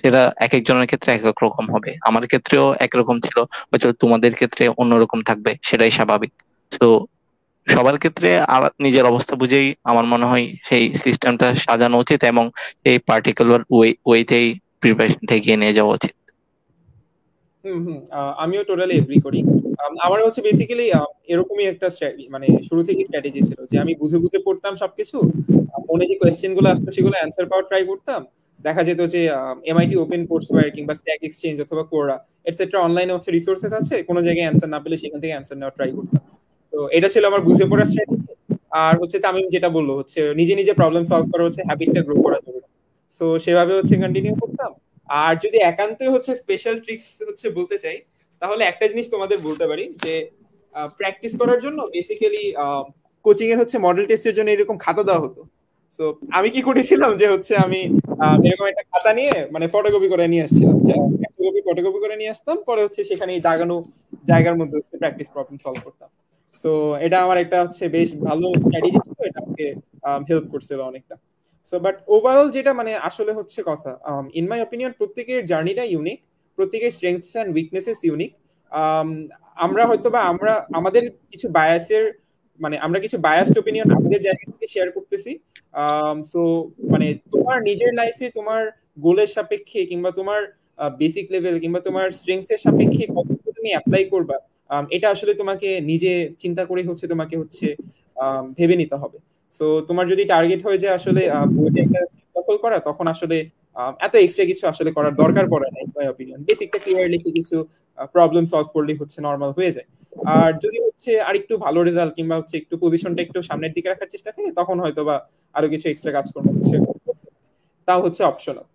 সেটা এক একজনের ক্ষেত্রে এক এক রকম হবে। আমার ক্ষেত্রেও একরকম ছিল, হয়তো তোমাদের ক্ষেত্রে অন্যরকম থাকবে, সেটাই স্বাভাবিক। তো সবার ক্ষেত্রে নিজের অবস্থা বুঝেই আমার মনে হয় সেই সিস্টেমটা সাজানো উচিত এবং সেই পার্টিকুলার ওয়েতেই প্রিপারেশনটা এগিয়ে নিয়ে যাওয়া উচিত। আমিও টোটালি এগ্রি করি। আমার হচ্ছে বেসিক্যালি এরকমই একটা মানে শুরু থেকে স্ট্র্যাটেজি ছিল যে আমি বুঝে বুঝে পড়তাম সবকিছু, মনে যে কোয়েশ্চেন গুলো আসতো সেগুলো অ্যান্সার পাওয়ার ট্রাই করতাম। দেখা যেত যে এমআইটি ওপেন কোর্সওয়্যার কিংবা স্ট্যাক এক্সচেঞ্জ অথবা কোরা এটসেট্রা অনলাইনে হচ্ছে রিসোর্সেস আছে, কোনো জায়গায় অ্যান্সার না পেলে সেখান থেকে অ্যান্সার নেওয়ার ট্রাই করতাম। তো এটা ছিল আমার বুঝে পড়ার স্ট্র্যাটেজি। আর হচ্ছে তামিম যেটা বললো হচ্ছে নিজে নিজে প্রবলেম সলভ করা হচ্ছে হ্যাবিটটা গ্রো করা যাবে। সো সেভাবে হচ্ছে কন্টিনিউ করতাম। আর যদি একান্ত হচ্ছে স্পেশাল ট্রিক্স হচ্ছে বলতে চাই, তাহলে একটা জিনিস তোমাদের বলতে পারি যে প্র্যাকটিস করার জন্য বেসিক্যালি কোচিং এর হচ্ছে মডেল টেস্টের জন্য এরকম খাতা দেওয়া হতো। সো আমি কি করেছিলাম যে হচ্ছে আমি এরকম একটা খাতা নিয়ে মানে ফটোকপি করে নিয়ে আসছিলাম, ফটোকপি করে নিয়ে আসতাম, পরে হচ্ছে সেখানে দাগানো জায়গার মধ্যে হচ্ছে প্র্যাকটিস প্রবলেম সলভ করতাম। সো এটা আমার একটা হচ্ছে বেশ ভালো স্ট্র্যাটেজি ছিল, এটা আমাকে হেল্প করছিল অনেকটা। সো বাট ওভারঅল যেটা মানে আসলে হচ্ছে কথা, ইন মাই অপিনিয়ন প্রত্যেকের জার্নিটা ইউনিক, প্রত্যেকের স্ট্রেংথস অ্যান্ড উইকনেসেস ইউনিক। আমরা হয়তো বা আমরা আমাদের কিছু বায়াসের মানে আমরা কিছু বায়াসড ওপিনিয়ন আমাদের জায়গা থেকে শেয়ার করতেছি। সো মানে তোমার নিজের লাইফে তোমার গোলের সাপেক্ষে কিংবা তোমার বেসিক লেভেল কিংবা তোমার স্ট্রেংথস এর সাপেক্ষে কতটুকু তুমি অ্যাপ্লাই করবা, এটা আসলে তোমাকে নিজে চিন্তা করে হচ্ছে তোমাকে হচ্ছে ভেবে নিতে হবে। সো তোমার যদি টার্গেট হয়ে যায় আসলে বইটা একটা দখল করা, তখন আসলে এত এক্সট্রা কিছু আসলে করার দরকার পড়ে না। মাই অপিনিয়ন বেসিকটা ক্লিয়ার লিখে কিছু প্রবলেম সলভ করলেই হচ্ছে নর্মাল হয়ে যায়। আর যদি হচ্ছে আর একটু ভালো রেজাল্ট কিংবা হচ্ছে একটু পজিশনটা একটু সামনের দিকে রাখার চেষ্টা থাকে, তখন হয়তো বা আরো কিছু এক্সট্রা কাজকর্ম হচ্ছে, তাও হচ্ছে অপশনাল।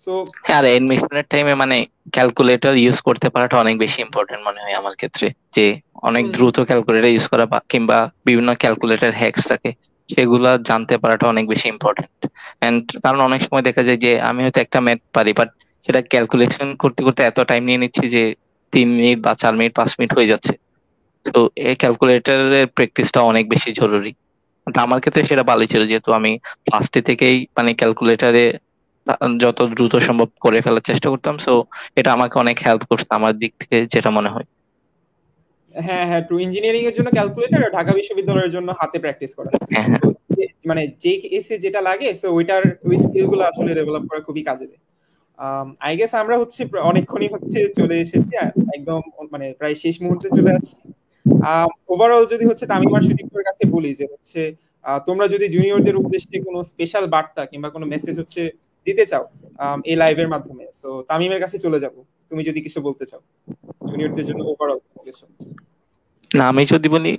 সো হ্যাঁ, আর এডমিশনের টাইমে মানে ক্যালকুলেটর ইউজ করতে পারাটা অনেক বেশি ইম্পর্টেন্ট মনে হয় আমার ক্ষেত্রে, যে অনেক দ্রুত ক্যালকুলেটর ইউজ করা কিংবা বিভিন্ন ক্যালকুলেটর হ্যাকস থাকে সেগুলা জানতে পারাটা অনেক বেশি ইম্পর্টেন্ট। এন্ড কারণ অনেক সময় দেখা যায় যে আমি হয়তো একটা ম্যাথ পারি, বাট সেটা ক্যালকুলেশন করতে করতে এত টাইম নিয়ে নিচ্ছি যে 3 মিনিট বা 4 মিনিট 5 মিনিট হয়ে যাচ্ছে। তো এই ক্যালকুলেটরের প্র্যাকটিসটা অনেক বেশি জরুরি। তো আমার ক্ষেত্রে সেটা ভালোই ছিল, যেহেতু আমি ফার্স্টে থেকেই মানে ক্যালকুলেটরে যত দ্রুত সম্ভব করে ফেলার চেষ্টা করতাম। সো এটা আমাকে অনেক হেল্প করছে আমার দিক থেকে যেটা মনে হয়। হ্যাঁ হ্যাঁ, টু ইঞ্জিনিয়ারিং এর জন্য ক্যালকুলেটর, আর ঢাকা বিশ্ববিদ্যালয়ের জন্য হাতে প্র্যাকটিস করা। হ্যাঁ হ্যাঁ। তো মানে যে কেসে যেটা লাগে সো ওইটার ওই স্কিল গুলো আসলে ডেভেলপ করা খুবই কাজে দেয়। আই গেস আমরা হচ্ছে অনেকক্ষণই হচ্ছে চলে এসেছি, একদম মানে প্রায় শেষ মুহূর্তে চলে আসছি। ওভারঅল যদি হচ্ছে তামিম আর সুদীপ্তর কাছে বলি যে হচ্ছে তোমরা যদি জুনিয়রদের উদ্দেশ্যে কোনো স্পেশাল বার্তা কিংবা কোনো মেসেজ হচ্ছে দিতে চাও এই লাইভের মাধ্যমে, সো তামিমের কাছে চলে যাব, তুমি যদি কিছু বলতে চাও জুনিয়রদের জন্য ওভারঅল কিছু। না, আমি যদি বলি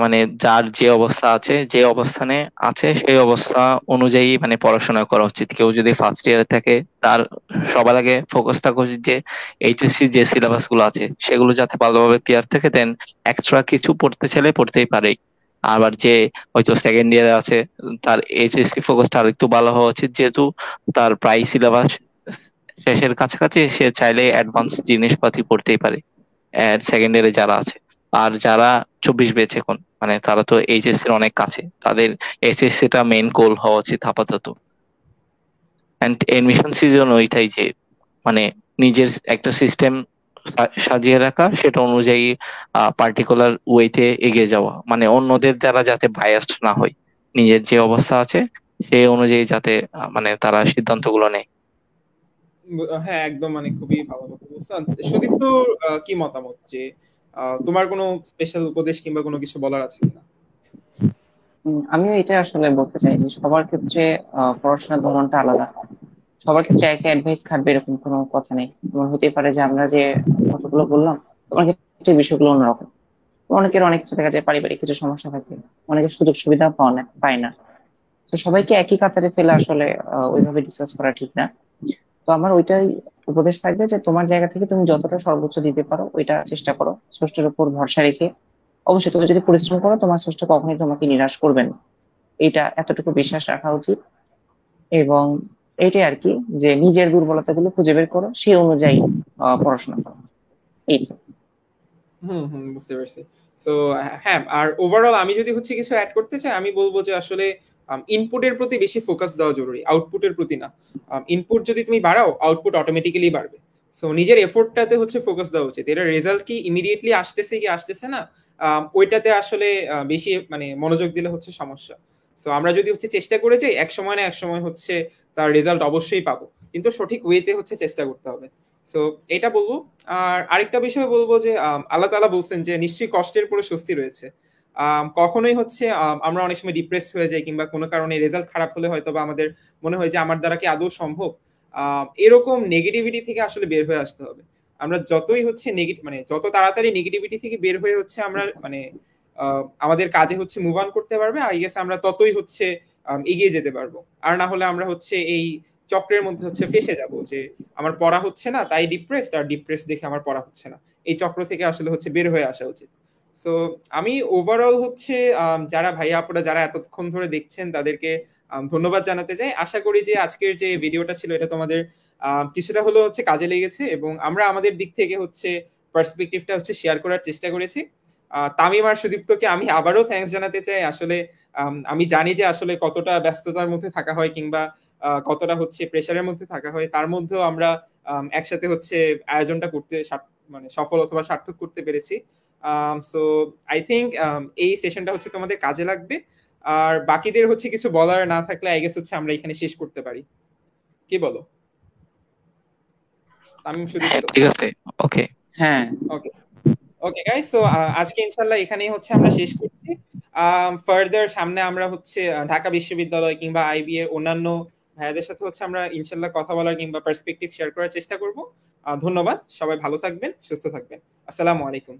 মানে যার যে অবস্থা আছে, যে অবস্থানে আছে সেই অবস্থা অনুযায়ী মানে পড়াশোনা করা উচিত। কেউ যদি ফার্স্ট ইয়ারে থাকে, তার সবার আগে ফোকাস থাকা উচিত যে এইচএসসি যে সিলেবাস গুলো আছে সেগুলো যাতে ভালোভাবে ক্লিয়ার থাকে, দেন এক্সট্রা কিছু পড়তে চাইলে পড়তেই পারে। আবার যে হয়তো সেকেন্ড ইয়ারে আছে, তার এইচএসসি ফোকাসটা আর একটু ভালো হওয়া উচিত, যেহেতু তার প্রায় সিলেবাস শেষের কাছাকাছি, সে চাইলে অ্যাডভান্স জিনিসপাতি পড়তেই পারে সেকেন্ড ইয়ারে যারা আছে। আর যারা 24 ব্যাচ এখন, মানে তারা তো এইচএসসির অনেক কাছে, তাদের এসএসসিটা মেইন গোল হওয়া উচিত আপাতত। এন্ড এডমিশন সিজন ওইটাই যে মানে নিজের একটা সিস্টেম সাজিয়ে রাখা, সেটা অনুযায়ী পার্টিকুলার ওয়েতে এগিয়ে যাওয়া, মানে অন্যদের দ্বারা যাতে বায়াসড না হয়, নিজের যে অবস্থা আছে সেই অনুযায়ী যাতে মানে তারা সিদ্ধান্তগুলো নেয়। হ্যাঁ একদম, মানে খুবই ভালো কথা বলছেন। সুদীপ্ত কি মতামত, যে তোমার কোনো স্পেশাল উপদেশ কিংবা কোনো কিছু বলার আছে কিনা? আমিও এটা আসলে বলতে চাই যে সবার ক্ষেত্রে পড়াশোনার ধরনটা আলাদা। সবার ক্ষেত্রে একই অ্যাডভাইস খাটবে এরকম কোনো কথা নেই। তোমার হতে পারে যে আমরা যে কথাগুলো বললাম, তোমার ক্ষেত্রে বিষয়গুলো অন্যরকম। অনেকের অনেক কিছু দেখা যায়, পারিবারিক কিছু সমস্যা থাকে, অনেকের সুযোগ সুবিধা পায় না। তো সবাইকে একই কাতারে ফেলে আসলে ওইভাবে ডিসকাস করা ঠিক না। তো আমার ওইটাই উপদেশ থাকবে যে তোমার জায়গা থেকে তুমি যতটা সর্বোচ্চ দিতে পারো ওইটা চেষ্টা করো, স্রষ্টার উপর ভরসা রেখে। অবশ্যই তুমি যদি পরিশ্রম করো, তোমার স্রষ্টা কখনোই তোমাকে নিরাশ করবেন না, এটা এতটুকু বিশ্বাস রাখা উচিত। এবং এইটাই আর কি, যে নিজের দুর্বলতাগুলো খুঁজে বের করো, সেই অনুযায়ী পড়াশোনা করো। এই তো। বুঝতে পারছি। সো হ্যাঁ, আর ওভারঅল আমি যদি হচ্ছে কিছু অ্যাড করতে চাই, আমি বলবো যে আসলে ইনপুটের প্রতি বেশি ফোকাস দেওয়া জরুরি, আউটপুটের প্রতি না। ইনপুট যদি তুমি বাড়াও, আউটপুট অটোমেটিক্যালি বাড়বে। সো নিজের এফোর্টটাতে হচ্ছে ফোকাস দেওয়া উচিত। এটা রেজাল্ট কি ইমিডিয়েটলি আসতেছে কি আসতেছে না, ওইটাতে আসলে বেশি মানে মনোযোগ দিলে হচ্ছে সমস্যা। সো আমরা যদি হচ্ছে চেষ্টা করে যাই, এক সময় না এক সময় হচ্ছে তার রেজাল্ট অবশ্যই পাবো, কিন্তু সঠিক ওয়েতে হচ্ছে চেষ্টা করতে হবে। সো এটা বলবো। আর আরেকটা বিষয় বলবো যে আল্লাহ তাআলা বলছেন যে নিশ্চয়ই কষ্টের পরে স্বস্তি রয়েছে। কখনোই হচ্ছে আমরা অনেক সময় ডিপ্রেসড হয়ে যাই কিংবা কোনো কারণে রেজাল্ট খারাপ হলে হয়তো বা আমাদের মনে হয় যে আমার দ্বারা কি আদৌ সম্ভব, এরকম নেগেটিভিটি থেকে আসলে বের হয়ে আসতে হবে। আমরা যতই হচ্ছে মানে যত তাড়াতাড়ি নেগেটিভিটি থেকে বের হয়ে হচ্ছে আমরা মানে আমাদের কাজে হচ্ছে মুভ অন করতে পারবে, আই গেস আমরা ততই হচ্ছে এগিয়ে যেতে পারবো। আর না হলে আমরা হচ্ছে এই চক্রের মধ্যে হচ্ছে ফেসে যাব, যে আমার পড়া হচ্ছে না তাই ডিপ্রেসড, আর ডিপ্রেস দেখে আমার পড়া হচ্ছে না। এই চক্র থেকে আসলে হচ্ছে বের হয়ে আসা উচিত। সো আমি ওভারঅল হচ্ছে যারা ভাইয়া আপুরা যারা এতক্ষণ ধরে দেখছেন তাদেরকে ধন্যবাদ জানাতে চাই। আশা করি যে আজকের যে ভিডিওটা ছিল এটা তোমাদের কিছুটা হলো হচ্ছে কাজে লেগেছে এবং আমরা আমাদের দিক থেকে হচ্ছে পার্সপেক্টিভটা হচ্ছে শেয়ার করার চেষ্টা করেছি। তামিম আর সুদীপ্তকে আমি আবারও থ্যাঙ্কস জানাতে চাই। আসলে আমি জানি যে আসলে কতটা ব্যস্ততার মধ্যে থাকা হয় কিংবা কতটা হচ্ছে প্রেশারের মধ্যে থাকা হয়, তার মধ্যেও আমরা একসাথে হচ্ছে আয়োজনটা করতে মানে সফল অথবা সার্থক করতে পেরেছি। সো আই থিঙ্ক এই সেশনটা হচ্ছে তোমাদের কাজে লাগবে। আর বাকিদের হচ্ছে কিছু বলার না থাকলে আই গেস হচ্ছে আমরা এখানে শেষ করতে পারি, কি বলো? তামিম, সুদীপ্ত? ঠিক আছে, ওকে। হ্যাঁ, ওকে ওকে গাইস, সো আজকে ইনশাল্লাহ এখানেই হচ্ছে আমরা শেষ করছি। ফার্দার সামনে আমরা হচ্ছে ঢাকা বিশ্ববিদ্যালয় কিংবা আইবি এর অন্যান্য ভাইয়াদের সাথে হচ্ছে আমরা ইনশাল্লাহ কথা বলার কিংবা পার্সপেক্টিভ শেয়ার করার চেষ্টা করব। ধন্যবাদ, সবাই ভালো থাকবেন, সুস্থ থাকবেন। আসসালামু আলাইকুম।